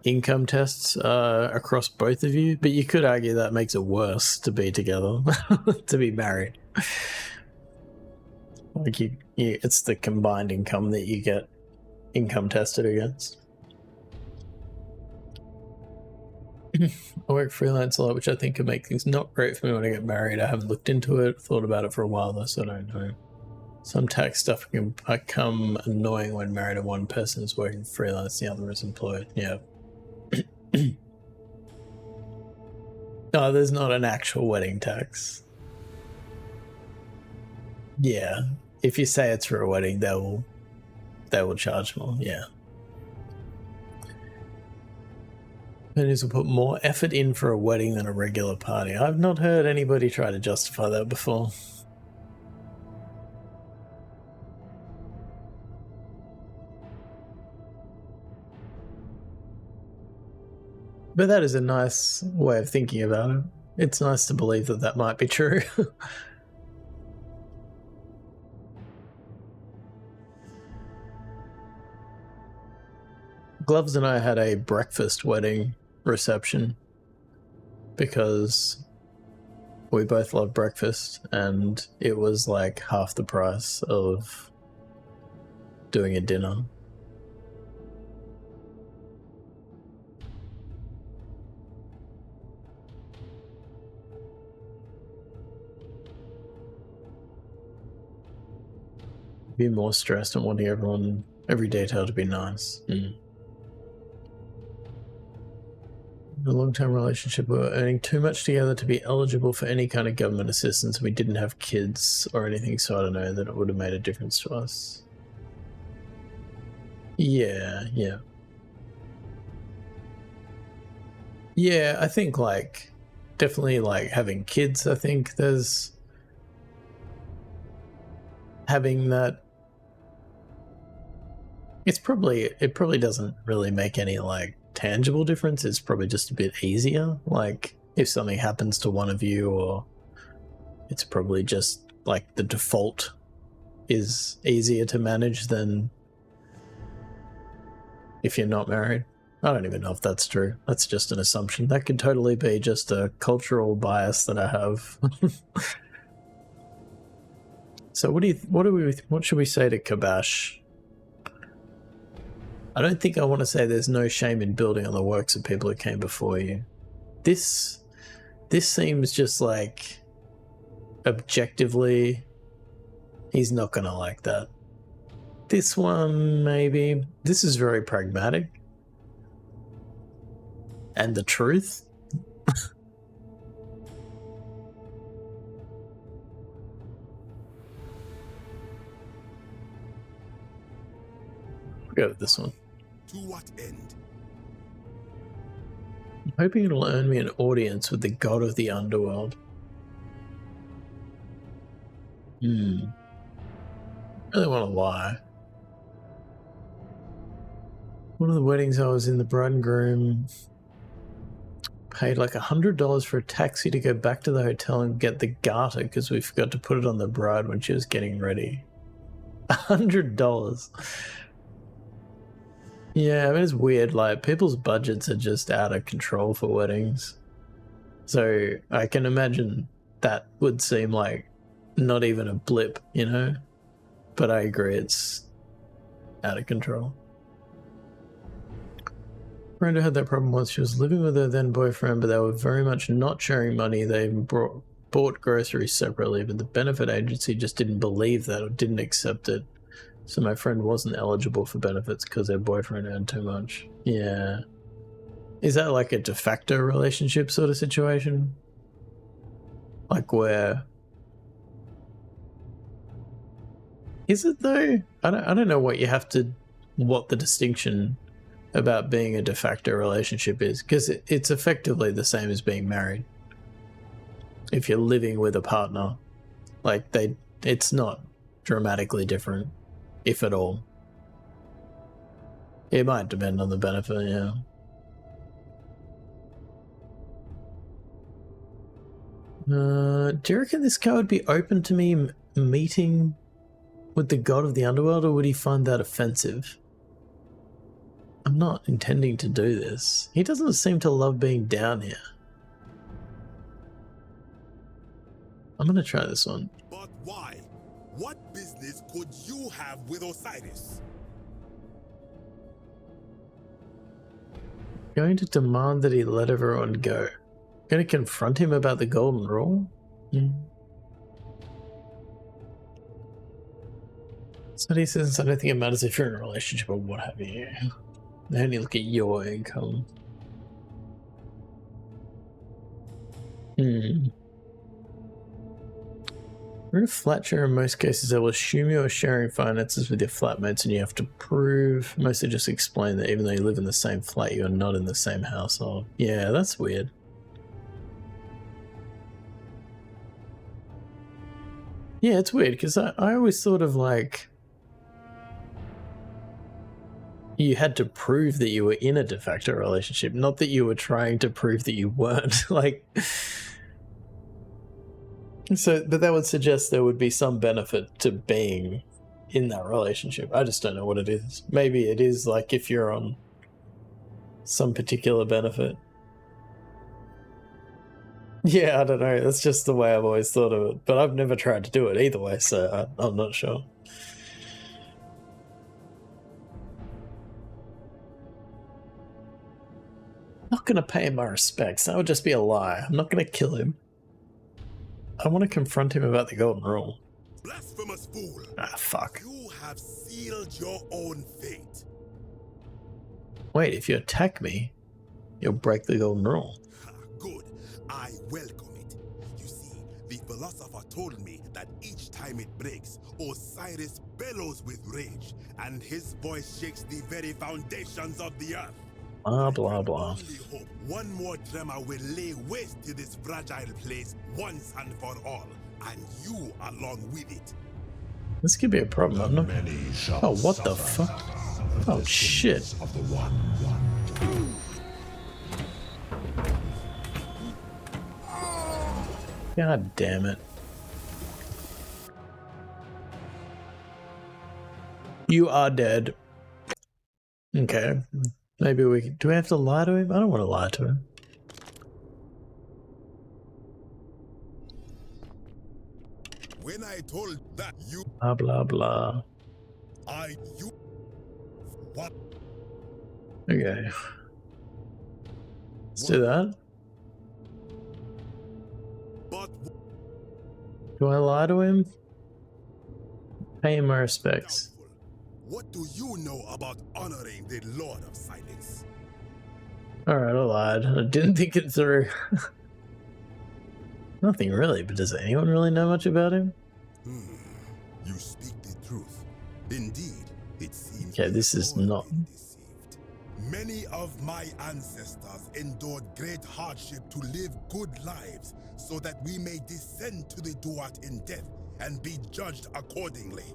income tests across both of you, but you could argue that makes it worse to be together, to be married. Like it's the combined income that you get income tested against. I work freelance a lot, which I think could make things not great for me when I get married. I haven't looked into it, thought about it for a while though, so I don't know. Some tax stuff can become annoying when married and one person is working freelance, the other is employed. Yeah. No, there's not an actual wedding tax. Yeah. If you say it's for a wedding, they will charge more, yeah. Companies will put more effort in for a wedding than a regular party. I've not heard anybody try to justify that before. But that is a nice way of thinking about it. It's nice to believe that that might be true. Gloves and I had a breakfast wedding reception because we both love breakfast, and it was like half the price of doing a dinner. Be more stressed and wanting every detail to be nice. A long-term relationship, we were earning too much together to be eligible for any kind of government assistance. We didn't have kids or anything, so I don't know that it would have made a difference to us. Yeah. Yeah, I think like definitely like having kids, I think there's having that. It probably doesn't really make any like tangible difference. It's probably just a bit easier. Like if something happens to one of you, or it's probably just like the default is easier to manage than if you're not married. I don't even know if that's true. That's just an assumption. That could totally be just a cultural bias that I have. So what should we say to Kabash? I don't think I want to say there's no shame in building on the works of people who came before you. This seems just like objectively he's not gonna like that. This one maybe. This is very pragmatic. And the truth. Go with this one. To what end? I'm hoping it'll earn me an audience with the god of the underworld. I really want to lie. One of the weddings I was in, the bride and groom paid like $100 for a taxi to go back to the hotel and get the garter because we forgot to put it on the bride when she was getting ready. $100. Yeah, I mean, it's weird. Like, people's budgets are just out of control for weddings. So I can imagine that would seem like not even a blip, you know? But I agree, it's out of control. Brenda had that problem once. She was living with her then boyfriend, but they were very much not sharing money. They even bought groceries separately, but the benefit agency just didn't believe that or didn't accept it. So my friend wasn't eligible for benefits because their boyfriend earned too much. Yeah. Is that like a de facto relationship sort of situation? Like where... Is it though? I don't know what you have to... What the distinction about being a de facto relationship is, because it's effectively the same as being married. If you're living with a partner, like it's not dramatically different, if at all. It might depend on the benefit, yeah. Do you reckon this guy would be open to me meeting with the god of the underworld, or would he find that offensive? I'm not intending to do this. He doesn't seem to love being down here. I'm gonna try this one. But why? What business could you have with Osiris? Going to demand that he let everyone go. Going to confront him about the golden rule? So he says, I don't think it matters if you're in a relationship or what have you. They only look at your income. We're in a flat share in most cases. They will assume you are sharing finances with your flatmates and you have to prove, mostly just explain that even though you live in the same flat, you are not in the same household. Yeah, that's weird. Yeah, it's weird because I always thought of like you had to prove that you were in a de facto relationship, not that you were trying to prove that you weren't. Like, so, but that would suggest there would be some benefit to being in that relationship. I just don't know what it is. Maybe it is like if you're on some particular benefit. Yeah, I don't know. That's just the way I've always thought of it. But I've never tried to do it either way, so I'm not sure. I'm not going to pay him my respects. That would just be a lie. I'm not going to kill him. I want to confront him about the golden rule. Blasphemous fool! Ah, fuck. You have sealed your own fate. Wait, if you attack me, you'll break the golden rule. Good. I welcome it. You see, the philosopher told me that each time it breaks, Osiris bellows with rage, and his voice shakes the very foundations of the earth. Blah, blah, blah. I only hope one more tremor will lay waste to this fragile place once and for all, and you along with it. This could be a problem. I'm not... Oh, what the fuck? Oh, shit. Of the one. God damn it. You are dead. Okay. Maybe we can... Do we have to lie to him? I don't want to lie to him. When I told that you... Blah, blah, blah. What? Okay. Let's do that. But... Do I lie to him? Pay him my respects. What do you know about honoring the Lord of Silence? Alright, I lied. I didn't think it through. Nothing really, but does anyone really know much about him? You speak the truth. Indeed, it seems... Okay, this is not... Many of my ancestors endured great hardship to live good lives so that we may descend to the Duat in death and be judged accordingly.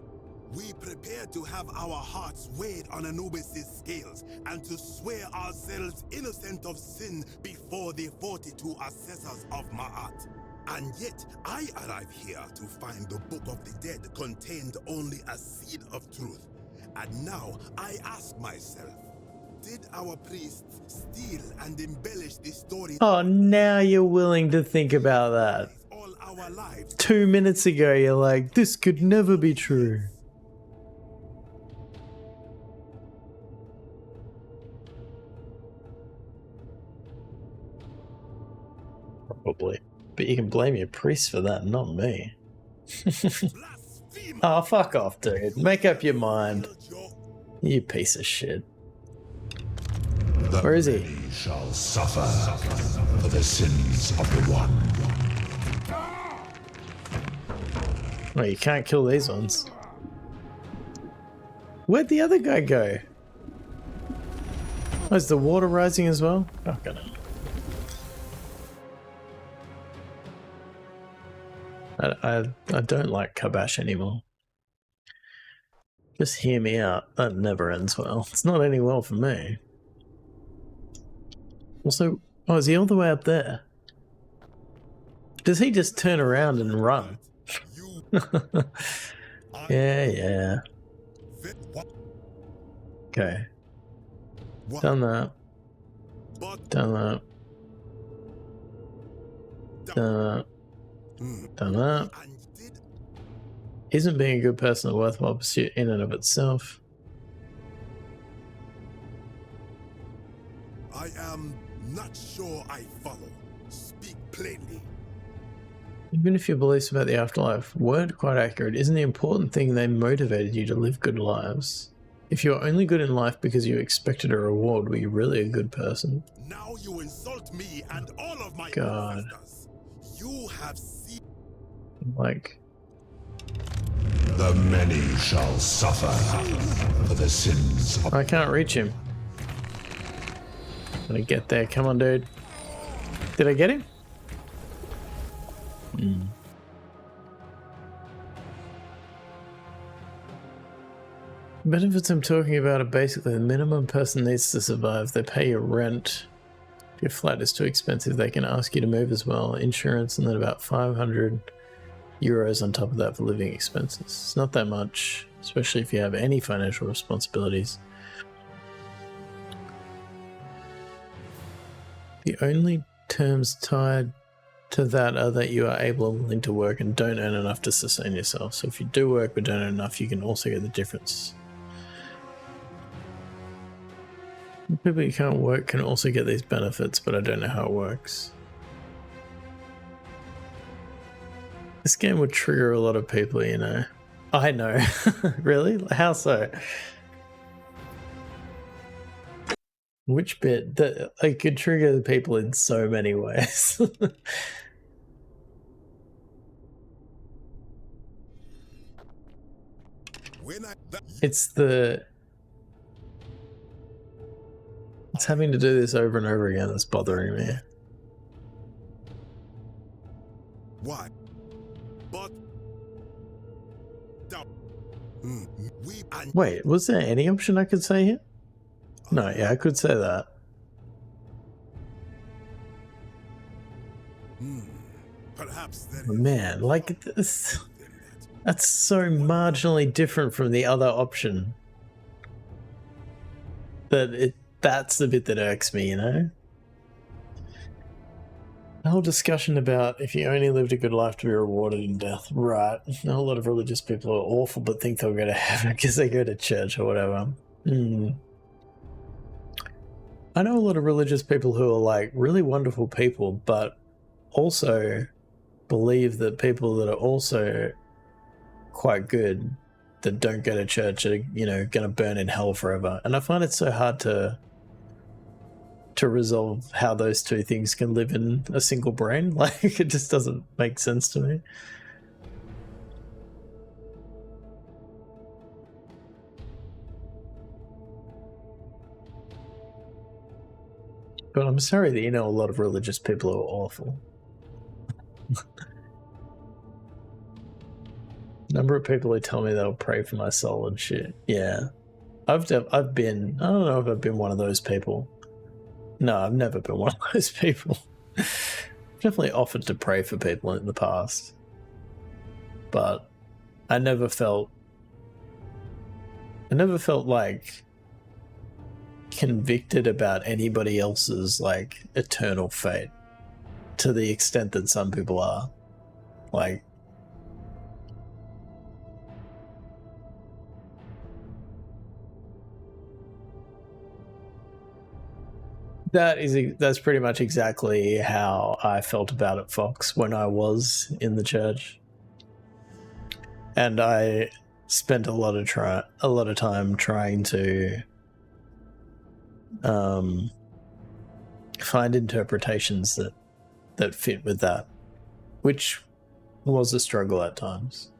We prepare to have our hearts weighed on Anubis' scales and to swear ourselves innocent of sin before the 42 assessors of Ma'at. And yet, I arrive here to find the Book of the Dead contained only a seed of truth. And now I ask myself, did our priests steal and embellish the story? Oh, now you're willing to think about that. 2 minutes ago, you're like, this could never be true. Probably. But you can blame your priest for that, not me. Oh, fuck off, dude. Make up your mind. You piece of shit. Where is he? Many shall suffer for the sins of the one. Well, you can't kill these ones. Where'd the other guy go? Oh, is the water rising as well? Fucking hell. I don't like Kabash anymore. Just hear me out. That never ends well. It's not ending well for me. Also, oh, is he all the way up there? Does he just turn around and run? Yeah. Okay. Done that. Done that. Done that. Done that. Isn't being a good person a worthwhile pursuit in and of itself? I am not sure I follow. Speak plainly. Even if your beliefs about the afterlife weren't quite accurate, isn't the important thing they motivated you to live good lives? If you're only good in life because you expected a reward, were you really a good person? Now you insult me and all of my God. ancestors. You have seen. Like, The many shall suffer for the sins of... I can't reach him. Did I get there? Come on, dude. Did I get him? Benefits I'm talking about are basically the minimum person needs to survive. They pay your rent. If your flat is too expensive, they can ask you to move as well. Insurance, and then about 500 euros on top of that for living expenses. It's not that much, especially if you have any financial responsibilities. The only terms tied to that are that you are able and willing to work and don't earn enough to sustain yourself. So if you do work but don't earn enough, you can also get the difference. People who can't work can also get these benefits, but I don't know how it works. This game would trigger a lot of people, you know. I know. Really? How so? Which bit? That I could trigger the people in so many ways. It's having to do this over and over again that's bothering me. Why? But Wait, was there any option I could say here? No, yeah, I could say that. Perhaps Man, like this, that's so marginally different from the other option. That's the bit that irks me, you know? The whole discussion about if you only lived a good life to be rewarded in death. Right. A whole lot of religious people are awful but think they'll go to heaven because they go to church or whatever. I know a lot of religious people who are like really wonderful people, but also believe that people that are also quite good that don't go to church are, you know, going to burn in hell forever. And I find it so hard to resolve how those two things can live in a single brain. Like, it just doesn't make sense to me. But I'm sorry that you know a lot of religious people who are awful. Number of people who tell me they'll pray for my soul and shit. Yeah. I've been, I don't know if I've been one of those people. No, I've never been one of those people. Definitely offered to pray for people in the past. But I never felt like convicted about anybody else's like eternal fate to the extent that some people are. Like, that's pretty much exactly how I felt about it, Fox, when I was in the church. And I spent a lot of time trying to find interpretations that fit with that, which was a struggle at times.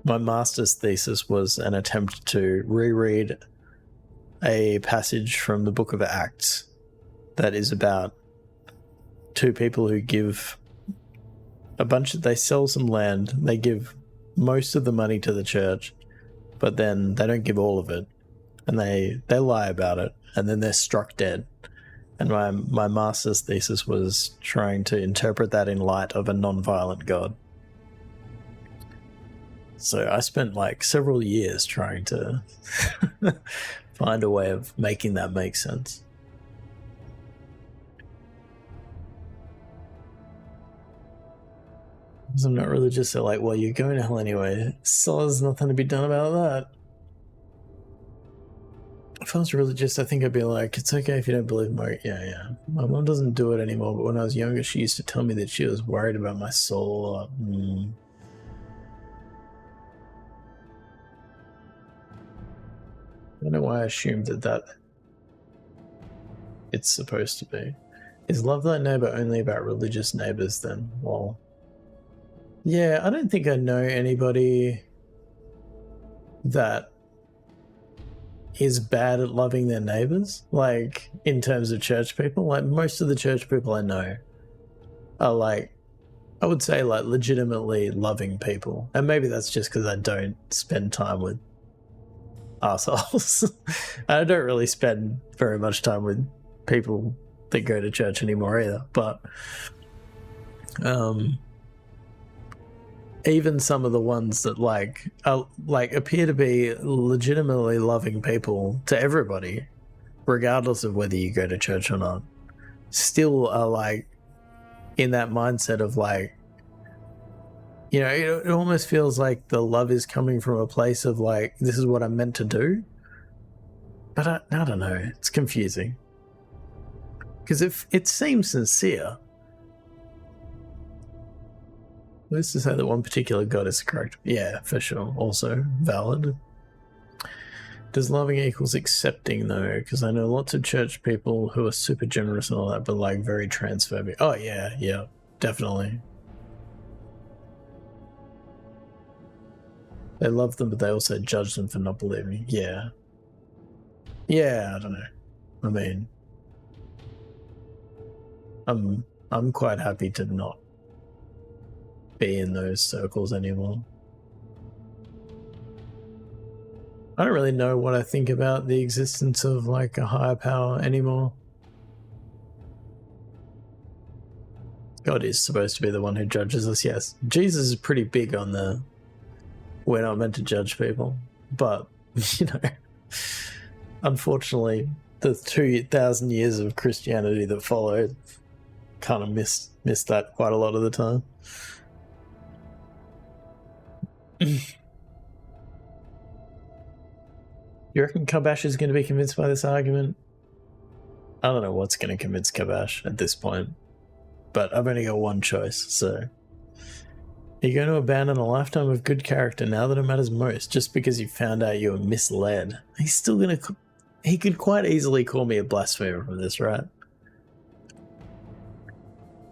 My master's thesis was an attempt to reread a passage from the Book of Acts that is about two people who give they sell some land, they give most of the money to the church, but then they don't give all of it, and they lie about it, and then they're struck dead. And my master's thesis was trying to interpret that in light of a non-violent God. So I spent like several years trying to find a way of making that make sense. Because I'm not religious, so like, well, you're going to hell anyway, so there's nothing to be done about that. If I was religious, I think I'd be like, it's okay if you don't believe yeah. My mom doesn't do it anymore, but when I was younger, she used to tell me that she was worried about my soul. I don't know why I assumed that it's supposed to be. Is love thy neighbor only about religious neighbors then? Well, yeah, I don't think I know anybody that is bad at loving their neighbors, like in terms of church people. Like most of the church people I know are like, I would say like legitimately loving people. And maybe that's just because I don't spend time with assholes. I don't really spend very much time with people that go to church anymore either, but even some of the ones that appear to be legitimately loving people to everybody, regardless of whether you go to church or not, still are like in that mindset of like, you know, it almost feels like the love is coming from a place of like, this is what I'm meant to do. But I don't know, it's confusing. Because if it seems sincere, who's to say that one particular god is correct? Yeah, for sure. Also valid. Does loving equals accepting though? Because I know lots of church people who are super generous and all that, but like very transphobic. Oh yeah, definitely. They love them, but they also judge them for not believing. Yeah, I don't know. I mean, I'm quite happy to not be in those circles anymore. I don't really know what I think about the existence of like a higher power anymore. God is supposed to be the one who judges us, yes. Jesus is pretty big on the we're not meant to judge people, but you know, unfortunately the 2,000 years of Christianity that followed kind of missed that quite a lot of the time. You reckon Kabash is going to be convinced by this argument? I don't know what's going to convince Kabash at this point, but I've only got one choice, so. You're going to abandon a lifetime of good character now that it matters most, just because you found out you were misled. He's still going to... He could quite easily call me a blasphemer from this, right? I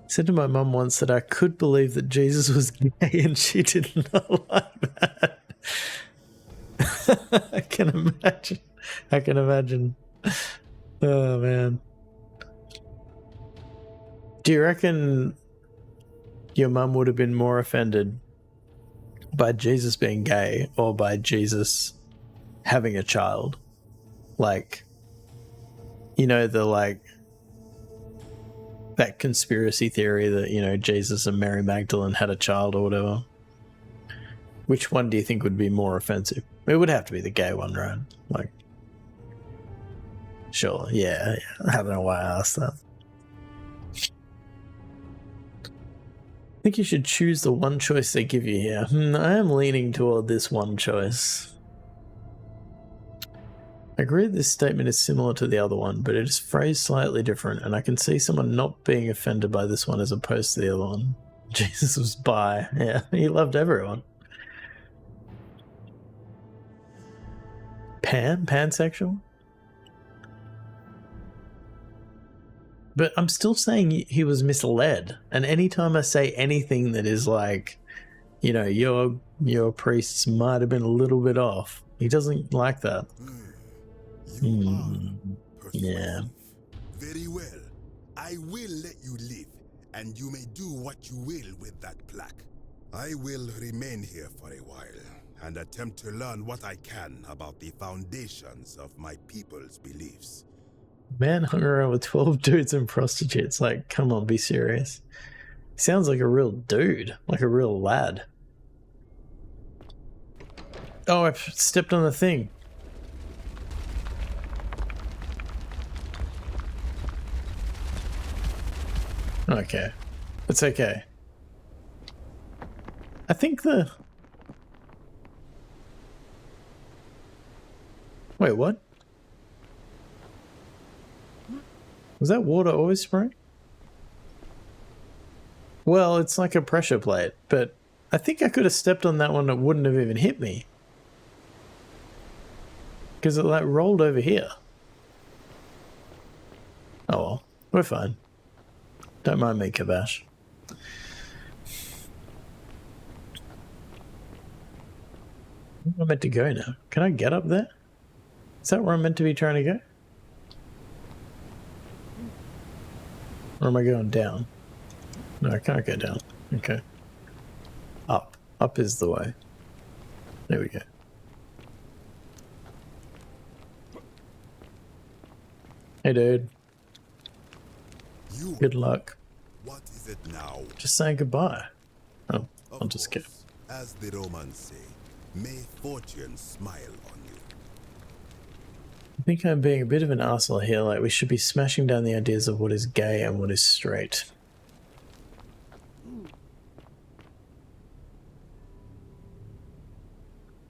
said to my mum once that I could believe that Jesus was gay and she did not like that. I can imagine. Oh, man. Do you reckon your mum would have been more offended by Jesus being gay or by Jesus having a child. Like, you know, the like that conspiracy theory that, you know, Jesus and Mary Magdalene had a child or whatever. Which one do you think would be more offensive? It would have to be the gay one, right? Like, sure, yeah. I don't know why I asked that. I think you should choose the one choice they give you here. I am leaning toward this one choice. I agree that this statement is similar to the other one, but it is phrased slightly different, and I can see someone not being offended by this one as opposed to the other one. Jesus was bi. Yeah, he loved everyone. Pansexual? But I'm still saying he was misled. And anytime I say anything that is like, you know, your priests might have been a little bit off, he doesn't like that. Yeah. Very well. I will let you live, and you may do what you will with that plaque. I will remain here for a while and attempt to learn what I can about the foundations of my people's beliefs. Man hung around with 12 dudes and prostitutes. Like, come on, be serious. Sounds like a real dude, like a real lad. Oh, I stepped on the thing. Okay. It's okay. I think the... Wait, what? Was that water always spraying? Well, it's like a pressure plate, but I think I could have stepped on that one that wouldn't have even hit me. Because it like rolled over here. Oh well, we're fine. Don't mind me, Kabash. Where am I meant to go now? Can I get up there? Is that where I'm meant to be trying to go? Or am I going down? No, I can't go down. Okay. Up. Up is the way. There we go. Hey, dude. Good luck. What is it now? Just saying goodbye. Oh, I'll just skip. As the Romans say, may fortune smile on you. I think I'm being a bit of an arsehole here. Like, we should be smashing down the ideas of what is gay and what is straight.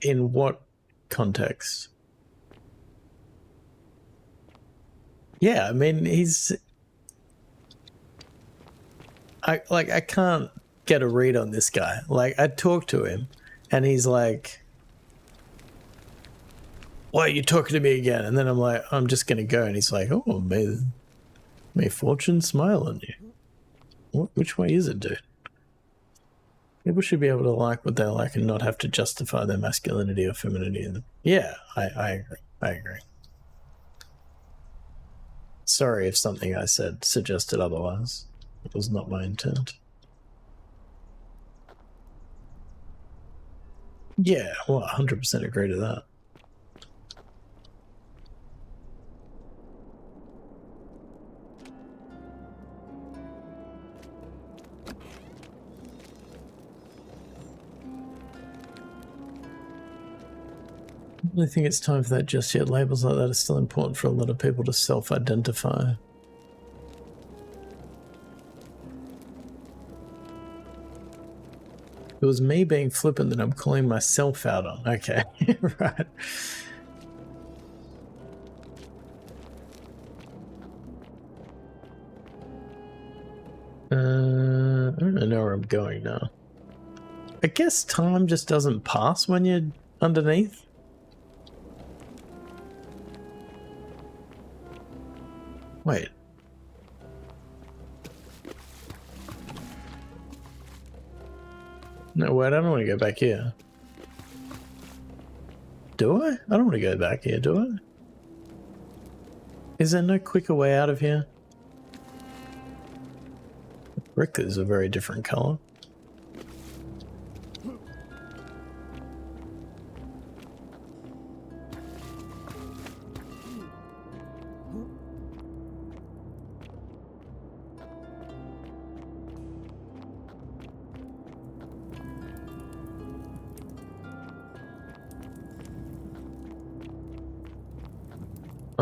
In what context? Yeah, I mean, I can't get a read on this guy. Like, I talk to him and he's like, why are you talking to me again? And then I'm like, I'm just going to go. And he's like, oh, may fortune smile on you. Which way is it, dude? People should be able to like what they like and not have to justify their masculinity or femininity. Yeah, I agree. I agree. Sorry if something I said suggested otherwise. It was not my intent. Yeah, well, 100% agree to that. I really think it's time for that just yet. Labels like that are still important for a lot of people to self-identify. It was me being flippant that I'm calling myself out on. Okay, right. I don't know where I'm going now. I guess time just doesn't pass when you're underneath. Wait. No, wait, I don't want to go back here. Do I? I don't want to go back here, do I? Is there no quicker way out of here? The brick is a very different color.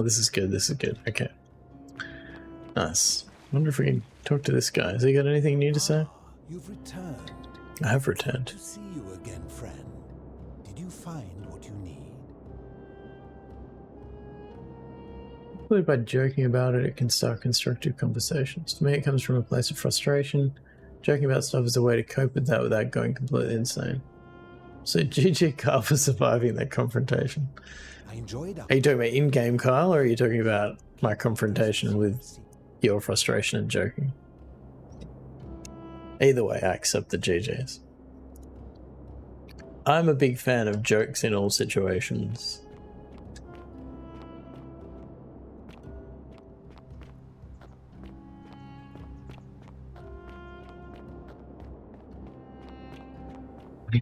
Oh, this is good. This is good. Okay. Nice. Wonder if we can talk to this guy. Has he got anything new to say? You've returned. I have returned. To see you again, friend. Did you find what you need? Hopefully by joking about it, it can start constructive conversations. For me, it comes from a place of frustration. Joking about stuff is a way to cope with that without going completely insane. So GG Kyle for surviving that confrontation. I enjoyed Are you talking about in-game Kyle, or are you talking about my confrontation with your frustration and joking? Either way, I accept the GGs. I'm a big fan of jokes in all situations.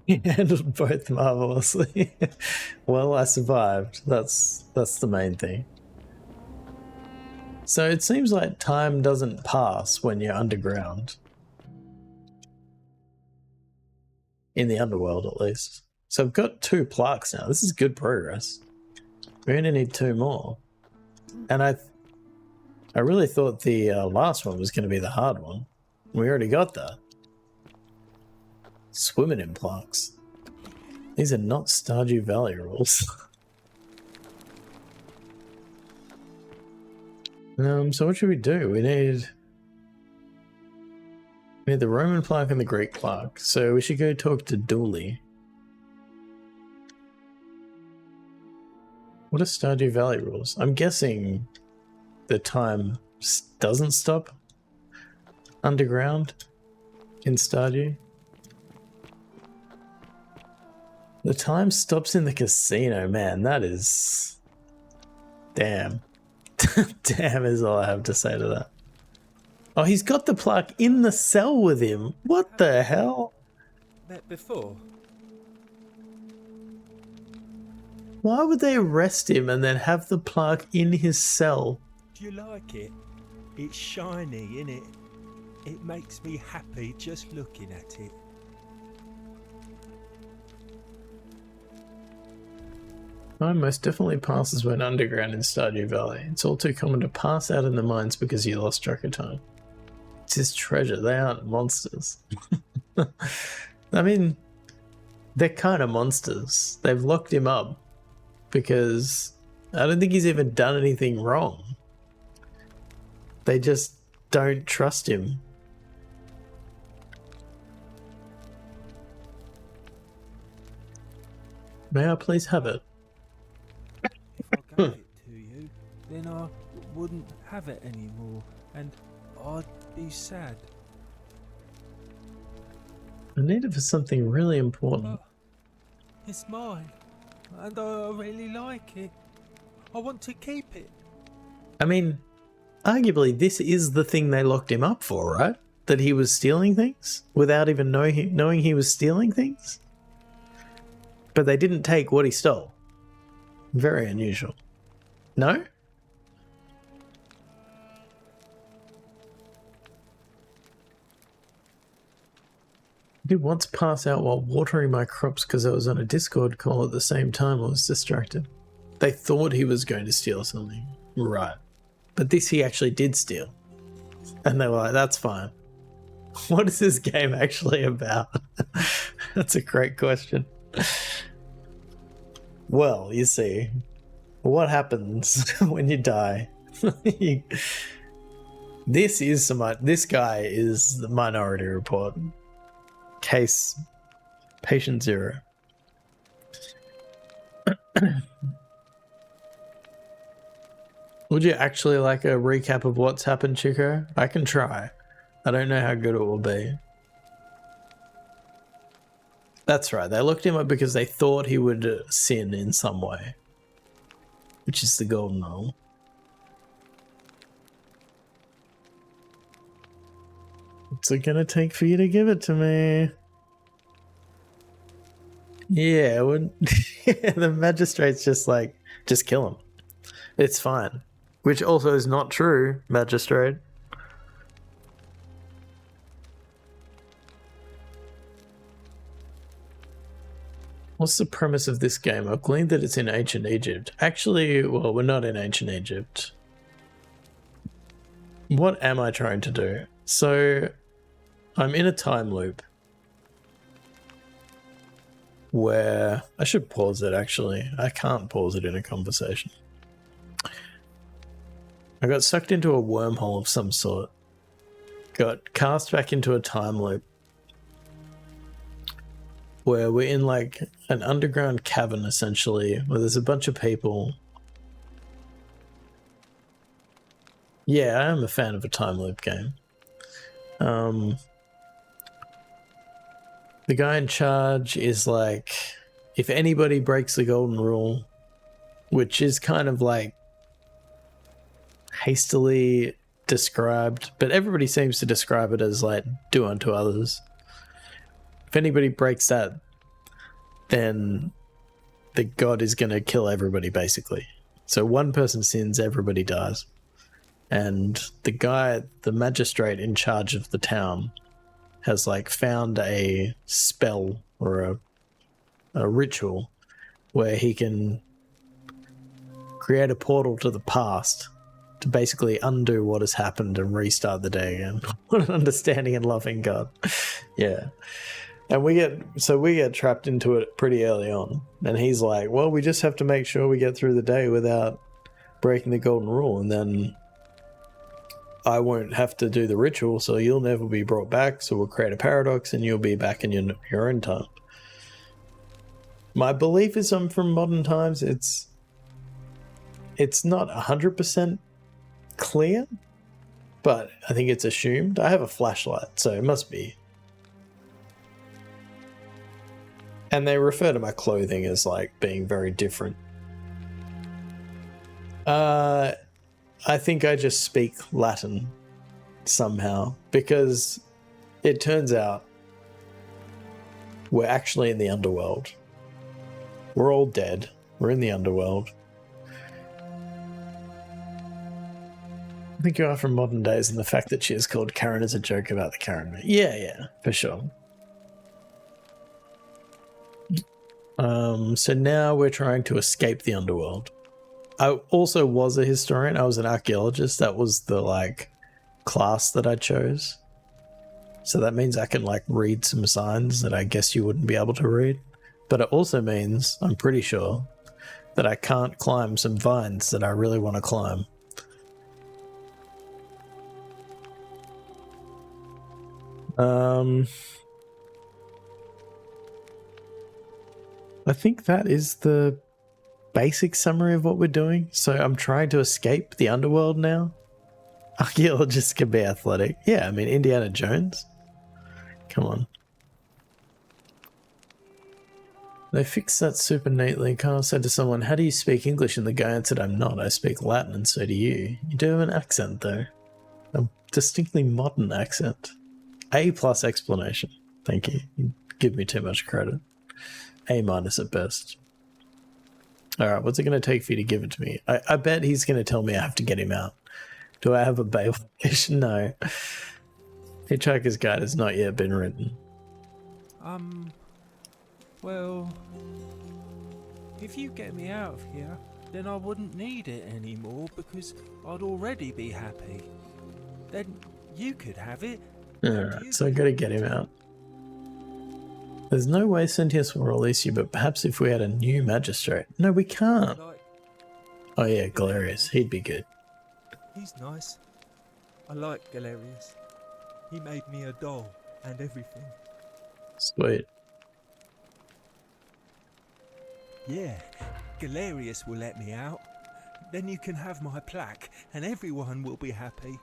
He handled both marvelously. Well, I survived. That's the main thing. So it seems like time doesn't pass when you're underground. In the underworld, at least. So I've got 2 plaques now. This is good progress. We're going to need 2 more. And I really thought the last one was going to be the hard one. We already got that. Swimming in plaques. These are not Stardew Valley rules. So what should we do? We need the Roman plaque and the Greek plaque. So we should go talk to Dooley. What are Stardew Valley rules? I'm guessing the time doesn't stop underground in Stardew. The time stops in the casino, man. That is... Damn. Damn is all I have to say to that. Oh, he's got the plaque in the cell with him. What the hell? Met before? Why would they arrest him and then have the plaque in his cell? Do you like it? It's shiny, innit? It makes me happy just looking at it. Time most definitely passes when underground in Stardew Valley. It's all too common to pass out in the mines because you lost track of time. It's his treasure. They aren't monsters. I mean, they're kind of monsters. They've locked him up because I don't think he's even done anything wrong. They just don't trust him. May I please have it? If I gave it to you, then I wouldn't have it anymore, and I'd be sad. I need it for something really important. It's mine, and I really like it. I want to keep it. I mean, arguably this is the thing they locked him up for, right? That he was stealing things without even knowing he was stealing things? But they didn't take what he stole. Very unusual. No? I did once pass out while watering my crops because I was on a Discord call at the same time. I was distracted. They thought he was going to steal something. Right. But this he actually did steal. And they were like, that's fine. What is this game actually about? That's a great question. Well, you see, what happens when you die? This guy is the Minority Report. Case Patient Zero. Would you actually like a recap of what's happened, Chico? I can try. I don't know how good it will be. That's right, they looked him up because they thought he would sin in some way. Which is the golden rule. What's it gonna take for you to give it to me? Yeah, the magistrate's just like, just kill him. It's fine. Which also is not true, magistrate. What's the premise of this game? I've gleaned that it's in ancient Egypt. Actually, well, we're not in ancient Egypt. What am I trying to do? So, I'm in a time loop where I should pause it actually. I can't pause it in a conversation. I got sucked into a wormhole of some sort. Got cast back into a time loop where we're in like an underground cavern essentially, where there's a bunch of people. Yeah, I am a fan of a time loop game. The guy in charge is like, if anybody breaks the golden rule, which is kind of like hastily described, but everybody seems to describe it as like do unto others. If anybody breaks that, then the god is going to kill everybody basically. So one person sins, everybody dies. And the guy, the magistrate in charge of the town, has like found a spell or a ritual where he can create a portal to the past to basically undo what has happened and restart the day again. What an understanding and loving God. Yeah. And we get trapped into it pretty early on. And he's like, well, we just have to make sure we get through the day without breaking the golden rule, and then I won't have to do the ritual, so you'll never be brought back, so we'll create a paradox and you'll be back in your own time. My belief is I'm from modern times. It's not 100% clear, but I think it's assumed. I have a flashlight, so it must be. And they refer to my clothing as like being very different. I think I just speak Latin somehow, because it turns out we're actually in the underworld. We're all dead. We're in the underworld. I think you are from modern days, and the fact that she is called Karen is a joke about the Karen. Yeah, for sure. So now we're trying to escape the underworld. I also was a historian. I was an archaeologist. That was the like class that I chose. So that means I can like read some signs that I guess you wouldn't be able to read. But it also means, I'm pretty sure, that I can't climb some vines that I really want to climb. I think that is the basic summary of what we're doing. So I'm trying to escape the underworld now. Archaeologists can be athletic. Yeah, I mean, Indiana Jones. Come on. They fixed that super neatly. Carl said to someone, how do you speak English? And the guy answered, I'm not. I speak Latin, and so do you. You do have an accent, though. A distinctly modern accent. A+ explanation. Thank you. You give me too much credit. A- at best. Alright, what's it going to take for you to give it to me? I bet he's going to tell me I have to get him out. Do I have a bail violation? No. Hitchhiker's Guide has not yet been written. Well, if you get me out of here, then I wouldn't need it anymore because I'd already be happy. Then you could have it. Alright, so I gotta get him out. There's no way Sentius will release you, but perhaps if we had a new magistrate. No, we can't. Oh yeah, Galerius. He'd be good. He's nice. I like Galerius. He made me a doll and everything. Sweet. Yeah, Galerius will let me out. Then you can have my plaque and everyone will be happy.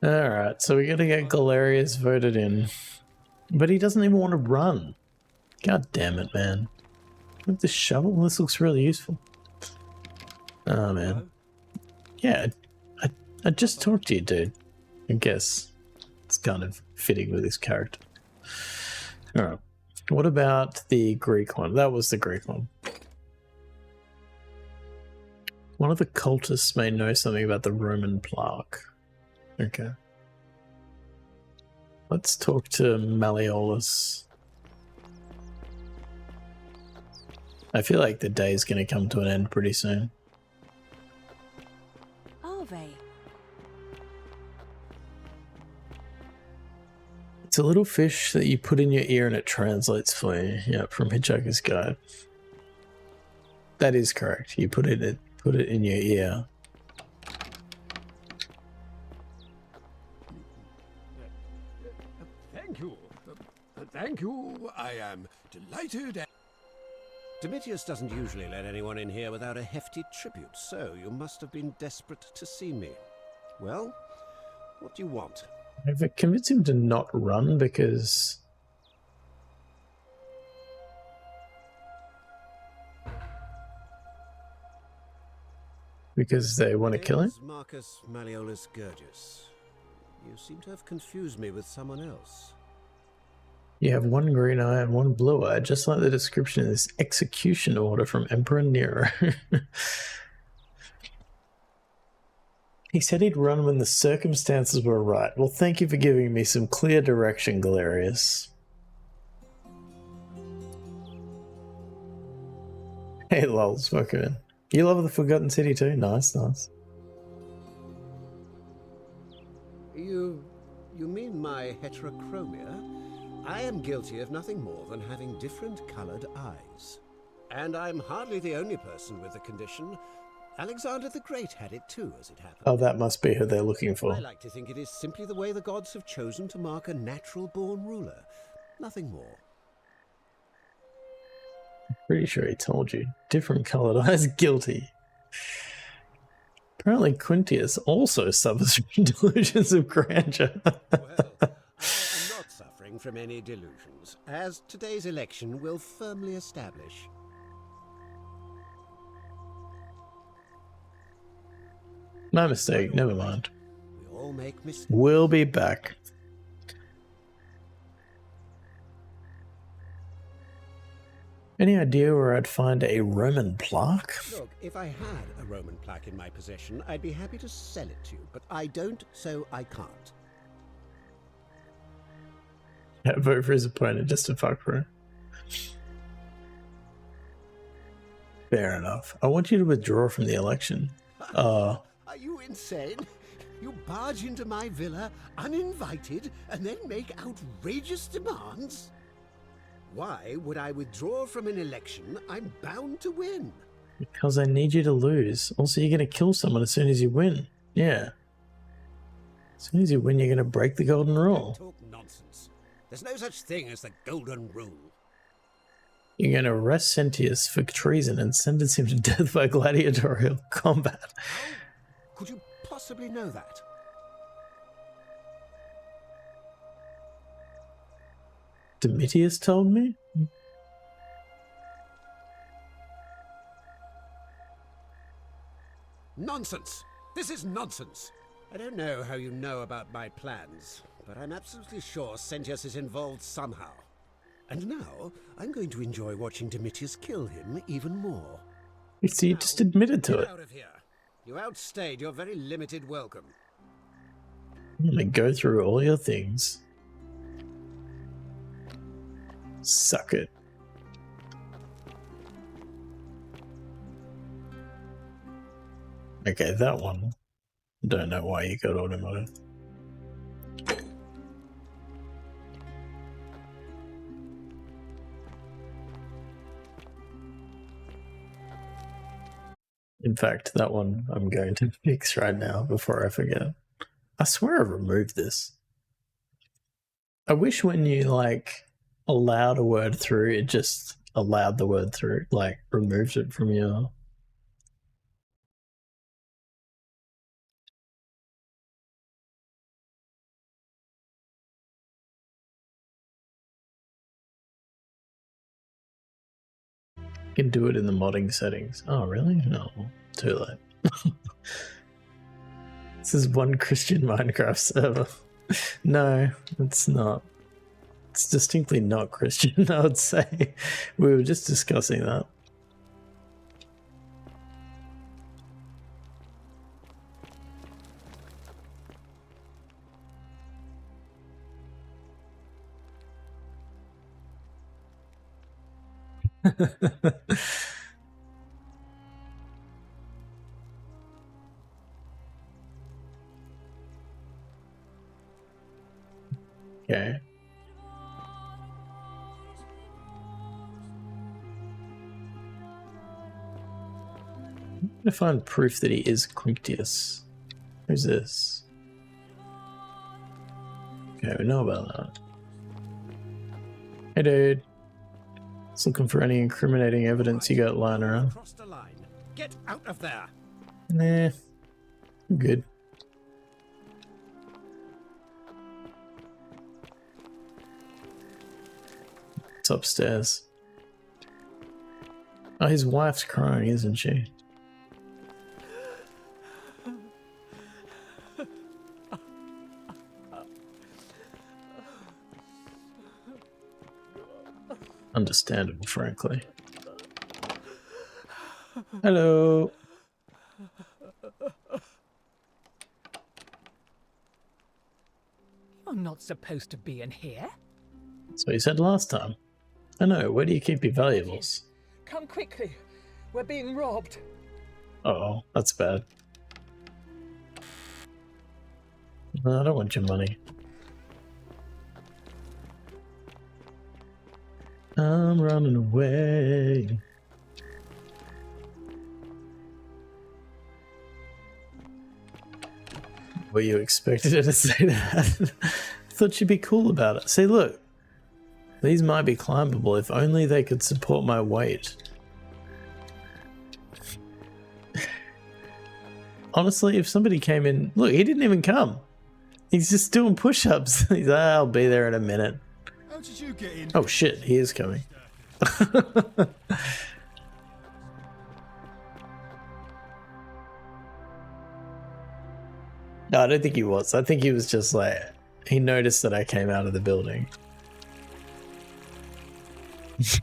Alright, so we gotta get Galerius voted in. But he doesn't even want to run. God damn it, man. Look at this shovel. This looks really useful. Oh, man. Yeah, I just talked to you, dude. I guess it's kind of fitting with this character. Alright. What about the Greek one? That was the Greek one. One of the cultists may know something about the Roman plaque. Okay. Let's talk to Malleolus. I feel like the day's going to come to an end pretty soon. Are they? It's a little fish that you put in your ear and it translates for you. Yeah, from Hitchhiker's Guide. That is correct. You put it in your ear. Thank you. Thank you. I am delighted. Domitius doesn't usually let anyone in here without a hefty tribute, so you must have been desperate to see me. Well, what do you want? I've convinced him to not run because... Because they want to kill him? Marcus Malleolus Gurgis. You seem to have confused me with someone else. You have one green eye and one blue eye, just like the description of this execution order from Emperor Nero. He said he'd run when the circumstances were right. Well, thank you for giving me some clear direction, Galerius. Hey, lols, fuck it. You love the Forgotten City too? Nice, nice. You mean my heterochromia? I am guilty of nothing more than having different colored eyes. And I'm hardly the only person with the condition. Alexander the Great had it too, as it happened. Oh, that must be who they're looking for. I like to think it is simply the way the gods have chosen to mark a natural-born ruler. Nothing more. Pretty sure he told you. Different colored eyes, guilty. Apparently Quintius also suffers from delusions of grandeur. Well, I am not suffering from any delusions, as today's election will firmly establish. My mistake, never mind. We all make mistakes. We'll be back. Any idea where I'd find a Roman plaque? Look, if I had a Roman plaque in my possession, I'd be happy to sell it to you, but I don't, so I can't. Yeah, vote for his opponent just to fuck for him. Fair enough. I want you to withdraw from the election. Are you insane? You barge into my villa uninvited and then make outrageous demands? Why would I withdraw from an election I'm bound to win? Because I need you to lose. Also, you're going to kill someone as soon as you win. Yeah. As soon as you win, you're going to break the golden rule. Talk nonsense. There's no such thing as the golden rule. You're going to arrest Sentius for treason and sentence him to death by gladiatorial combat. How could you possibly know that? Domitius told me? Nonsense! This is nonsense! I don't know how you know about my plans, but I'm absolutely sure Sentius is involved somehow. And now, I'm going to enjoy watching Domitius kill him even more. You see, you just admitted to Get it. out of here! You outstayed your very limited welcome. I'm going to go through all your things. Suck it. Okay, that one. Don't know why you got automotive. In fact, that one I'm going to fix right now before I forget. I swear I removed this. I wish when you, like, allowed a word through, it just allowed the word through, like, removed it from your... You can do it in the modding settings. Oh, really? No, too late. This is one Christian Minecraft server. No, it's not. It's distinctly not Christian, I would say. We were just discussing that. Okay. I'm gonna find proof that he is Quinctius. Who's this? Okay, we know about that. Hey dude. Just looking for any incriminating evidence you got lying around. Cross the line. Get out of there. Nah. I'm good. It's upstairs. Oh, his wife's crying, isn't she? Understandable, frankly. Hello. You're not supposed to be in here. That's what you said last time. I know, where do you keep your valuables? Come quickly. We're being robbed. Uh-oh, that's bad. No, I don't want your money. I'm running away. Were you expected her to say that? I thought she'd be cool about it. See, look. These might be climbable if only they could support my weight. Honestly, if somebody came in... Look, he didn't even come. He's just doing push-ups. He's like, I'll be there in a minute. How did you get in? Oh shit, he is coming. No, I don't think he was. I think he was just like... He noticed that I came out of the building.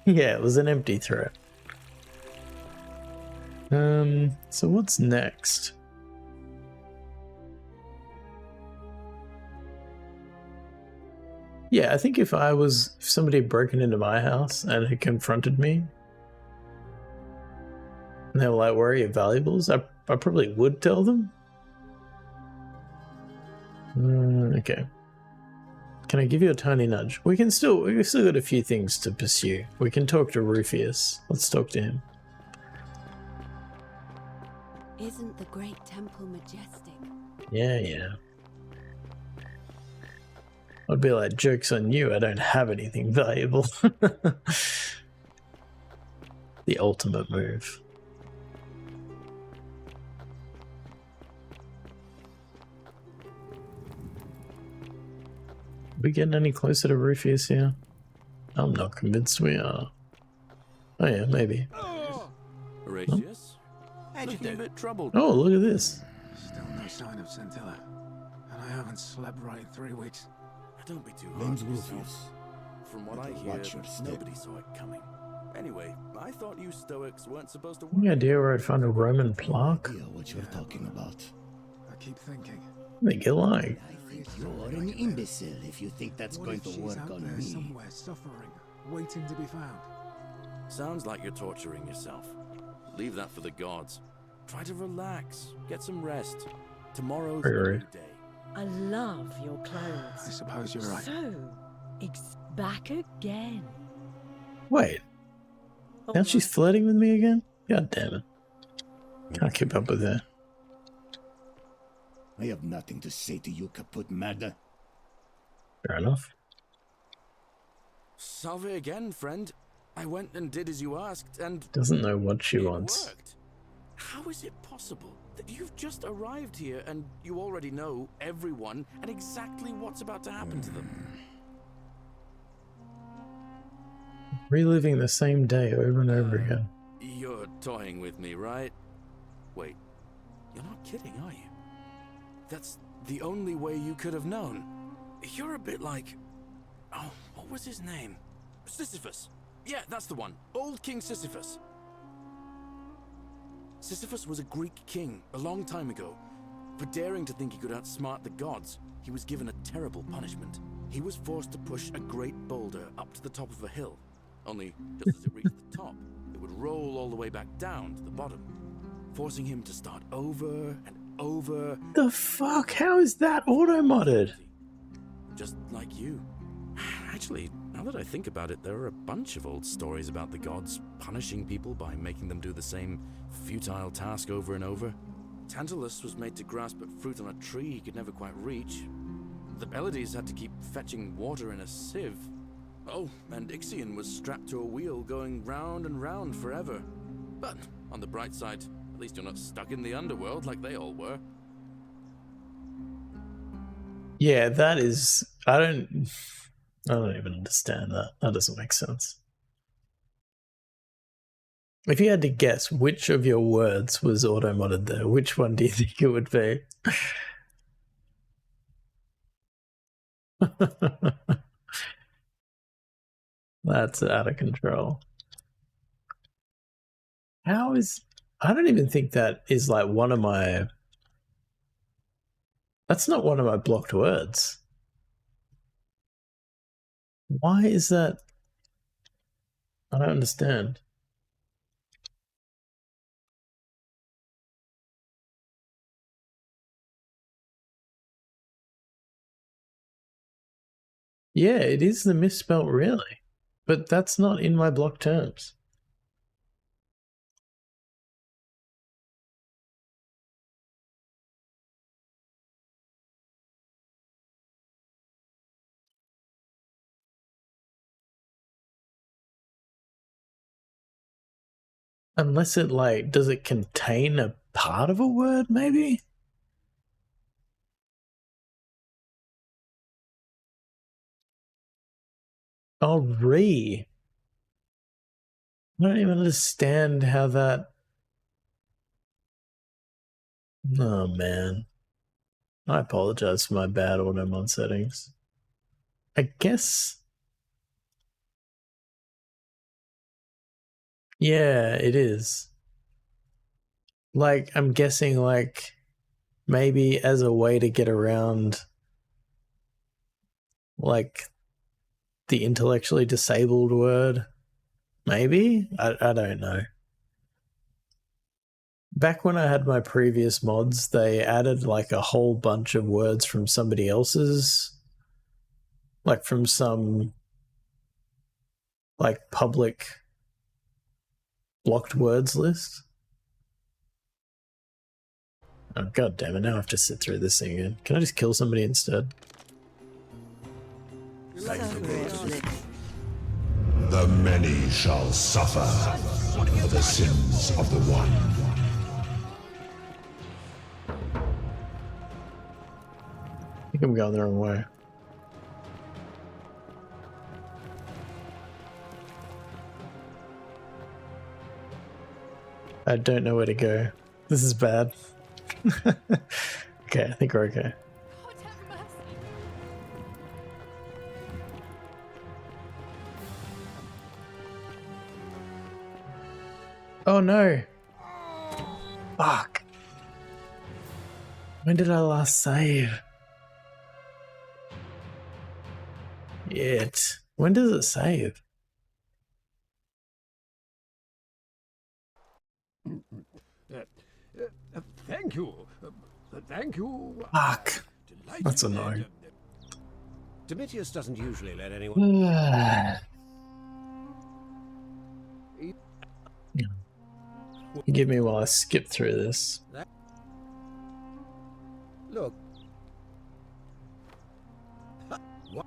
Yeah, it was an empty threat. So what's next? Yeah, I think if somebody had broken into my house and had confronted me, and they were like, where are your valuables? I probably would tell them. Okay. Can I give you a tiny nudge? We've still got a few things to pursue. We can talk to Rufius. Let's talk to him. Isn't the Great Temple majestic? Yeah. I'd be like, joke's on you, I don't have anything valuable. The ultimate move. Are we getting any closer to Rufius here? I'm not convinced we are. Oh yeah, maybe. Horatius? Looking a bit troubled. Oh, look at this. Still no sign of Scintilla. And I haven't slept right in 3 weeks. Don't be too hard Name's on yourself. Rufius. From what I hear, Watch your step. nobody saw it coming. Anyway, I thought you Stoics weren't supposed to Any work. idea where I'd find a Roman plaque? Idea what you're talking about. I keep thinking. I think you're lying. You're an imbecile if you think that's What going if to she's work out on there me. somewhere suffering, waiting to be found? Sounds like you're torturing yourself. Leave that for the gods. Try to relax, get some rest. Tomorrow's a new day. I love your clothes. I suppose you're right. So, it's back again. Wait. Now she's flirting with me again? God damn it. Can't keep up with her. I have nothing to say to you, kaput murder. Fair enough. Salve again, friend. I went and did as you asked, and Doesn't know what she it wants. worked. How is it possible that you've just arrived here and you already know everyone and exactly what's about to happen to them? Reliving the same day over and over again. You're toying with me, right? Wait, you're not kidding, are you? That's the only way you could have known. You're a bit like... Oh, what was his name? Sisyphus. Yeah, that's the one. Old King Sisyphus. Sisyphus was a Greek king a long time ago. For daring to think he could outsmart the gods, he was given a terrible punishment. He was forced to push a great boulder up to the top of a hill. Only, just as it reached the top, it would roll all the way back down to the bottom, forcing him to start over and over. The fuck? How is that auto-modded? just like you. Actually, now that I think about it, there are a bunch of old stories about the gods punishing people by making them do the same futile task over and over. Tantalus was made to grasp at fruit on a tree he could never quite reach. The Pleiades had to keep fetching water in a sieve. Oh, and Ixion was strapped to a wheel going round and round forever. But, on the bright side, at least you're not stuck in the underworld like they all were. Yeah, that is... I don't even understand that. That doesn't make sense. If you had to guess which of your words was auto-modded there, which one do you think it would be? That's out of control. How is... I don't even think that is like one of my... That's not one of my blocked words. Why is that? I don't understand. Yeah, it is the misspelt really, but that's not in my block terms. Unless it like, does it contain a part of a word maybe? Oh, re. I don't even understand how that... Oh man. I apologize for my bad auto-mod settings. I guess... Yeah, it is. Like, I'm guessing, like, maybe as a way to get around, like, the intellectually disabled word. Maybe? I don't know. Back when I had my previous mods, they added, like, a whole bunch of words from somebody else's, like, from some, like, public blocked words list. Oh god damn it, now I have to sit through this thing again. Can I just kill somebody instead? The many shall suffer for the sins of the one. I think I'm going the wrong way. I don't know where to go. This is bad. Okay, I think we're okay. Oh no! Fuck. When did I last save? Yet. When does it save? Thank you. Thank you. Fuck. That's annoying. Domitius doesn't usually let anyone... Give me while I skip through this. Look. What?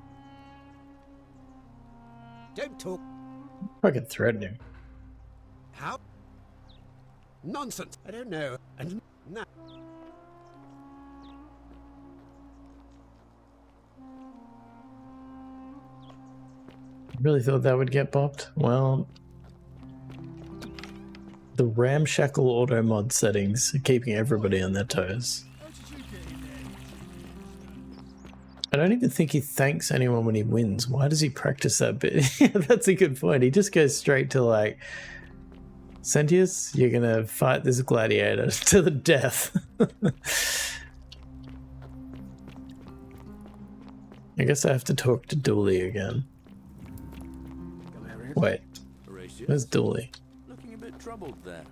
Don't talk. Fucking threatening. How? Nonsense. I don't know. And now. Really thought that would get bopped? Well, the ramshackle auto mod settings are keeping everybody on their toes. I don't even think he thanks anyone when he wins. Why does he practice that bit? That's a good point. He just goes straight to like, Sentius, you're gonna fight this gladiator to the death. I guess I have to talk to Dooley again. Wait, where's Dooley? Looking a bit troubled there.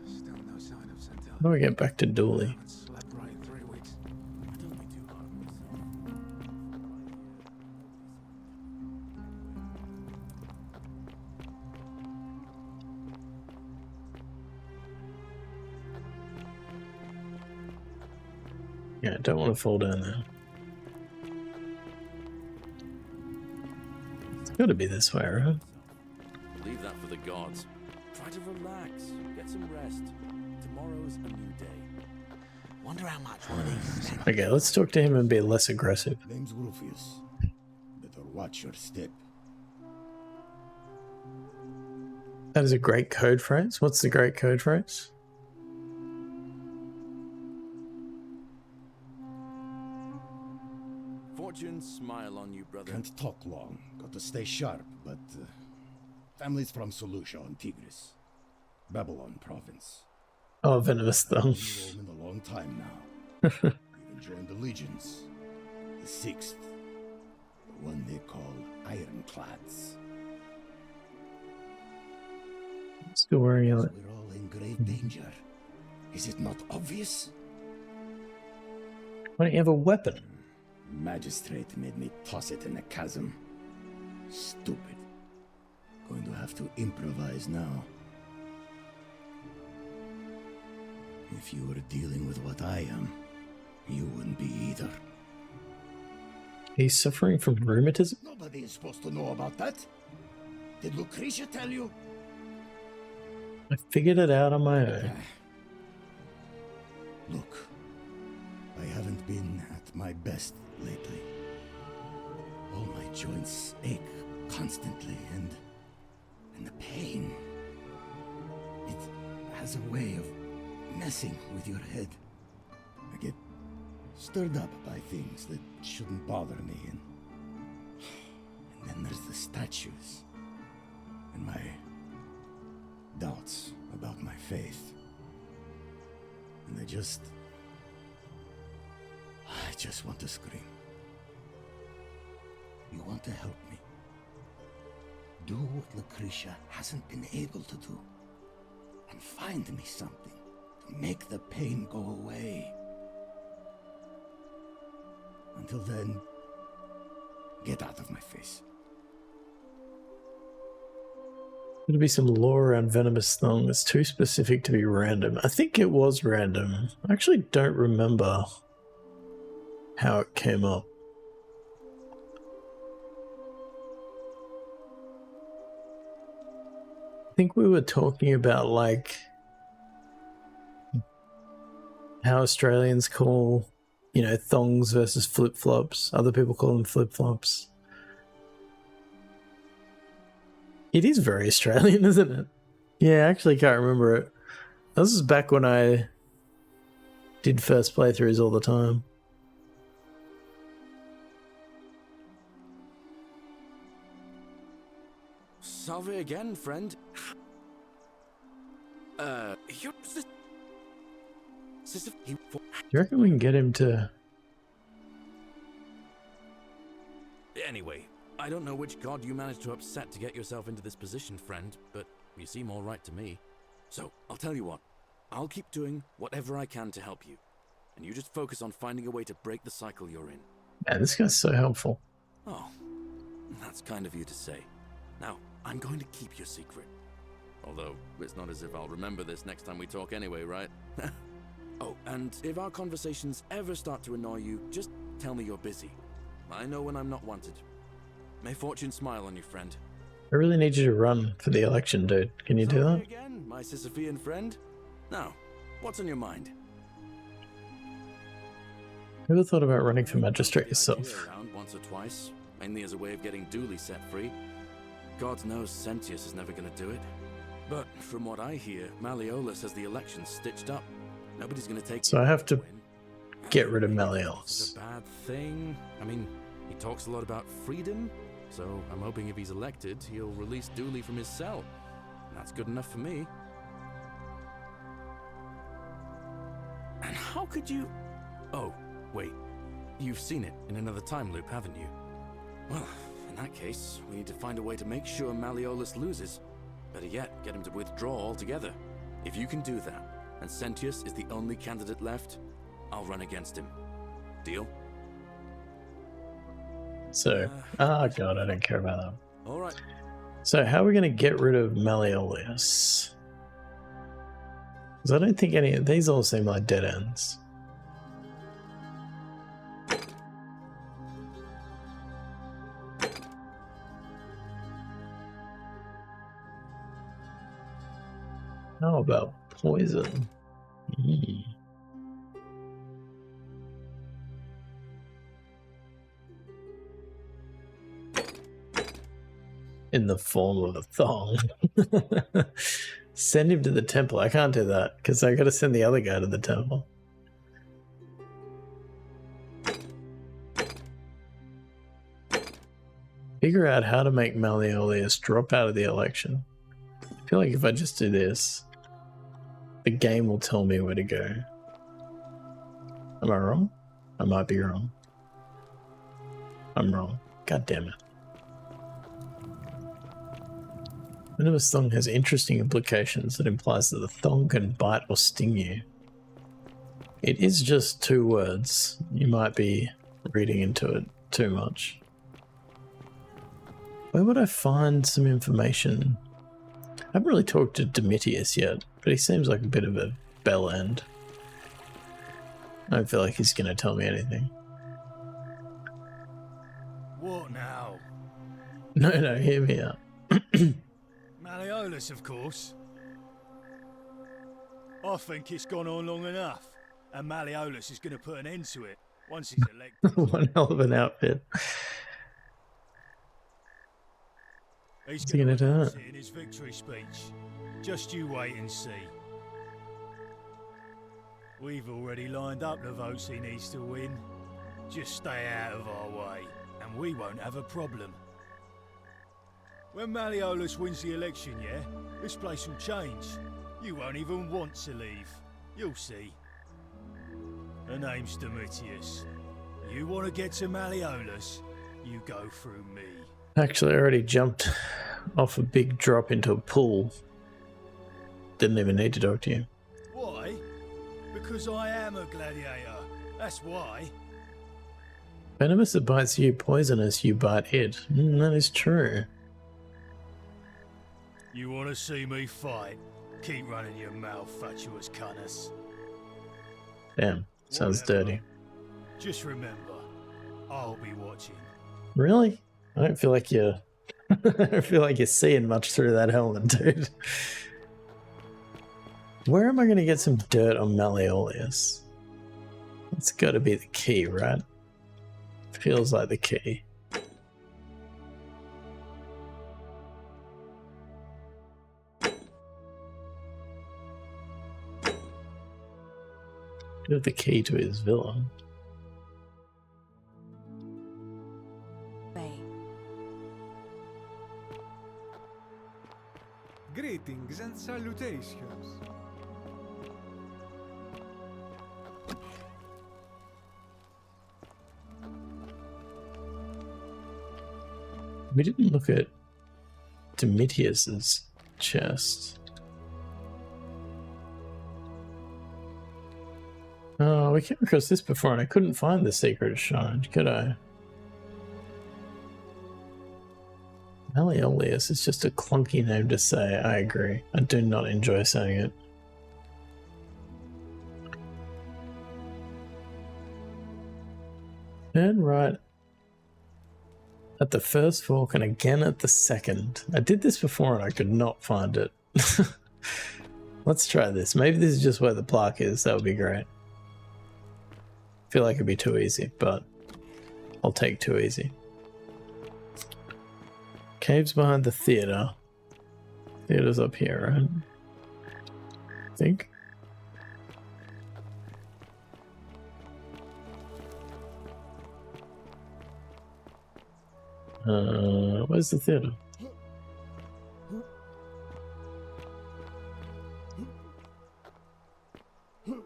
Still no sign of Centella. How do I get back to Dooley? Slept right in 3 weeks. Yeah, don't want to fall down there. It's got to be this way, right? Leave that for the gods. Try to relax, get some rest. Tomorrow's a new day. Wonder how much one of these. Okay, let's talk to him and be less aggressive. Name's Rufius. Better watch your step. That is a great code phrase. What's the great code phrase? Fortune smile on you, brother. Can't talk long. Got to stay sharp, but family's from Seleucia on Tigris, Babylon province. Oh, venomous thumb. Been Rome in a long time now. Even joined the legions, the 6th, the one they call Ironclads. Still wearing it. We're all in grave danger. Is it not obvious? Why don't you have a weapon? Magistrate made me toss it in the chasm. Stupid. Going to have to improvise now. If you were dealing with what I am, you wouldn't be either. He's suffering from rheumatism? Nobody is supposed to know about that. Did Lucretia tell you? I figured it out on my own. Look, I haven't been at my best lately. All my joints ache constantly, and the pain. It has a way of messing with your head. I get stirred up by things that shouldn't bother me, and then there's the statues, and my doubts about my faith. And I just want to scream. You want to help me? Do what Lucretia hasn't been able to do, and find me something to make the pain go away. Until then, get out of my face. There'll be some lore around Venomous Thong that's too specific to be random. I think it was random. I actually don't remember how it came up. I think we were talking about, like, how Australians call, you know, thongs versus flip-flops. Other people call them flip-flops. It is very Australian, isn't it? Yeah, I actually can't remember it. This is back when I did first playthroughs all the time. Salve again, friend. You're Do you reckon we can get him to... Anyway, I don't know which god you managed to upset to get yourself into this position, friend, but you seem all right to me. So, I'll tell you what. I'll keep doing whatever I can to help you. And you just focus on finding a way to break the cycle you're in. Man, this guy's so helpful. Oh, that's kind of you to say. Now, I'm going to keep your secret. Although, it's not as if I'll remember this next time we talk anyway, right? Oh, and if our conversations ever start to annoy you, just tell me you're busy. I know when I'm not wanted. May fortune smile on you, friend. I really need you to run for the election, dude. Can you do that? Again, my Sisyphean friend. Now, what's on your mind? Ever thought about running for magistrate yourself? Around once or twice, mainly as a way of getting Dooley set free. God knows Sentius is never going to do it. But from what I hear, Malleolus has the election stitched up. Nobody's going to take. So I have to get rid of Malleolus. It's a bad thing. I mean, he talks a lot about freedom, so I'm hoping if he's elected, he'll release Dooley from his cell. And that's good enough for me. And how could you... Oh, wait. You've seen it in another time loop, haven't you? Well, in that case, we need to find a way to make sure Malleolus loses. Better yet, get him to withdraw altogether. If you can do that, and Sentius is the only candidate left, I'll run against him. Deal? So, oh god, I don't care about that. All right. So how are we going to get rid of Malleolus? Because I don't think any of these all seem like dead ends. How about poison? Mm. In the form of a thong. Send him to the temple. I can't do that because I gotta send the other guy to the temple. Figure out how to make Malleolus drop out of the election. I feel like if I just do this, the game will tell me where to go. Am I wrong? I might be wrong. I'm wrong. God damn it. Venomous thong has interesting implications that implies that the thong can bite or sting you. It is just 2 words. You might be reading into it too much. Where would I find some information? I haven't really talked to Domitius yet, but he seems like a bit of a bell end. I don't feel like he's going to tell me anything. What now? No, hear me out. Malleolus, of course. I think it's gone on long enough, and Malleolus is going to put an end to it once he's elected. One hell of an outfit. He's going to do announce it it in his victory speech. Just you wait and see. We've already lined up the votes he needs to win. Just stay out of our way, and we won't have a problem. When Malleolus wins the election, yeah, this place will change. You won't even want to leave. You'll see. The name's Domitius. You want to get to Malleolus, you go through me. Actually, I already jumped off a big drop into a pool. Didn't even need to talk to you. Why? Because I am a gladiator. That's why. Venomous that bites you, poisonous you bite it. That is true. You want to see me fight? Keep running your mouth, fatuous cunners. Damn, sounds dirty. Just remember, I'll be watching. Really? I don't feel like you're I don't feel like you're seeing much through that helmet, dude. Where am I going to get some dirt on Malleolus? It's got to be the key, right? Feels like the key. You have the key to his villa. Greetings and salutations. We didn't look at Domitius's chest. Oh, we came across this before and I couldn't find the secret shrine, could I? Malleolus is just a clunky name to say, I agree. I do not enjoy saying it. Turn right at the first fork and again at the second. I did this before and I could not find it. Let's try this. Maybe this is just where the plaque is. That would be great. I feel like it'd be too easy, but I'll take too easy. Caves behind the theater. Theater's up here, right? I think. Where's the theater? You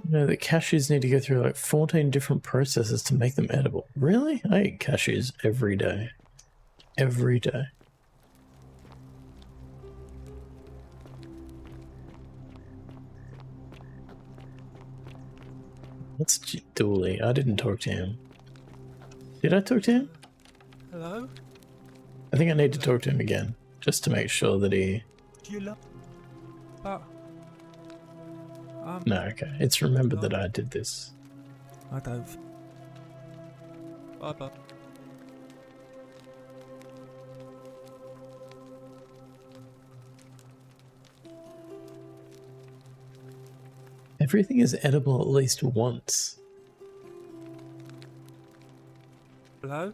know, the cashews need to go through like 14 different processes to make them edible. Really? I eat cashews every day. Every day. What's Dooley? I didn't talk to him. Did I talk to him? Hello? I think I need to talk to him again, just to make sure that he... Do you love... But... No, okay. It's remembered that I did this. I don't... Bye-bye. Everything is edible at least once. Hello?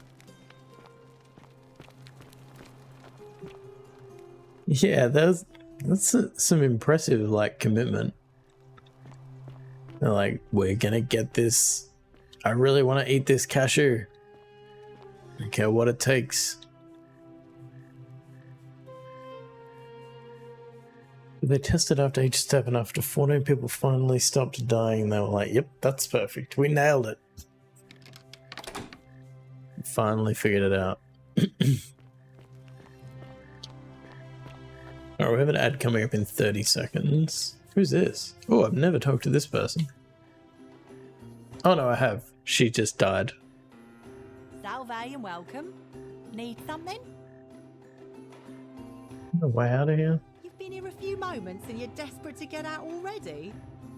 Yeah, that's some impressive like commitment. They're like, we're gonna get this. I really want to eat this cashew. I don't care what it takes. They tested after each step, and after 14 people finally stopped dying, they were like, yep, that's perfect. We nailed it. Finally figured it out. Alright, we have an ad coming up in 30 seconds. Who's this? Oh, I've never talked to this person. Oh no, I have. She just died. Salve and welcome. Need something? The way out of here? You've been here a few moments and you're desperate to get out already?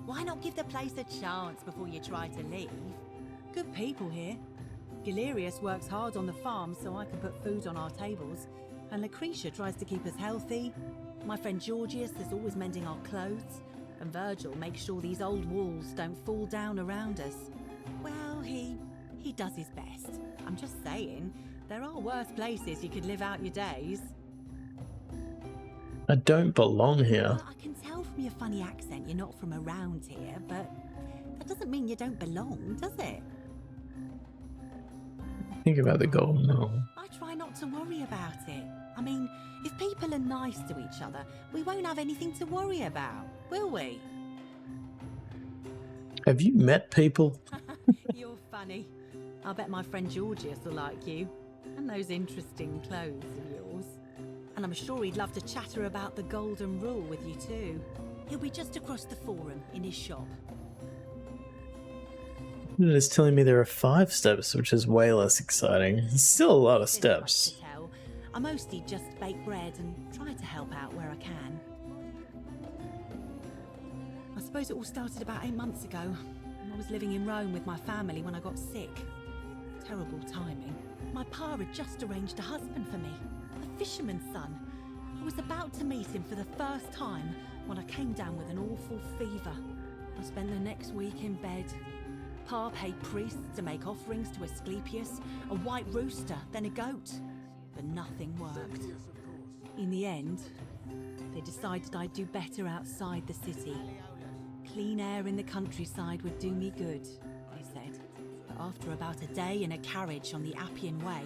Why not give the place a chance before you try to leave? Good people here. Galerius works hard on the farm so I can put food on our tables, and Lucretia tries to keep us healthy. My friend Georgius is always mending our clothes, and Virgil makes sure these old walls don't fall down around us. Well, he does his best. I'm just saying, there are worse places you could live out your days. I don't belong here. Well, I can tell from your funny accent you're not from around here, but that doesn't mean you don't belong, does it? Think about the golden rule. I try not to worry about it. I mean, if people are nice to each other, we won't have anything to worry about, will we? Have you met people? You're funny. I bet my friend Georgius will like you. And those interesting clothes of yours. And I'm sure he'd love to chatter about the golden rule with you too. He'll be just across the forum in his shop. It's telling me there are 5 steps, which is way less exciting. It's still a lot of steps. I mostly just bake bread and try to help out where I can. I suppose it all started about 8 months ago. I was living in Rome with my family when I got sick. Terrible timing. My pa had just arranged a husband for me, a fisherman's son. I was about to meet him for the first time when I came down with an awful fever. I spent the next week in bed. Pa paid priests to make offerings to Asclepius, a white rooster, then a goat. But nothing worked. In the end, they decided I'd do better outside the city. Clean air in the countryside would do me good, they said. But after about a day in a carriage on the Appian Way,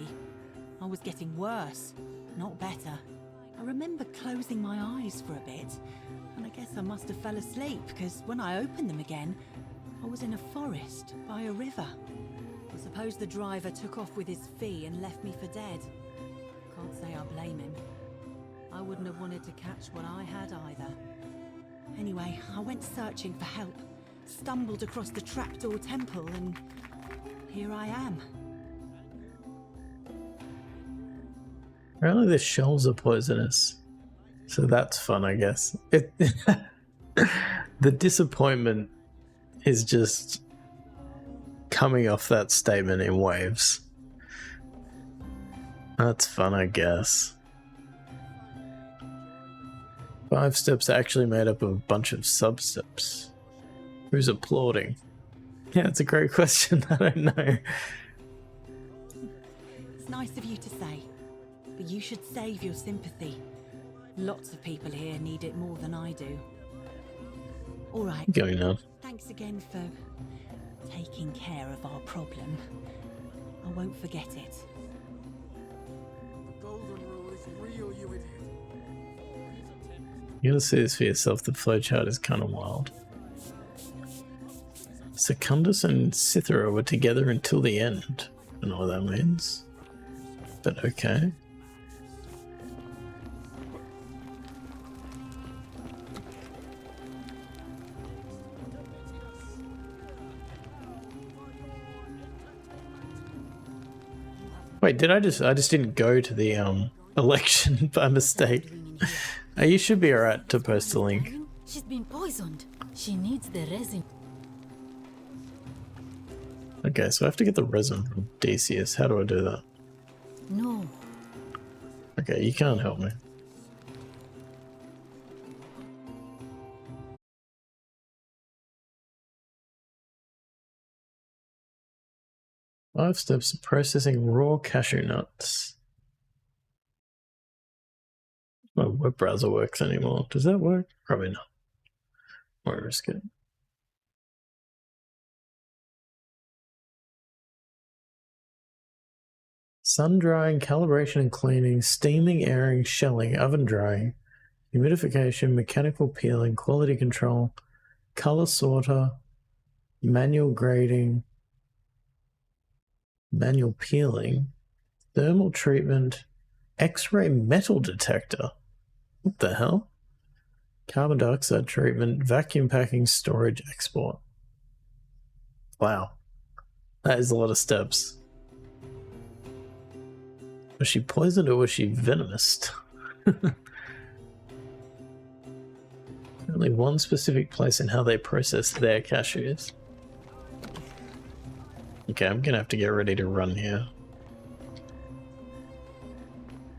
I was getting worse, not better. I remember closing my eyes for a bit, and I guess I must have fell asleep, because when I opened them again, I was in a forest by a river. I suppose the driver took off with his fee and left me for dead. Can't say I blame him. I wouldn't have wanted to catch what I had either. Anyway, I went searching for help, stumbled across the trapdoor temple, and here I am. Apparently the shells are poisonous. So that's fun, I guess. The disappointment is just coming off that statement in waves. That's fun, I guess. 5 steps are actually made up of a bunch of sub-steps. Who's applauding? Yeah, it's a great question. I don't know. It's nice of you to say, but you should save your sympathy. Lots of people here need it more than I do. All right. Going on. Thanks again for taking care of our problem. I won't forget it. The golden rule is real, you idiot. You gotta see this for yourself. The flowchart is kind of wild. Secundus and Cythera were together until the end. I don't know what that means, but okay. Wait, did I just didn't go to the election by mistake. You should be alright to post a link. She's been poisoned. She needs the resin. Okay, so I have to get the resin from Decius. How do I do that? No. Okay, you can't help me. 5 steps of processing raw cashew nuts. My web browser works anymore. Does that work? Probably not. Won't risk it. Sun drying, calibration and cleaning, steaming, airing, shelling, oven drying, humidification, mechanical peeling, quality control, color sorter, manual grading, manual peeling, thermal treatment, X-ray metal detector. What the hell? Carbon dioxide treatment, vacuum packing, storage, export. Wow. That is a lot of steps. Was she poisoned or was she venomous? Only one specific place in how they process their cashews. Okay, I'm gonna have to get ready to run here.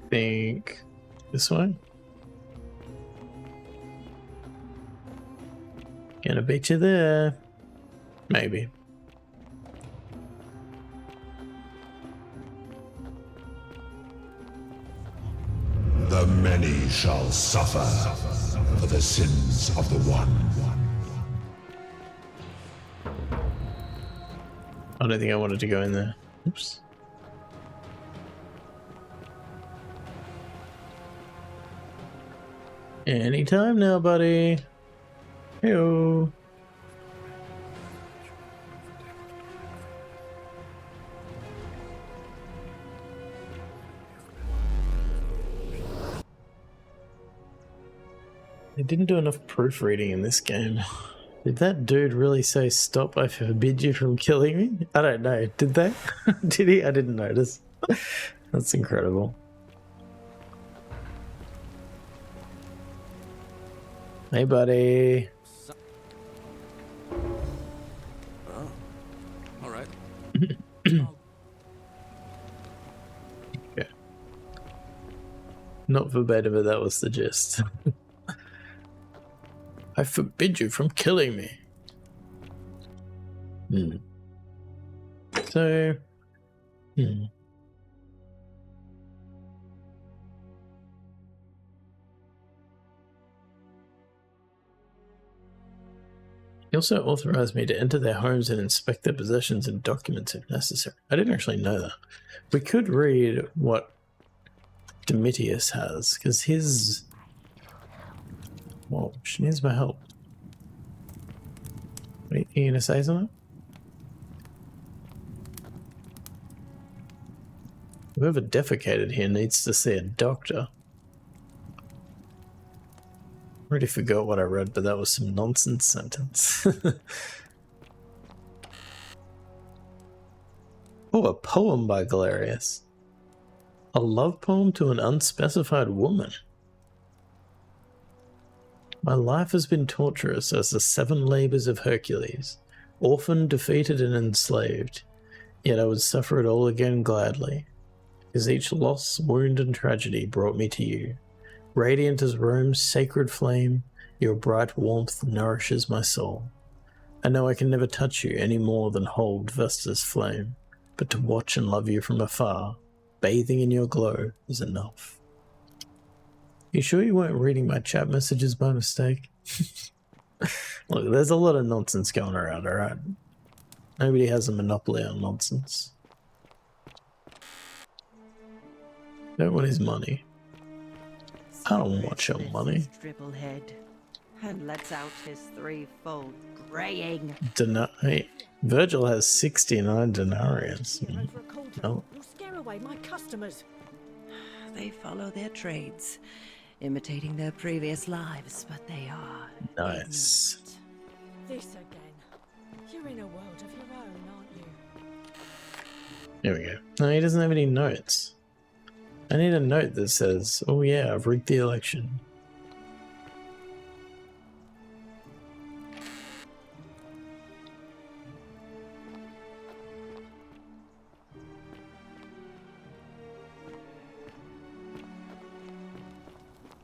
Think this way. Gonna beat you there. Maybe. The many shall suffer for the sins of the one. I don't think I wanted to go in there. Oops. Anytime now, buddy. Heyo. They didn't do enough proofreading in this game. Did that dude really say, "Stop, I forbid you from killing me"? I don't know. Did they? Did he? I didn't notice. That's incredible. Hey, buddy. Oh, all right. Okay. Not verbatim, but that was the gist. I forbid you from killing me. So, He also authorized me to enter their homes and inspect their possessions and documents if necessary. I didn't actually know that. We could read what Domitius has, because his... Whoa, she needs my help. Wait, are you gonna say something? Whoever defecated here needs to see a doctor. Already forgot what I read, but that was some nonsense sentence. Oh, a poem by Galerius. A love poem to an unspecified woman. My life has been torturous as the 7 labors of Hercules, orphaned, defeated, and enslaved, yet I would suffer it all again gladly, because each loss, wound, and tragedy brought me to you. Radiant as Rome's sacred flame, your bright warmth nourishes my soul. I know I can never touch you any more than hold Vesta's flame, but to watch and love you from afar, bathing in your glow, is enough. You sure you weren't reading my chat messages by mistake? Look, there's a lot of nonsense going around, alright? Nobody has a monopoly on nonsense. Don't want his money. I don't want your money. Dribblehead, and lets out his threefold braying. Hey, Virgil has 69 denarius. Oh. You'll scare away my customers. They follow their trades, imitating their previous lives, but they are nice. This again. You're in a world of your own, aren't you? There we go. No, he doesn't have any notes. I need a note that says, "Oh yeah, I've rigged the election."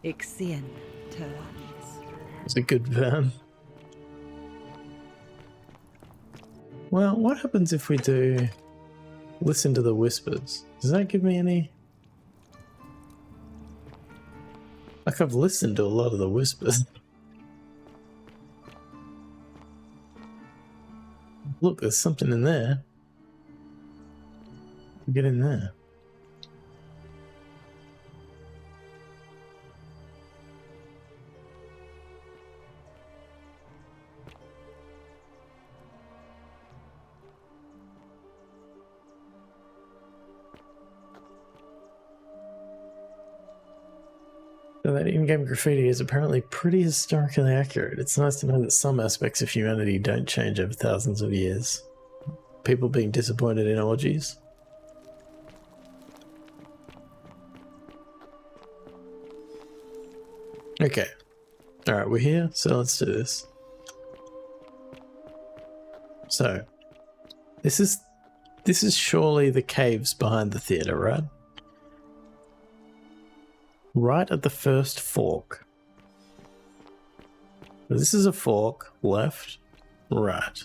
Ixion turns. It's a good van. Well, what happens if we do... Listen to the whispers. Does that give me any? Like, I've listened to a lot of the whispers. Look, there's something in there. Get in there. So that in-game graffiti is apparently pretty historically accurate. It's nice to know that some aspects of humanity don't change over thousands of years. People being disappointed in orgies. Okay. Alright, we're here, so let's do this. So, this is surely the caves behind the theater, right? Right at the first fork. This is a fork, left, right.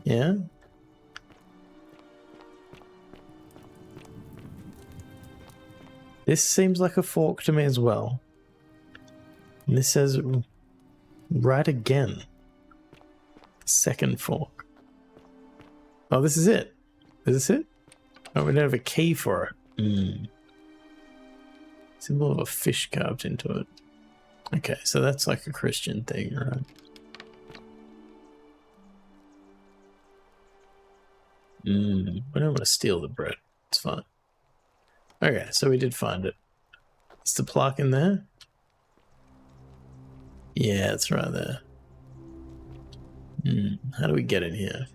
Yeah? This seems like a fork to me as well. And this says right again. Second fork. Oh, this is it. Is this it? Oh, we don't have a key for it. Symbol of a fish carved into it. Okay, so that's like a Christian thing, right? We don't want to steal the bread. It's fine. Okay, so we did find it. Is the plaque in there? Yeah, it's right there. How do we get in here?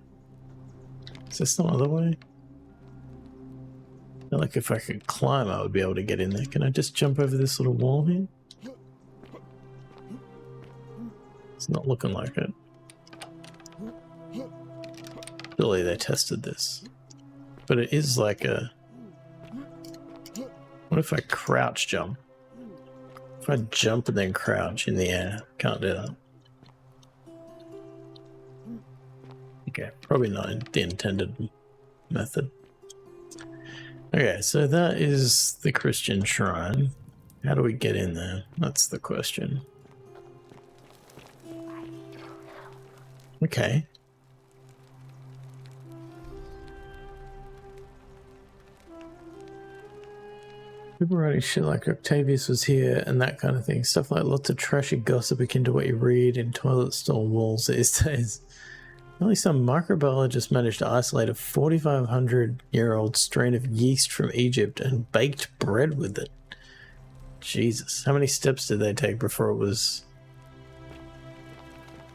Is there some other way? I feel like if I could climb, I would be able to get in there. Can I just jump over this little wall here? It's not looking like it. Surely they tested this. But it is like a... What if I crouch jump? If I jump and then crouch in the air, can't do that. Okay, probably not the intended method. Okay, so that is the Christian shrine. How do we get in there? That's the question. Okay. People writing shit like Octavius was here and that kind of thing. Stuff like lots of trashy gossip akin to what you read in toilet stall walls these days. Only some microbiologist managed to isolate a 4,500-year-old strain of yeast from Egypt and baked bread with it. Jesus, how many steps did they take before it was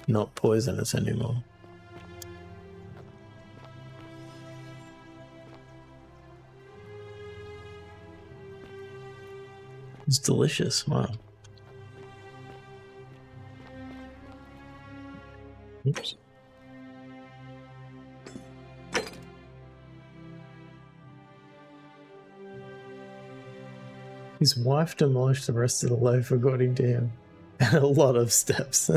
not poisonous anymore? It's delicious, wow. Oops. His wife demolished the rest of the loaf according to him. And a lot of steps.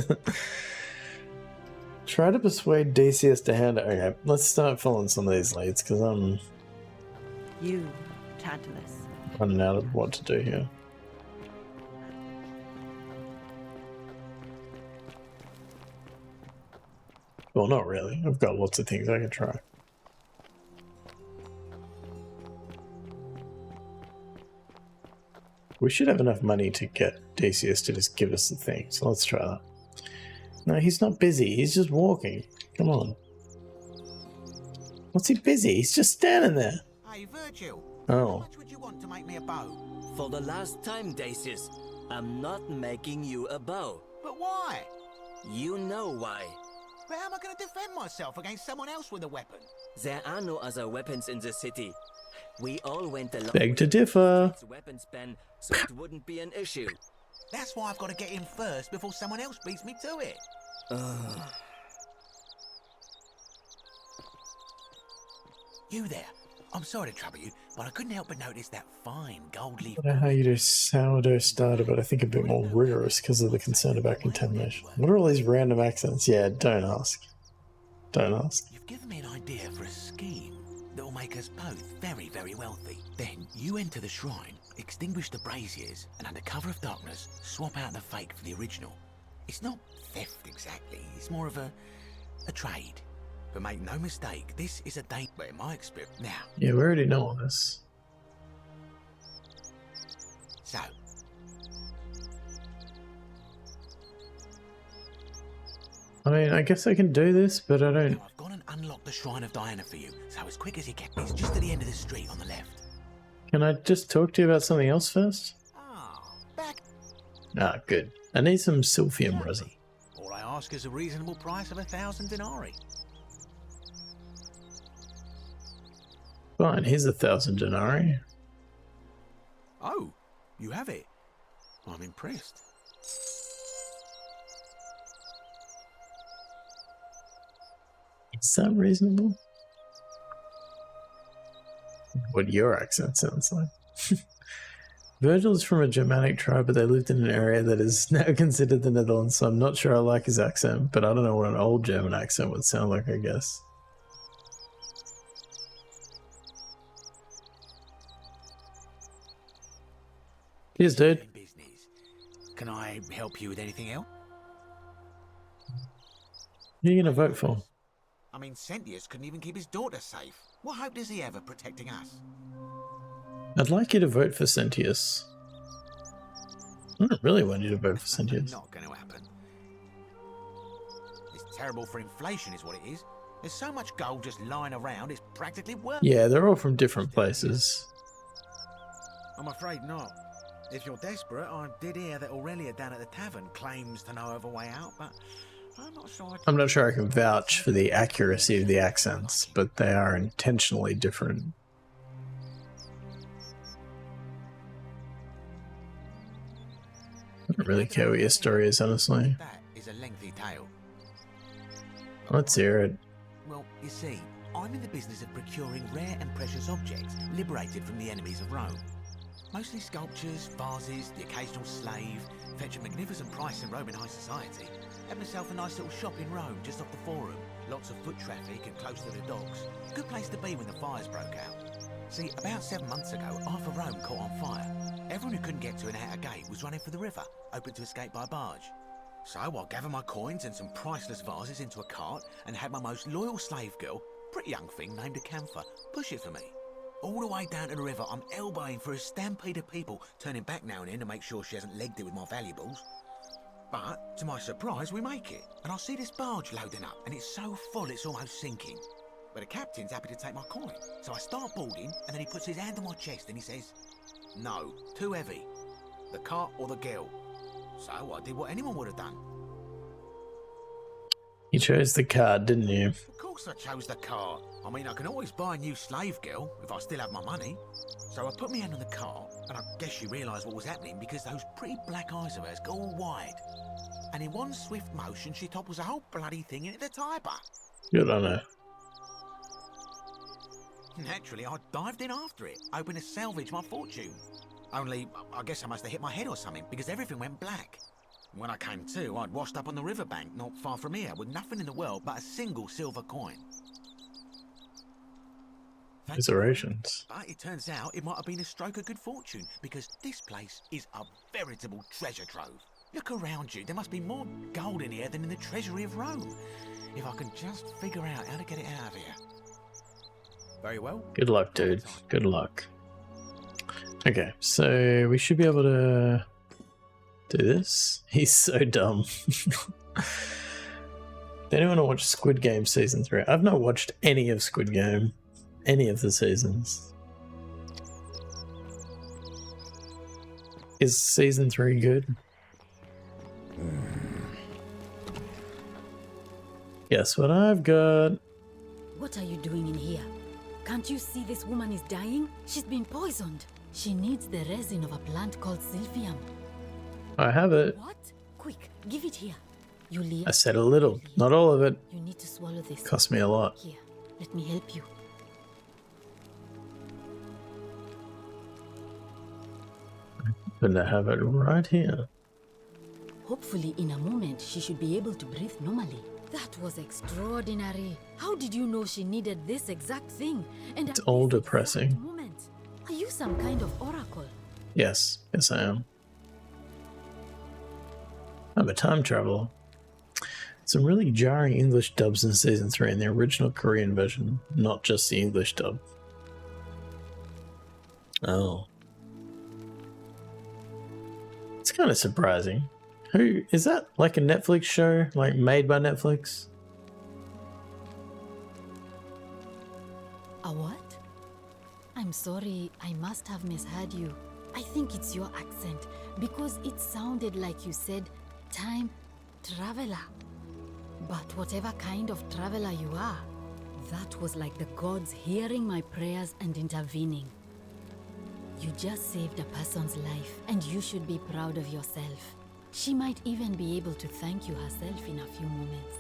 Try to persuade Decius to hand it. Okay, let's start following some of these leads because I'm... You, Tantalus. Running out of what to do here. Well, not really. I've got lots of things I can try. We should have enough money to get Decius to just give us the thing, so let's try that. No, he's not busy. He's just walking. Come on. What's he busy? He's just standing there. Hey, Virgil. Oh. How much would you want to make me a bow? For the last time, Decius, I'm not making you a bow. But why? You know why. But how am I going to defend myself against someone else with a weapon? There are no other weapons in the city. We all went along. Beg to differ. Weapons ban, so it wouldn't be an issue. That's why I've got to get in first before someone else beats me to it. You there. I'm sorry to trouble you, but I couldn't help but notice that fine gold leaf. I don't know how you do sourdough starter, but I think a bit more rigorous because of the concern about contamination. What are all these random accents? Yeah, don't ask. Don't ask. You've given me an idea for a scheme. that'll make us both very, very wealthy. Then you enter the shrine, extinguish the braziers, and under cover of darkness, swap out the fake for the original. It's not theft exactly, it's more of a trade. But make no mistake, this is a date where my experience. Now. Yeah, we already know all this. So. I mean, I guess I can do this, but I don't. Now I've gone and unlocked the Shrine of Diana for you, so as quick as you can. It's just at the end of the street on the left. Can I just talk to you about something else first? Ah, good. I need some Silphium, Rosie. All I ask is a reasonable price of 1,000 denarii. Fine, here's 1,000 denarii. Oh, you have it. I'm impressed. Is that reasonable? What your accent sounds like. Virgil's from a Germanic tribe, but they lived in an area that is now considered the Netherlands, so I'm not sure I like his accent, but I don't know what an old German accent would sound like, I guess. Cheers, dude. Can I help you with anything else? Who are you going to vote for? I mean, Sentius couldn't even keep his daughter safe. What hope does he have of protecting us? I'd like you to vote for Sentius. I don't really want you to vote for Sentius. Not going to happen. It's terrible for inflation is what it is. There's so much gold just lying around, it's practically worthless. Yeah, they're all from different places. I'm afraid not. If you're desperate, I did hear that Aurelia down at the tavern claims to know of a way out, but I'm not sure I can vouch for the accuracy of the accents, but they are intentionally different. I don't really care what your story is, honestly. That is a lengthy tale. Let's hear it. Well, you see, I'm in the business of procuring rare and precious objects liberated from the enemies of Rome. Mostly sculptures, vases, the occasional slave, fetch a magnificent price in Roman high society. Had myself a nice little shop in Rome, just off the Forum. Lots of foot traffic and close to the docks. Good place to be when the fires broke out. See, about 7 months ago, half of Rome caught on fire. Everyone who couldn't get to an outer gate was running for the river, open to escape by barge. So I gathered my coins and some priceless vases into a cart and had my most loyal slave girl, pretty young thing named Acantha, push it for me. All the way down to the river, I'm elbowing for a stampede of people, turning back now and then to make sure she hasn't legged it with my valuables. But, to my surprise, we make it, and I see this barge loading up, and it's so full it's almost sinking. But the captain's happy to take my coin, so I start boarding, and then he puts his hand on my chest and he says, "No, too heavy. The cart or the girl." So I did what anyone would have done. You chose the card, didn't you? Of course I chose the cart. I mean, I can always buy a new slave girl if I still have my money. So I put my hand on the cart, and I guess she realised what was happening because those pretty black eyes of hers go all wide. And in one swift motion, she topples the whole bloody thing into the Tiber. Good on her. Naturally, I dived in after it, hoping to salvage my fortune. Only, I guess I must have hit my head or something, because everything went black. When I came to, I'd washed up on the riverbank, not far from here, with nothing in the world but a single silver coin. Commiserations. But it turns out it might have been a stroke of good fortune, because this place is a veritable treasure trove. Look around you, there must be more gold in here than in the treasury of Rome. If I can just figure out how to get it out of here. Very well. Good luck, dude. Good luck. Okay, so we should be able to do this. He's so dumb. Did anyone watch Squid Game Season 3? I've not watched any of Squid Game. Any of the seasons. Is Season 3 good? Guess what I've got? What are you doing in here? Can't you see this woman is dying? She's been poisoned. She needs the resin of a plant called Silphium. I have it. What? Quick, give it here. Yulia. I said a little, not all of it. You need to swallow this. Cost me a lot. Here, let me help you. But I have it right here. Hopefully, in a moment, she should be able to breathe normally. That was extraordinary. How did you know she needed this exact thing? And It's all depressing. moment? Are you some kind of oracle? Yes, yes I am. I'm a time traveler. Some really jarring English dubs in Season 3 and the original Korean version, not just the English dub. Oh. It's kind of surprising. Who is that? Like a Netflix show? Like made by Netflix? A what? I'm sorry, I must have misheard you. I think it's your accent, because it sounded like you said time traveler. But whatever kind of traveler you are, that was like the gods hearing my prayers and intervening. You just saved a person's life, and you should be proud of yourself. She might even be able to thank you herself in a few moments.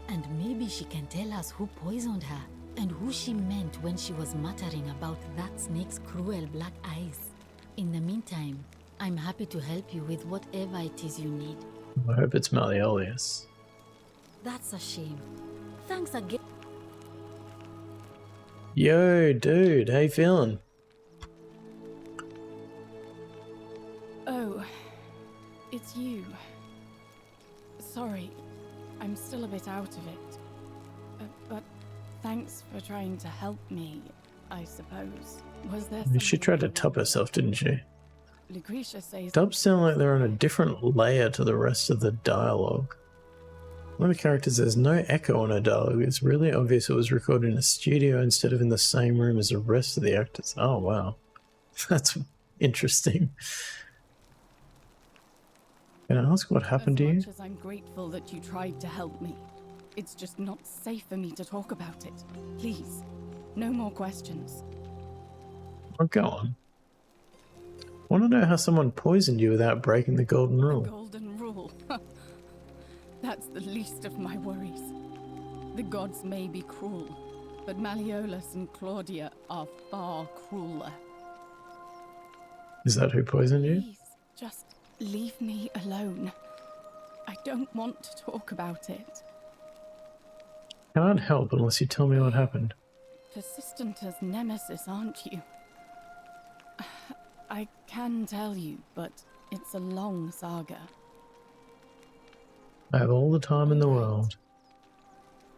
And maybe she can tell us who poisoned her, and who she meant when she was muttering about that snake's cruel black eyes. In the meantime, I'm happy to help you with whatever it is you need. I hope it's Malleolus. That's a shame. Thanks again. Yo, dude, how you feeling? Oh, it's you. Sorry, I'm still a bit out of it. But thanks for trying to help me, I suppose. Was there She tried to top herself, didn't she? Lucretia says... Dubs sound like they're on a different layer to the rest of the dialogue. One of the characters has no echo on her dialogue. It's really obvious it was recorded in a studio instead of in the same room as the rest of the actors. Oh, wow. That's interesting. Can I ask what happened to you? As much as I'm grateful that you tried to help me, it's just not safe for me to talk about it. Please, no more questions. Oh, go on. I want to know how someone poisoned you without breaking the golden rule. Golden rule. That's the least of my worries. The gods may be cruel, but Malleolus and Claudia are far crueler. Is that who poisoned you? Please, just leave me alone. I don't want to talk about it. Can't help unless you tell me what happened. Persistent as Nemesis, aren't you? I can tell you, but it's a long saga. I have all the time in the world.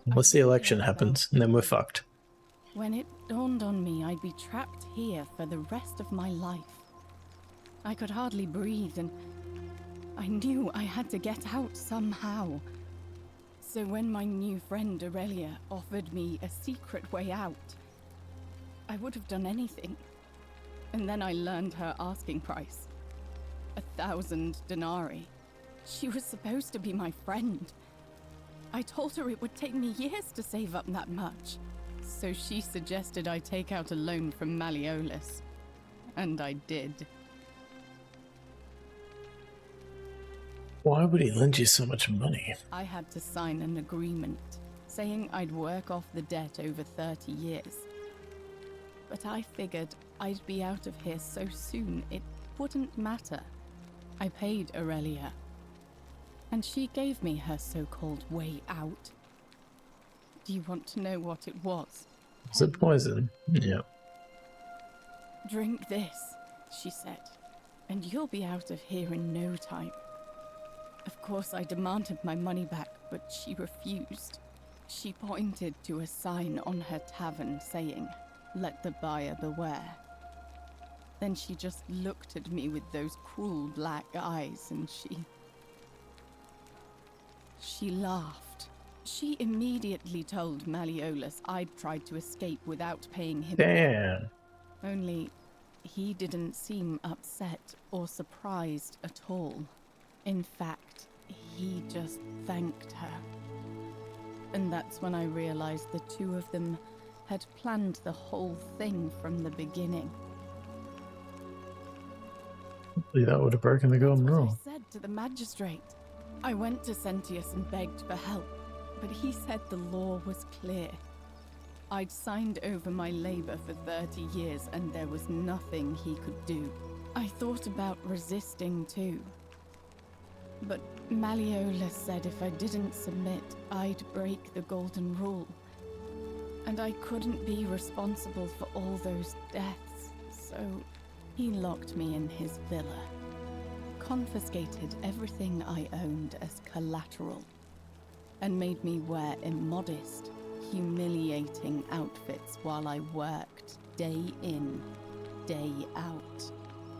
Unless the election happens, and then we're fucked. When it dawned on me I'd be trapped here for the rest of my life, I could hardly breathe, and I knew I had to get out somehow. So when my new friend Aurelia offered me a secret way out, I would have done anything. And then I learned her asking price. 1,000 denarii. She was supposed to be my friend. I told her it would take me years to save up that much. So she suggested I take out a loan from Malleolus. And I did. Why would he lend you so much money? I had to sign an agreement, saying I'd work off the debt over 30 years. But I figured I'd be out of here so soon it wouldn't matter. I paid Aurelia, and she gave me her so-called way out. Do you want to know what it was? Is it poison? Yeah. Drink this, she said, and you'll be out of here in no time. Of course, I demanded my money back, but she refused. She pointed to a sign on her tavern saying, "Let the buyer beware." Then she just looked at me with those cruel black eyes, and she laughed. She immediately told Malleolus I'd tried to escape without paying him. Damn. Only, he didn't seem upset or surprised at all. In fact, he just thanked her. And that's when I realized the two of them had planned the whole thing from the beginning. Hopefully that would have broken the golden I rule. said to the magistrate. I went to Sentius and begged for help, but he said the law was clear. I'd signed over my labor for 30 years and there was nothing he could do. I thought about resisting too. But Malleolus said if I didn't submit, I'd break the Golden Rule. And I couldn't be responsible for all those deaths, so he locked me in his villa. Confiscated everything I owned as collateral, and made me wear immodest, humiliating outfits while I worked day in, day out.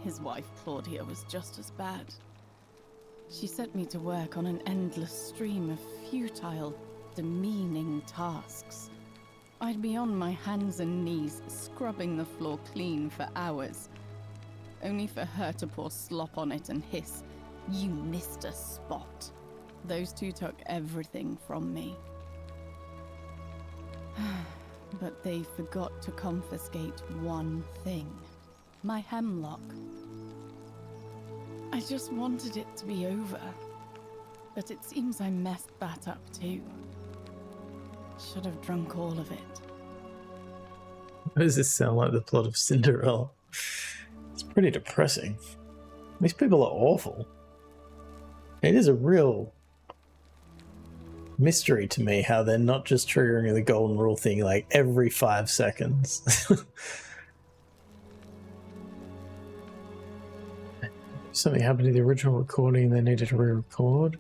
His wife Claudia was just as bad. She set me to work on an endless stream of futile, demeaning tasks. I'd be on my hands and knees, scrubbing the floor clean for hours, only for her to pour slop on it and hiss, "You missed a spot." Those two took everything from me. But they forgot to confiscate one thing. My hemlock. I just wanted it to be over. But it seems I messed that up too. Should have drunk all of it. Why does this sound like the plot of Cinderella? It's pretty depressing. These people are awful. It is a real mystery to me how they're not just triggering the Golden Rule thing like every 5 seconds. Something happened to the original recording and they needed to re-record.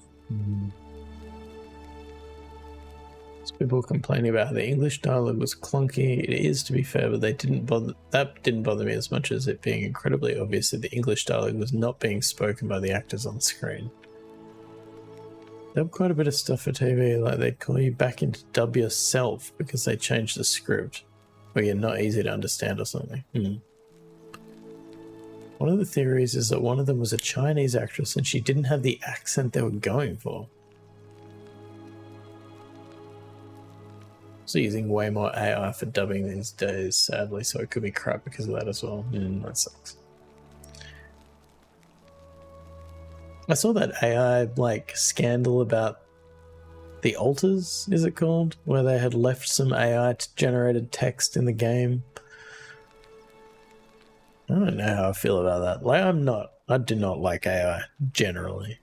People were complaining about how the English dialogue was clunky. It is, to be fair, but that didn't bother me as much as it being incredibly obvious that the English dialogue was not being spoken by the actors on screen. There were quite a bit of stuff for TV, like they'd call you back into dub yourself because they changed the script, or you're not easy to understand or something. One of the theories is that one of them was a Chinese actress and she didn't have the accent they were going for. So using way more AI for dubbing these days, sadly, so it could be crap because of that as well. That sucks. I saw that AI scandal about the alters, is it called? Where they had left some AI generated text in the game. I don't know how I feel about that. I do not like AI generally.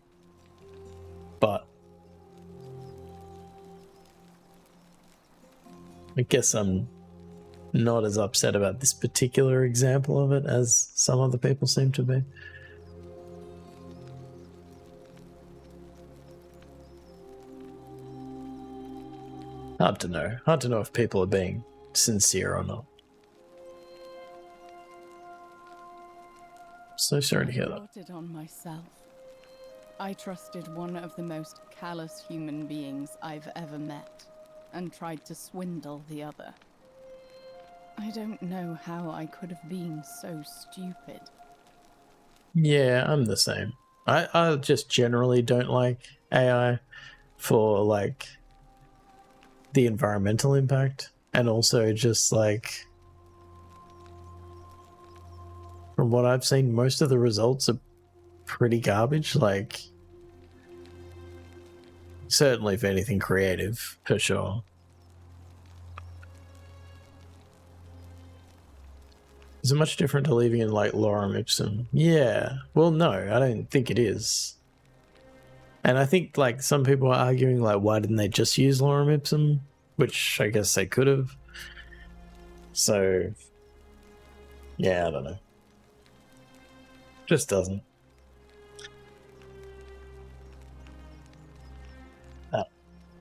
But I guess I'm not as upset about this particular example of it as some other people seem to be. Hard to know. Hard to know if people are being sincere or not. So sorry to hear that. I brought it on myself. I trusted one of the most callous human beings I've ever met, and tried to swindle the other. I don't know how I could have been so stupid. Yeah, I'm the same. I just generally don't like AI for the environmental impact, and also just from what I've seen, most of the results are pretty garbage. Certainly if anything creative, for sure. Is it much different to leaving in lorem ipsum? Yeah. Well, no, I don't think it is. And I think some people are arguing why didn't they just use lorem ipsum? Which I guess they could have. So yeah, I don't know. Just doesn't.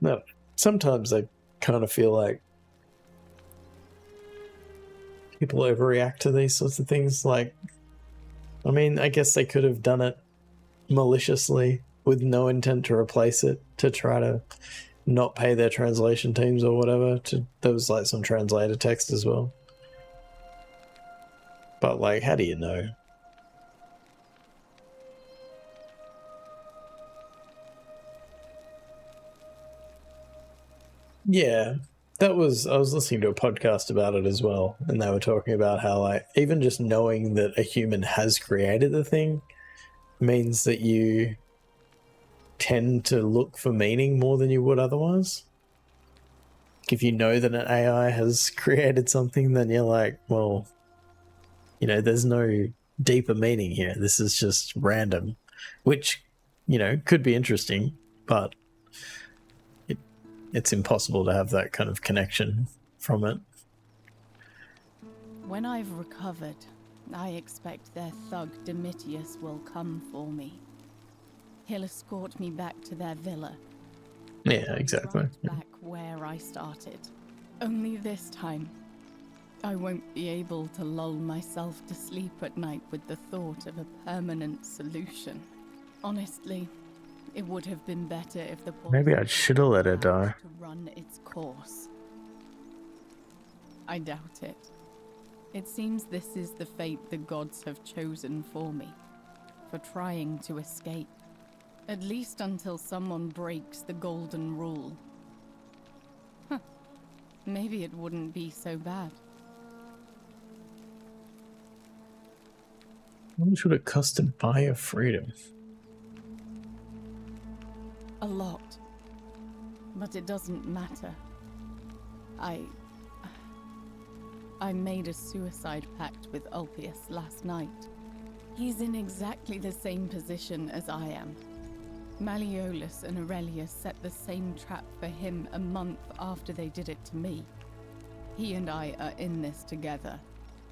No. Sometimes I kind of feel like people overreact to these sorts of things. I mean, I guess they could have done it maliciously with no intent to replace it, to try to not pay their translation teams or whatever. There was some translator text as well. But how do you know? Yeah, I was listening to a podcast about it as well, and they were talking about how even just knowing that a human has created the thing means that you tend to look for meaning more than you would otherwise. If you know that an AI has created something, then you're well, there's no deeper meaning here. This is just random, which you know, could be interesting, but it's impossible to have that kind of connection from it. When I've recovered, I expect their thug Domitius will come for me. He'll escort me back to their villa. Yeah, exactly. Right back where I started. Only this time, I won't be able to lull myself to sleep at night with the thought of a permanent solution. Honestly, it would have been better if the Maybe I should have let her die. to run its course. I doubt it. It seems this is the fate the gods have chosen for me, for trying to escape. At least until someone breaks the golden rule. Huh. Maybe it wouldn't be so bad. How much would it cost to buy your freedom? A lot. But it doesn't matter. I made a suicide pact with Ulpius last night. He's in exactly the same position as I am. Malleolus and Aurelius set the same trap for him a month after they did it to me. He and I are in this together.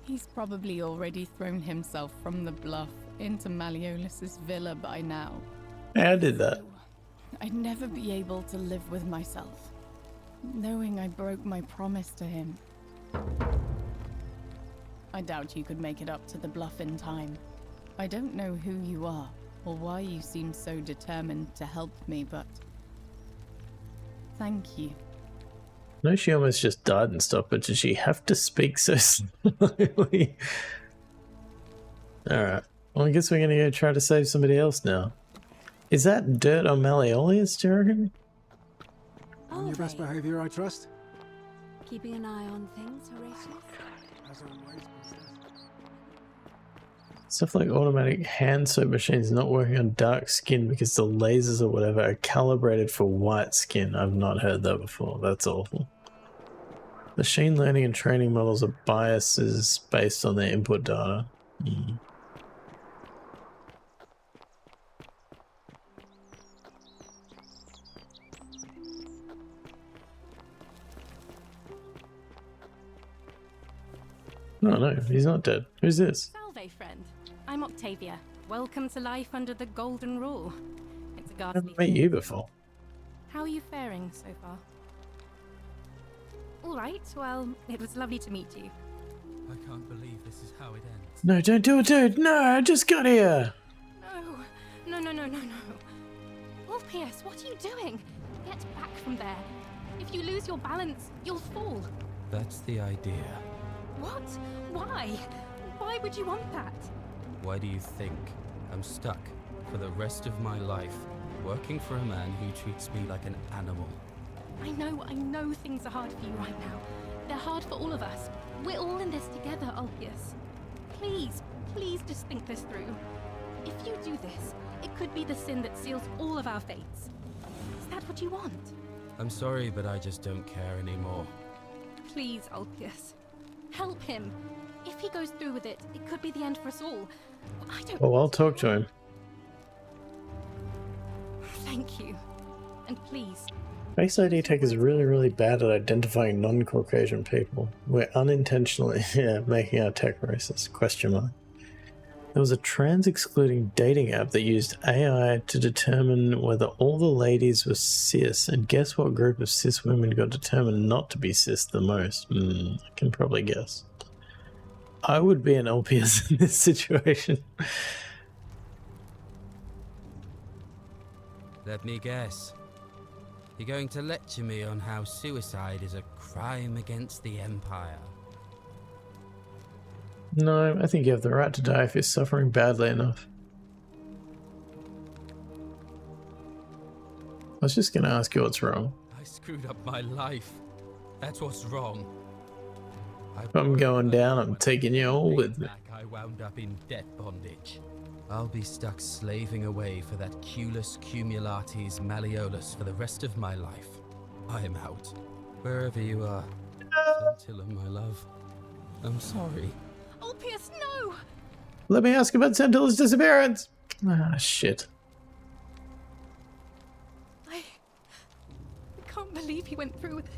He's probably already thrown himself from the bluff into Malleolus's villa by now. Yeah, I did that. I'd never be able to live with myself, knowing I broke my promise to him. I doubt you could make it up to the bluff in time. I don't know who you are, or why you seem so determined to help me, but thank you. No, she almost just died and stuff, but did she have to speak so slowly? Alright, well I guess we're gonna go try to save somebody else now. Is that dirt on Malleolus, do you reckon? On your best behavior, I trust. Keeping an eye on things, Horatius? As always, Stuff like automatic hand soap machines not working on dark skin because the lasers or whatever are calibrated for white skin. I've not heard that before. That's awful. Machine learning and training models are biases based on their input data. Oh no, he's not dead. Who's this? Salve, friend. I'm Octavia. Welcome to life under the Golden Rule. It's a I ghastly haven't met you before. How are you faring so far? All right. Well, it was lovely to meet you. I can't believe this is how it ends. No, don't do it, dude. No, I just got here. No. Ulpius, what are you doing? Get back from there. If you lose your balance, you'll fall. That's the idea. What? Why? Why would you want that? Why do you think I'm stuck for the rest of my life working for a man who treats me like an animal? I know things are hard for you right now. They're hard for all of us. We're all in this together, Ulpius. Please just think this through. If you do this, it could be the sin that seals all of our fates. Is that what you want? I'm sorry, but I just don't care anymore. Please, Ulpius. Help him. If he goes through with it, it could be the end for us all. I don't... Oh, I'll talk to him. Thank you. And please... Face ID Tech is really, really bad at identifying non-Caucasian people. We're unintentionally making our tech racist, question mark. There was a trans-excluding dating app that used AI to determine whether all the ladies were cis, and guess what group of cis women got determined not to be cis the most? I can probably guess. I would be an Ulpius in this situation. Let me guess. You're going to lecture me on how suicide is a crime against the Empire. No, I think you have the right to die if you're suffering badly enough. I was just going to ask you what's wrong. I screwed up my life. That's what's wrong. If I'm going down, I'm taking you all with me. I wound up in debt bondage. I'll be stuck slaving away for that Culus Cumulatis Malleolus for the rest of my life. I'm out. Wherever you are. Scintilla, my love. I'm sorry. Ulpius, no! Let me ask about Centilla's disappearance. Ah, shit. believe he went through with it.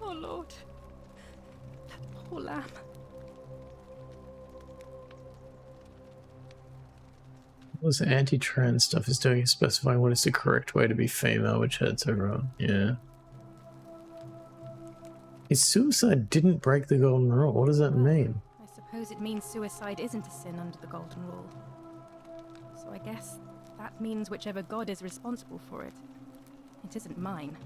Oh Lord. That poor lamb. All this anti-trans stuff is doing is specifying what is the correct way to be female, which hurts everyone. Yeah. His suicide didn't break the golden rule. What does that mean? I suppose it means suicide isn't a sin under the golden rule. So I guess that means whichever god is responsible for it. It isn't mine.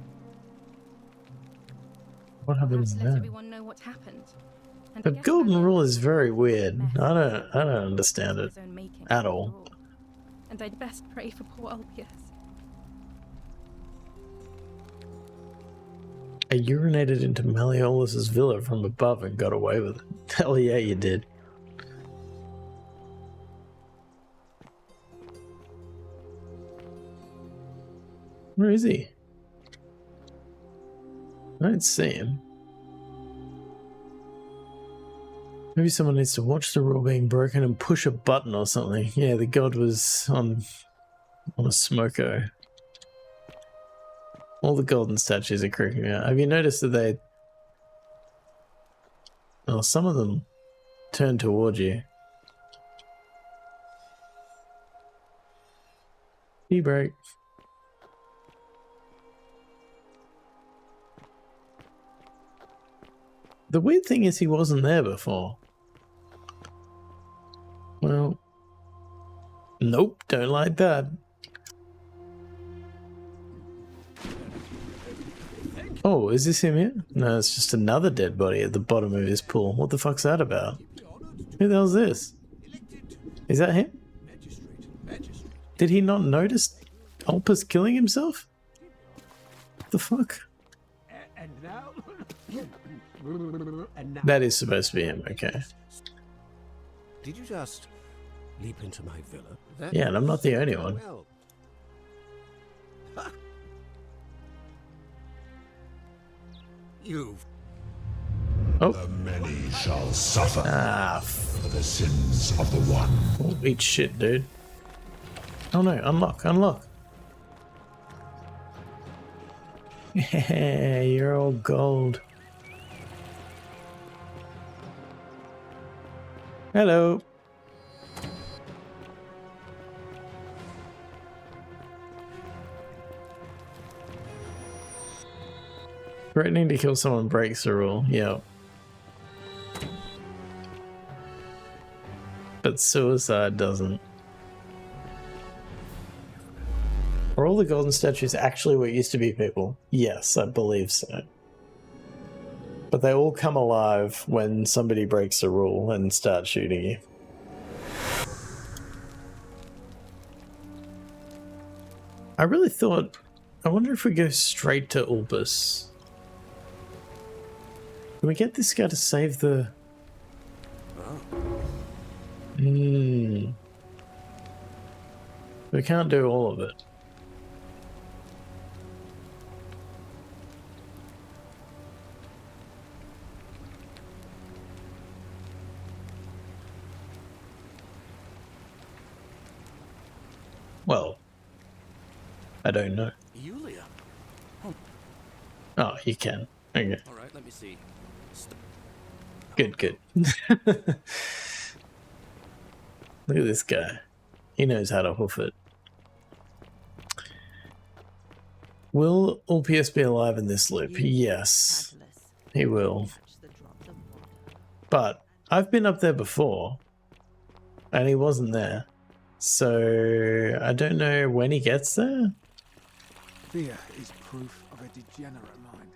What happened Perhaps let there? everyone know what happened. And The I guess golden rule is very weird. I don't understand it his own making, at after all. And I'd best pray for poor Ulpius. I urinated into Malleolus's villa from above and got away with it. Hell yeah, you did. Where is he? I don't see him. Maybe someone needs to watch the rule being broken and push a button or something. Yeah, the god was on a smoko. All the golden statues are creeping out. Have you noticed that they... Oh, some of them turn towards you. E-brake. The weird thing is he wasn't there before. Well... Nope, don't like that. Oh, is this him here? No, it's just another dead body at the bottom of his pool. What the fuck's that about? Who the hell's this? Is that him? Did he not notice Ulpus killing himself? What the fuck? And now... That is supposed to be him, okay. Did you just leap into my villa? Yeah, and I'm not the only one. Well. Ha. You've... Oh. The many shall suffer Ah, for the sins of the one. Oh, eat shit, dude. Oh no, unlock, unlock. Yeah, you're all gold. Hello. Threatening to kill someone breaks the rule, yeah. But suicide doesn't. Are all the golden statues actually what used to be people? Yes, I believe so. But they all come alive when somebody breaks the rule and starts shooting you. I really thought... I wonder if we go straight to Ulpus. Can we get this guy to save the... We can't do all of it. Well, I don't know. Yulia. Oh, you can. Okay. All right, let me see. Good, good. Look at this guy. He knows how to hoof it. Will Ulpius be alive in this loop? Yes, he will. But I've been up there before, and he wasn't there. So I don't know when he gets there. Fear is proof of a degenerate mind.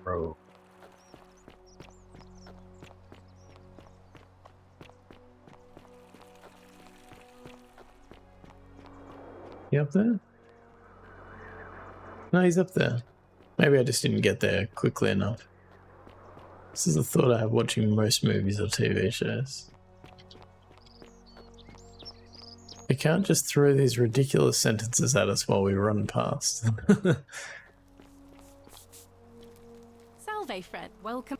Bro. He up there? No, he's up there. Maybe I just didn't get there quickly enough. This is the thought I have watching most movies or TV shows. I can't just throw these ridiculous sentences at us while we run past. Salve, friend. Welcome.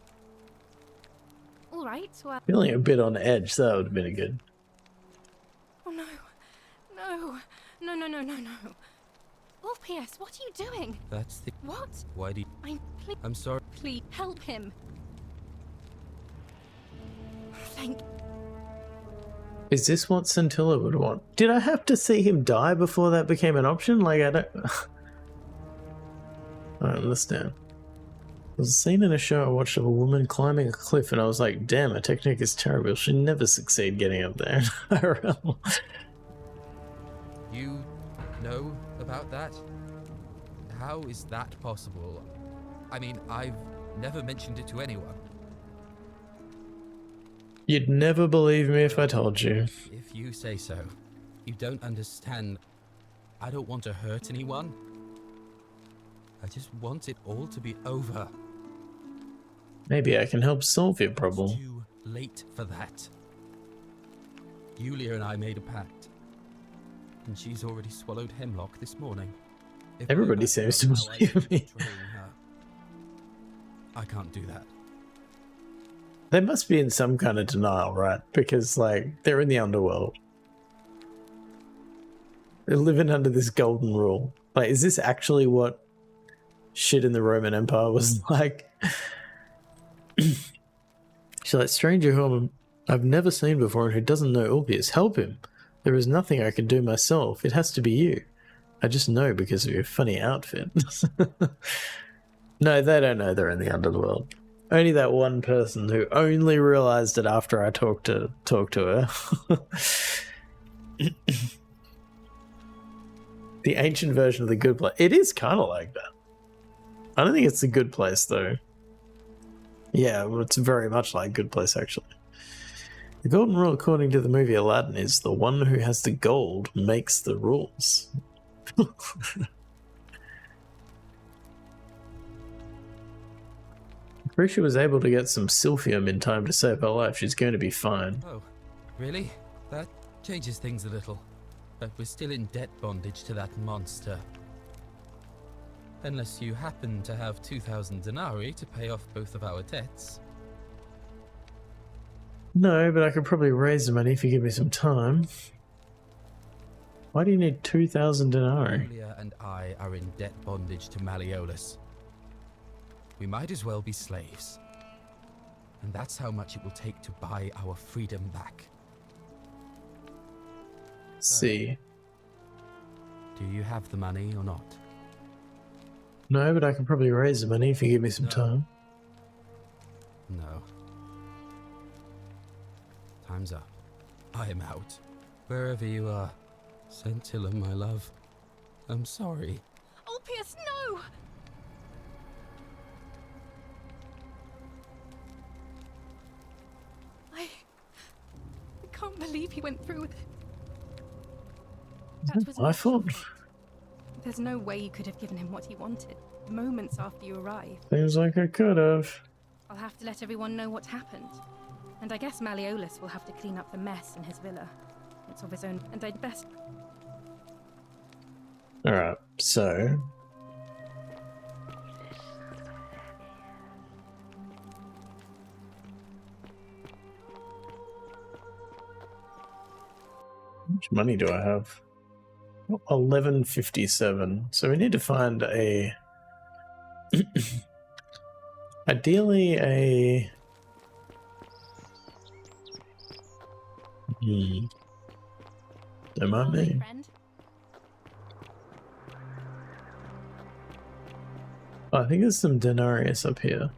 All right. Well. Feeling a bit on edge, so that would have been good. Oh no, no, no, no, no, no, no. Orpheus, what are you doing? That's the... What? Why do you... I'm sorry. Please help him. Thank. Is this what Scintilla would want? Did I have to see him die before that became an option? Like, I don't... I don't understand. There was a scene in a show I watched of a woman climbing a cliff and I was like, damn, her technique is terrible. She'll never succeed getting up there. IRL. You know about that? How is that possible? I mean, I've never mentioned it to anyone. You'd never believe me if I told you. If you say so. You don't understand. I don't want to hurt anyone. I just want it all to be over. Maybe I can help solve your problem. It's too late for that. Yulia and I made a pact. And she's already swallowed hemlock this morning. If Everybody seems to believe me. I can't do that. They must be in some kind of denial, right? Because, like, they're in the underworld. They're living under this golden rule. Like, is this actually what shit in the Roman Empire was like? She's like, stranger who I've never seen before and who doesn't know Ulpius. Help him. There is nothing I can do myself. It has to be you. I just know because of your funny outfit. No, they don't know they're in the underworld. Only that one person who only realized it after I talked to her. The ancient version of the good place. It is kind of like that. I don't think it's the good place though. Yeah, well, it's very much like Good Place actually. The golden rule according to the movie Aladdin is the one who has the gold makes the rules. Prisha was able to get some silphium in time to save her life. She's going to be fine. Oh, really? That changes things a little. But we're still in debt bondage to that monster. Unless you happen to have 2,000 denarii to pay off both of our debts. No, but I could probably raise the money if you give me some time. Why do you need 2,000 denarii? Julia and I are in debt bondage to Malleolus. We might as well be slaves. And that's how much it will take to buy our freedom back. See. Do you have the money or not? No, but I can probably raise the money if you give me some time. No. Time's up. I am out. Wherever you are. Scintilla, my love. I'm sorry. Ulpius, no! I can't believe he went through with it. That was my fault. There's no way you could have given him what he wanted moments after you arrived. Seems like I could have. I'll have to let everyone know what happened. And I guess Malleolus will have to clean up the mess in his villa. It's of his own, and I'd best... Alright, so... How much money do I have? 1157. So we need to find a... Ideally a... Don't mind me. Oh, I think there's some denarius up here.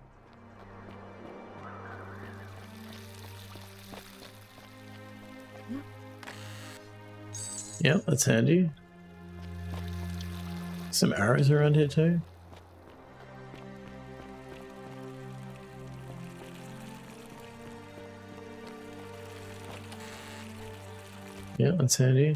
Yep, that's handy. Some arrows around here too. Yeah, that's handy.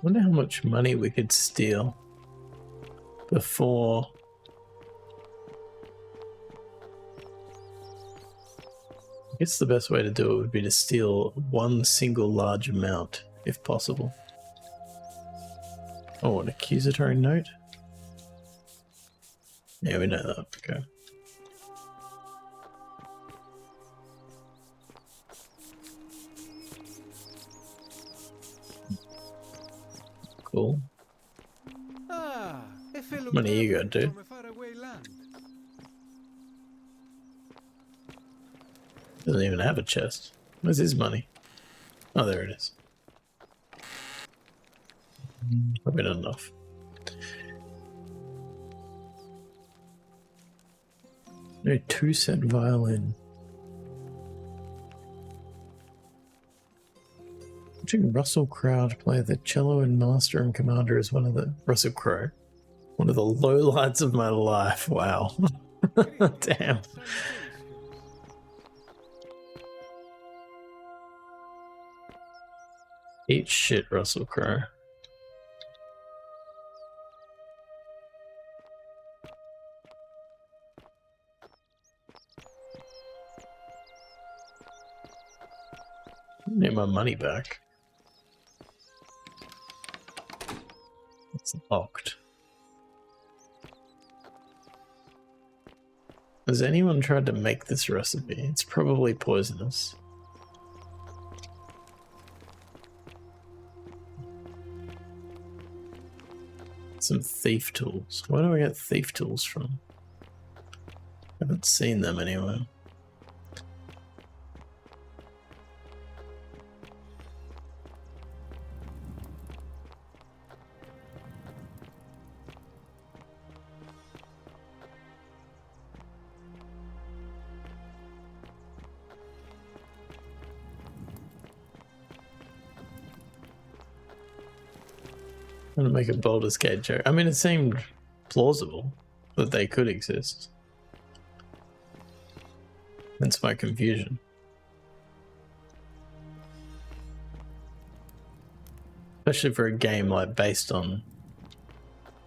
Wonder how much money we could steal before. I guess the best way to do it would be to steal one single large amount, if possible. Oh, an accusatory note? Yeah, we know that. Okay. Cool. Ah, a fellow Money you traveler got, dude? from a faraway land. Doesn't even have a chest. Where's his money? Oh, there it is. Probably not enough. No 2-set violin. Watching Russell Crowe play the cello and master and commander is one of the Russell Crowe. One of the lowlights of my life. Wow. Damn. Eat shit, Russell Crowe. Need my money back. It's locked. Has anyone tried to make this recipe? It's probably poisonous. Some thief tools. Where do I get thief tools from? I haven't seen them anywhere. I'm gonna make a Baldur's Gate joke. I mean, it seemed plausible that they could exist. That's my confusion. Especially for a game like based on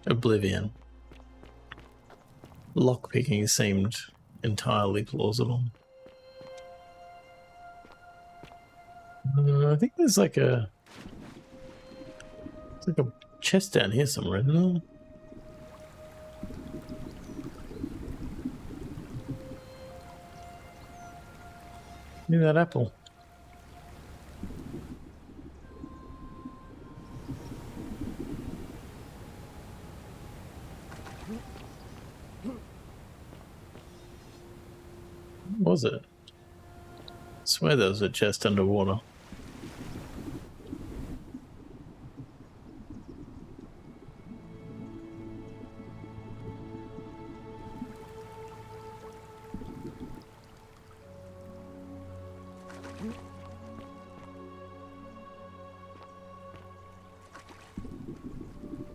Oblivion. Lockpicking seemed entirely plausible. I think there's like a... It's like a chest down here somewhere, isn't there? Give me that apple. What was it? I swear there was a chest underwater.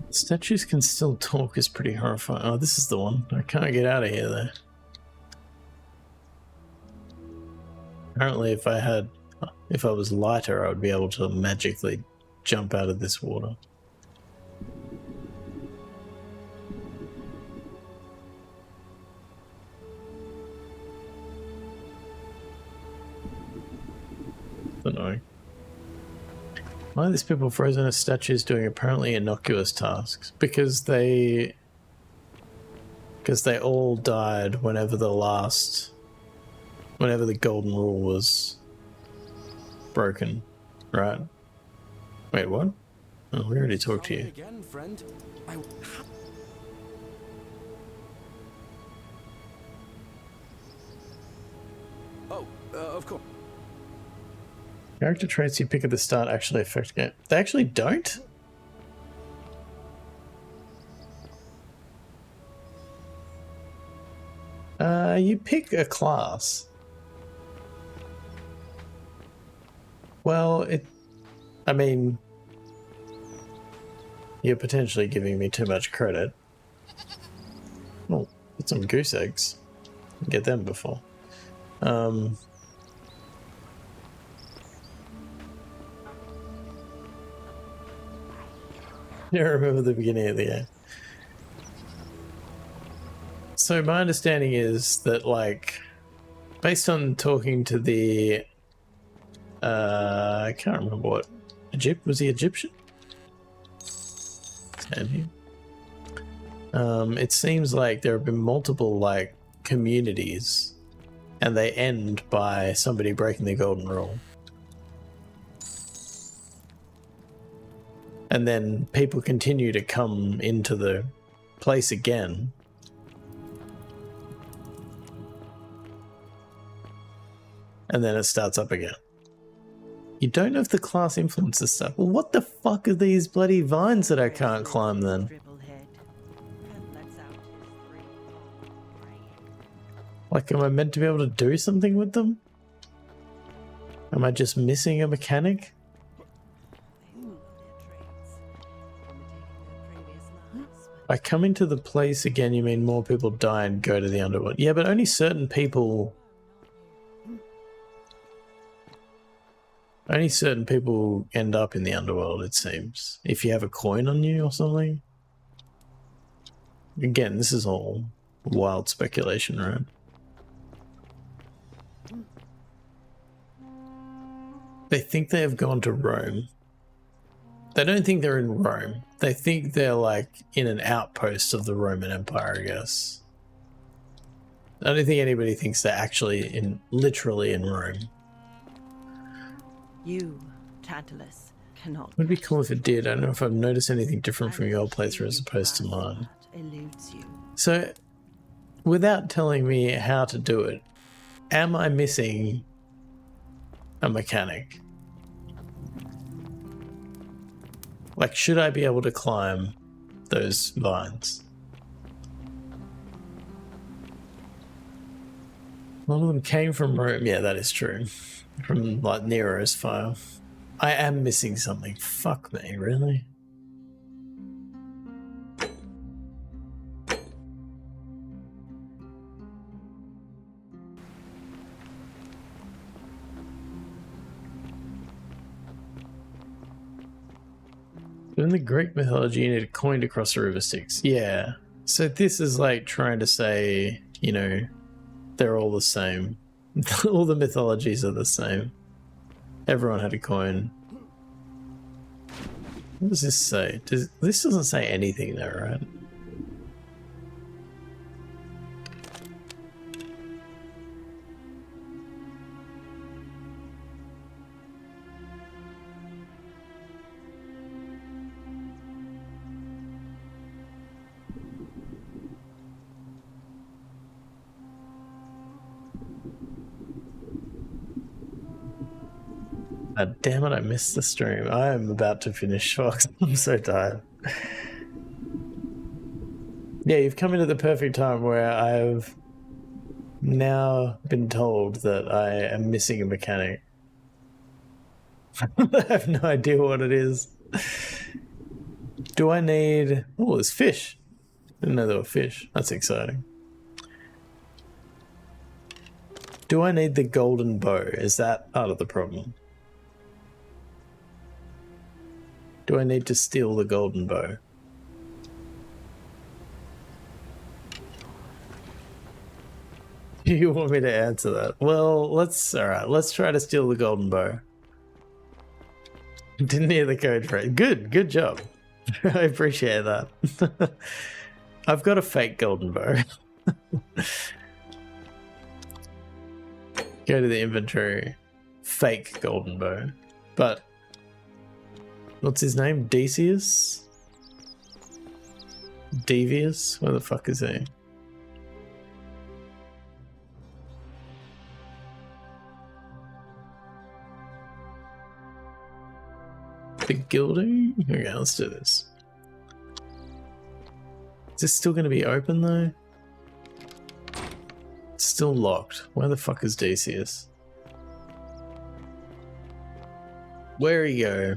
Statues can still talk is pretty horrifying. Oh, this is the one. I can't get out of here though. Apparently if I was lighter, I would be able to magically jump out of this water. Annoying. Why are these people frozen as statues doing apparently innocuous tasks? Because they all died whenever the golden rule was broken, right? Wait, what? Oh, we already talked to you. Again, friend. Of course. Character traits you pick at the start actually affect game. They actually don't? You pick a class. Well, I mean, you're potentially giving me too much credit. Well, get some goose eggs. Get them before. I remember the beginning of the game. So my understanding is that, like, based on talking to the, I can't remember what, was he Egyptian? It seems like there have been multiple, like, communities, and they end by somebody breaking the golden rule. And then people continue to come into the place again. And then it starts up again. You don't know if the class influences stuff. Well, what the fuck are these bloody vines that I can't climb then? Like, am I meant to be able to do something with them? Am I just missing a mechanic? By coming to the place again, you mean more people die and go to the underworld? Yeah, but only certain people... Only certain people end up in the underworld, it seems. If you have a coin on you or something. Again, this is all wild speculation, right? They think they have gone to Rome. They don't think they're in Rome. They think they're like in an outpost of the Roman Empire, I guess. I don't think anybody thinks they're actually literally in Rome. You, Tantalus, cannot. It would be cool if it did. I don't know if I've noticed anything different from your playthrough as opposed to mine. Eludes you. So, without telling me how to do it, am I missing a mechanic? Like, should I be able to climb those vines? A lot of them came from Rome. Yeah, that is true. From, like, Nero's file. I am missing something. Fuck me, really? In the Greek mythology, you need a coin to cross the river Styx. Yeah. So this is like trying to say, you know, they're all the same. All the mythologies are the same. Everyone had a coin. What does this say? This doesn't say anything though, right? Damn it, I missed the stream. I am about to finish, Fox. I'm so tired. Yeah, you've come into the perfect time where I've now been told that I am missing a mechanic. I have no idea what it is. Do I need... Oh, there's fish. Didn't know there were fish. That's exciting. Do I need the golden bow? Is that part of the problem? Do I need to steal the golden bow? You want me to answer that? Well, alright, let's try to steal the golden bow. Didn't hear the code phrase. Good job. I appreciate that. I've got a fake golden bow. Go to the inventory. Fake golden bow. But what's his name? Decius? Devious? Where the fuck is he? The gilding? Okay, let's do this. Is this still going to be open though? It's still locked. Where the fuck is Decius? Where'd he go?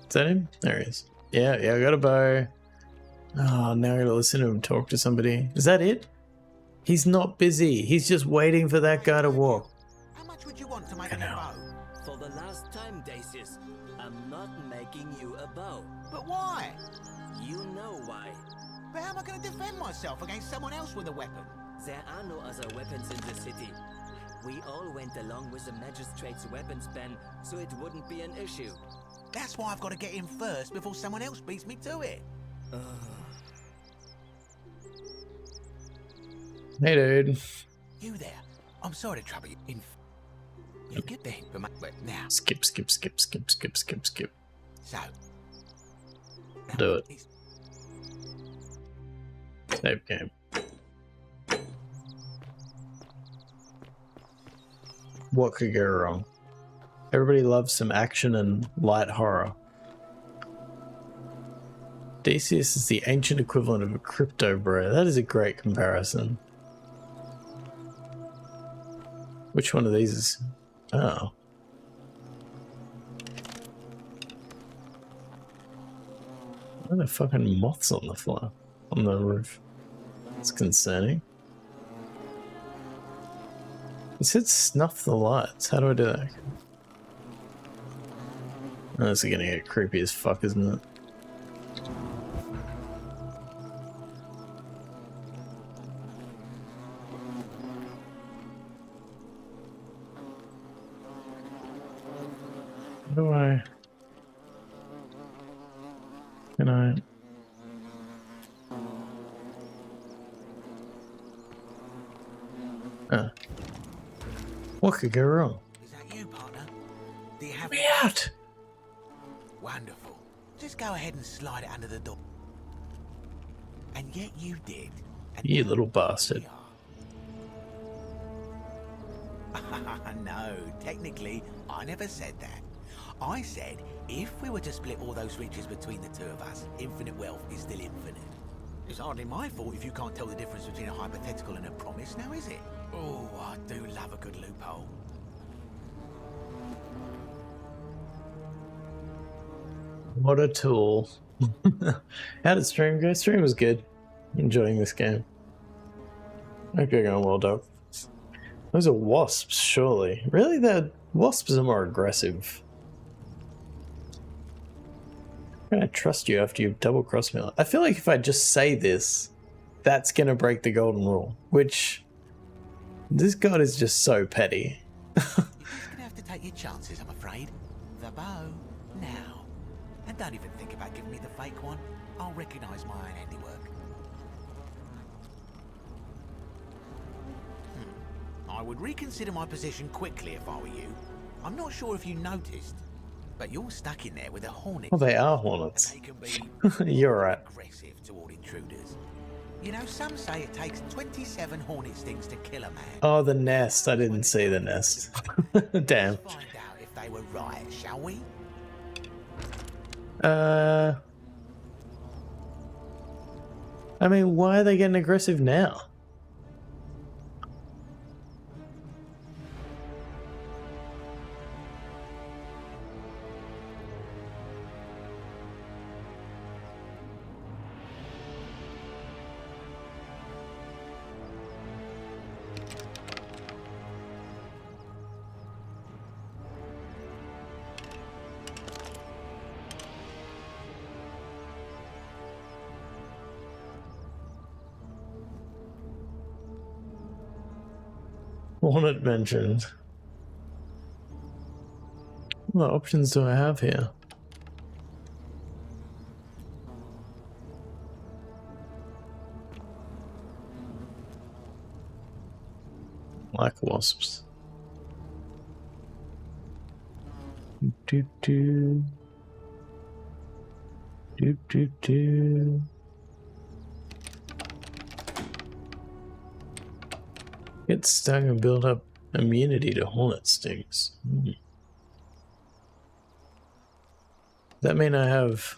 Is that him? There he is. Yeah, I got a bow. Oh, now I gotta listen to him talk to somebody. Is that it? He's not busy. He's just waiting for that guy to walk. How much would you want to make a bow? For the last just time, Dacius. I'm not making you a bow. But why? You know why. But how am I going to defend myself against someone else with a weapon? There are no other weapons in the city. We all went along with the magistrate's weapons ban, so it wouldn't be an issue. That's why I've got to get in first before someone else beats me to it. Hey, dude. You there? I'm sorry to trouble you. You get the hint, but now. Skip. So. Do it. Save game. What could go wrong? Everybody loves some action and light horror. Decius is the ancient equivalent of a crypto bro. That is a great comparison. Which one of these is... Oh. Why are there fucking moths on the floor? On the roof? It's concerning. It said snuff the lights. How do I do that? Oh, this is gonna get creepy as fuck, isn't it? How do I... Can I... What could go wrong? Is that you, partner? Do you have me out? Wonderful. Just go ahead and slide it under the door. And yet you did. And You little bastard. No, technically, I never said that. I said, if we were to split all those riches between the two of us, infinite wealth is still infinite. It's hardly my fault if you can't tell the difference between a hypothetical and a promise, now is it? Oh, I do love a good loophole. What a tool. How did stream go? Stream was good. Enjoying this game. Hope you're going well, dog. Those are wasps, surely. Really? The wasps are more aggressive. I'm gonna trust you after you've double-crossed me. I feel like if I just say this, that's gonna break the golden rule. Which... This god is just so petty. You're just gonna have to take your chances, I'm afraid. The bow, now. And don't even think about giving me the fake one. I'll recognise my own handiwork. I would reconsider my position quickly if I were you. I'm not sure if you noticed, but you're stuck in there with a hornet. Well, they are hornets. They can be You're right. aggressive toward intruders. You know, some say it takes 27 hornet stings to kill a man. Oh, the nest. I didn't see the nest. Damn. Find out if they were right, shall we? I mean, why are they getting aggressive now? Hornet mentioned. What options do I have here? Like wasps. Do do. Do do do. Get stung and build up immunity to hornet stings. Does that mean I have...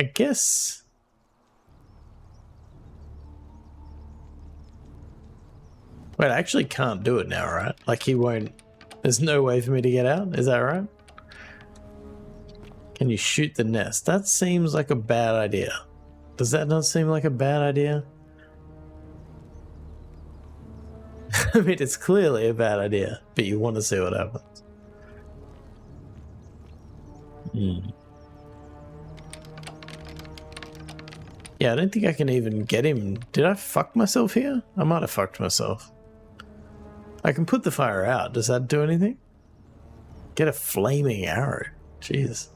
I guess... Wait, I actually can't do it now, right? Like he won't... There's no way for me to get out? Is that right? Can you shoot the nest? That seems like a bad idea. Does that not seem like a bad idea? I mean, it's clearly a bad idea, but you want to see what happens. Yeah, I don't think I can even get him. Did I fuck myself here? I might have fucked myself. I can put the fire out. Does that do anything? Get a flaming arrow. Jeez.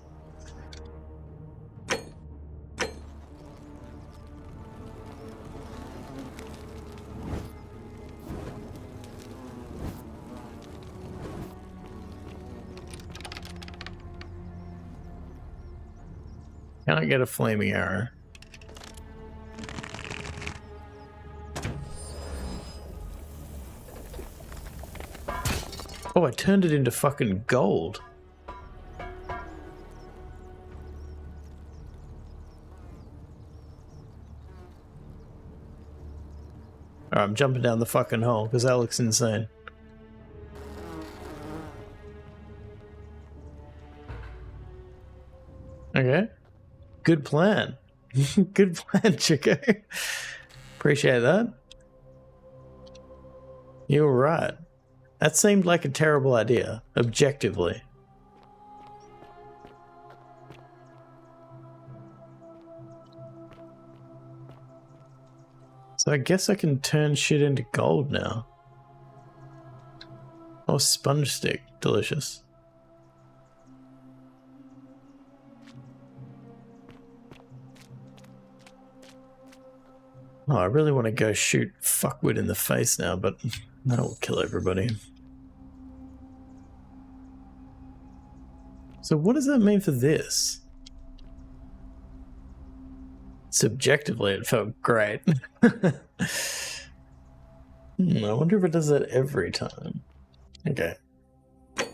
Can I get a flaming arrow? Oh, I turned it into fucking gold. Alright, I'm jumping down the fucking hole because that looks insane. Okay. Good plan. Good plan, Chico. Appreciate that. You were right. That seemed like a terrible idea, objectively. So I guess I can turn shit into gold now. Oh, sponge stick. Delicious. Oh, I really want to go shoot fuckwit in the face now, but that will kill everybody. So what does that mean for this? Subjectively, it felt great. I wonder if it does that every time. Okay.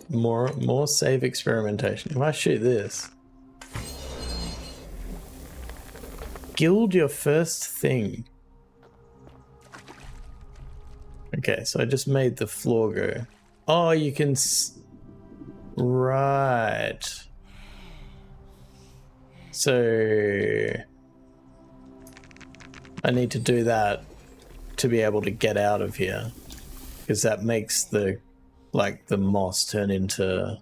More save experimentation. If I shoot this. Gild your first thing. Okay, so I just made the floor go. Oh, you can... Right. So... I need to do that to be able to get out of here. Because that makes the... like, the moss turn into...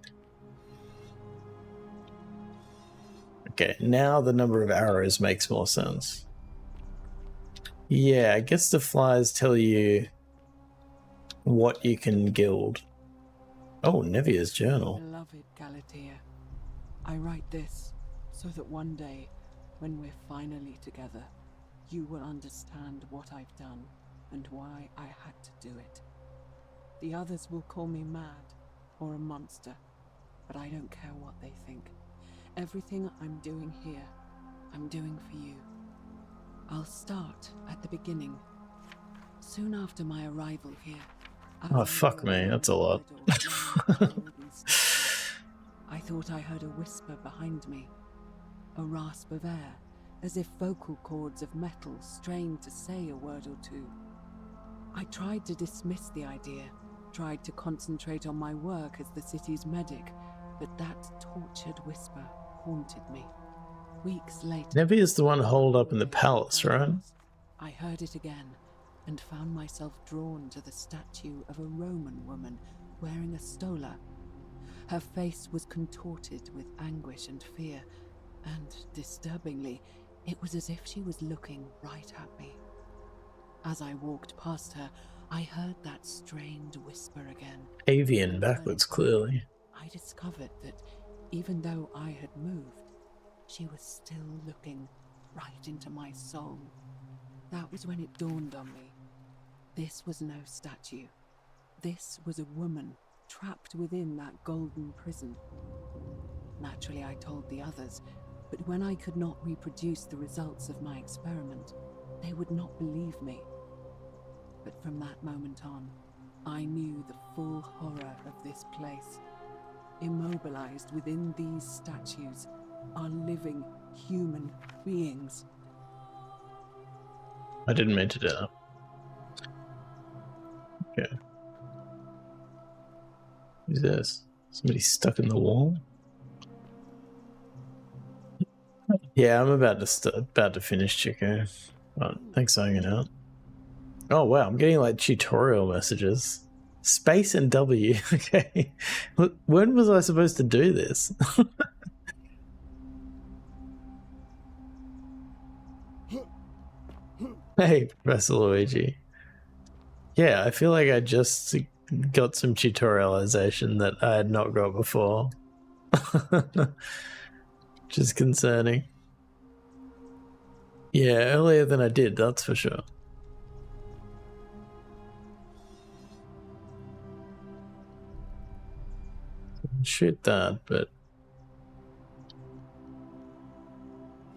Okay, now the number of arrows makes more sense. Yeah, I guess the flies tell you what you can gild. Oh, Nevia's journal. Beloved Galatea, I write this so that one day, when we're finally together, you will understand what I've done and why I had to do it. The others will call me mad or a monster, but I don't care what they think. Everything I'm doing here, I'm doing for you. I'll start at the beginning. Soon after my arrival here, Oh, fuck me, that's a lot. I thought I heard a whisper behind me, a rasp of air, as if vocal cords of metal strained to say a word or two. I tried to dismiss the idea, tried to concentrate on my work as the city's medic, but that tortured whisper haunted me. Weeks later... Nevi is the one holed up in the palace, right? I heard it again, and found myself drawn to the statue of a Roman woman wearing a stola. Her face was contorted with anguish and fear, and, disturbingly, it was as if she was looking right at me. As I walked past her, I heard that strained whisper again. Avian backwards, clearly. I discovered that, even though I had moved, she was still looking right into my soul. That was when it dawned on me. This was no statue. This was a woman trapped within that golden prison. Naturally, I told the others, but when I could not reproduce the results of my experiment, they would not believe me. But from that moment on, I knew the full horror of this place. Immobilized within these statues are living human beings. I didn't mean to do that. Okay. Who's this? Somebody stuck in the wall? Yeah, I'm about to finish, Chico. Right, thanks for hanging out. Oh wow, I'm getting like tutorial messages. Space and W. Okay. When was I supposed to do this? Hey, Professor Luigi. Yeah, I feel like I just got some tutorialization that I had not got before. Which is concerning. Yeah, earlier than I did, that's for sure. Shoot that, but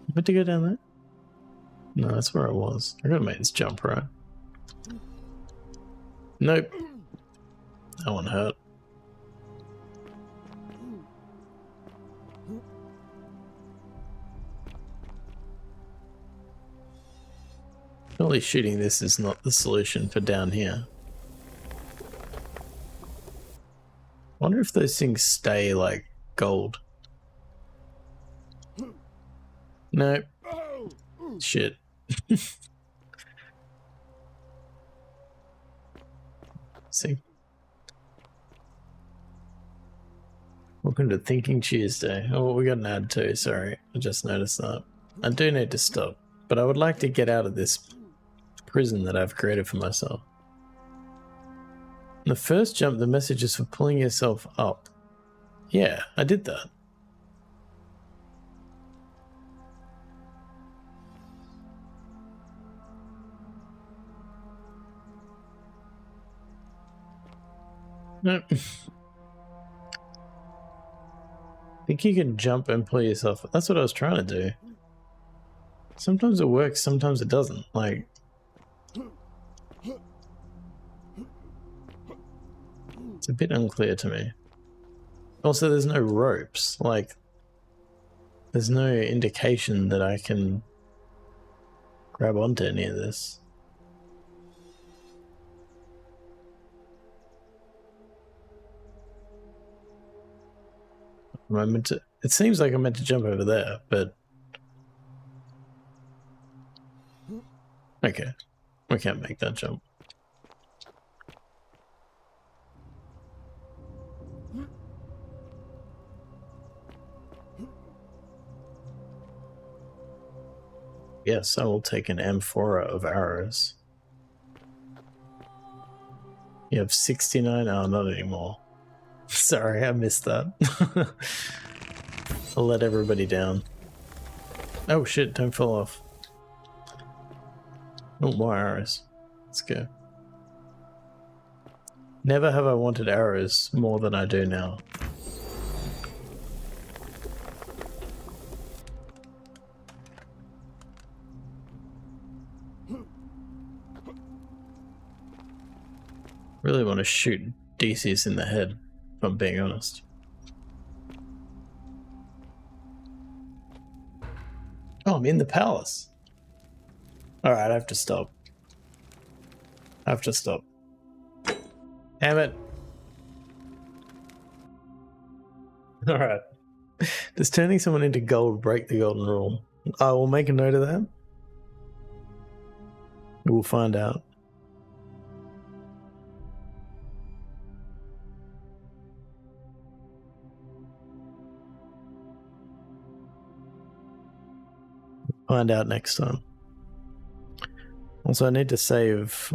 I meant to go down there? No, that's where I was. I gotta make this jump right. Nope. That one hurt. Surely shooting this is not the solution for down here. I wonder if those things stay like gold. Nope. Shit. See. Welcome to Thinking Tuesday. Oh, we got an ad too, sorry. I just noticed that. I do need to stop, but I would like to get out of this prison that I've created for myself. The first jump, the message is for pulling yourself up. Yeah, I did that. Nope. I think you can jump and pull yourself up. That's what I was trying to do. Sometimes it works, sometimes it doesn't. Like, it's a bit unclear to me. Also, there's no ropes. Like, there's no indication that I can grab onto any of this. Am I meant to? It seems like I'm meant to jump over there, but okay, we can't make that jump. Yes, I will take an amphora of arrows. You have 69? Oh, not anymore. Sorry, I missed that. I'll let everybody down. Oh shit, don't fall off. Oh, more arrows. Let's go. Never have I wanted arrows more than I do now. Really want to shoot DCs in the head, if I'm being honest. Oh, I'm in the palace. Alright, I have to stop. I have to stop. Damn it. Alright. Does turning someone into gold break the golden rule? I will make a note of that. We'll find out. Find out next time. Also, I need to save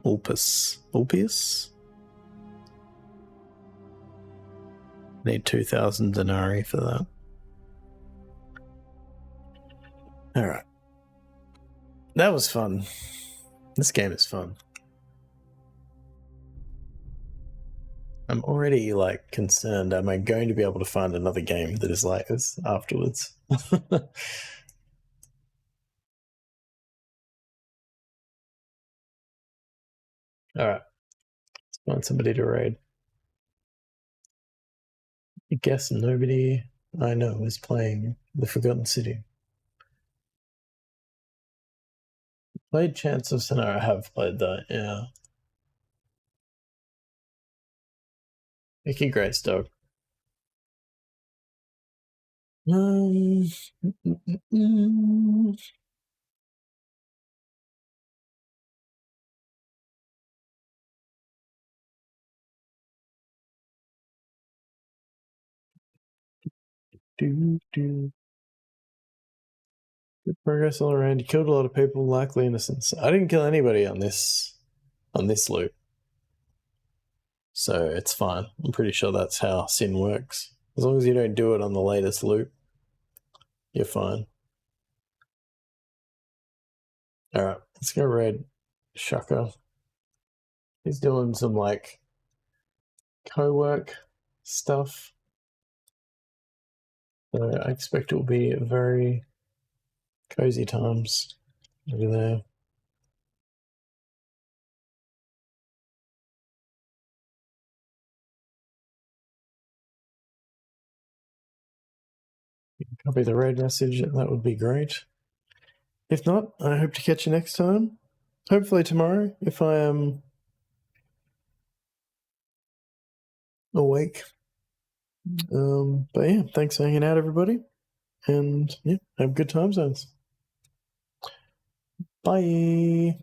Ulpius? Need 2,000 denarii for that. Alright. That was fun. This game is fun. I'm already, like, concerned. Am I going to be able to find another game that is like this afterwards? Alright. Let's find somebody to raid. I guess nobody I know is playing The Forgotten City. Played Chants of Sennaar. I have played that, yeah. Mickey Greystoke. Good progress all around. You killed a lot of people, likely innocents. I didn't kill anybody on this loop. So it's fine. I'm pretty sure that's how sin works. As long as you don't do it on the latest loop, you're fine. Alright, let's go raid Shaka. He's doing some like co-work stuff. So I expect it will be very cozy times over there. You can copy the raid message, that would be great. If not, I hope to catch you next time. Hopefully tomorrow, if I am awake. But yeah, thanks for hanging out, everybody. And yeah, have good time zones. Bye.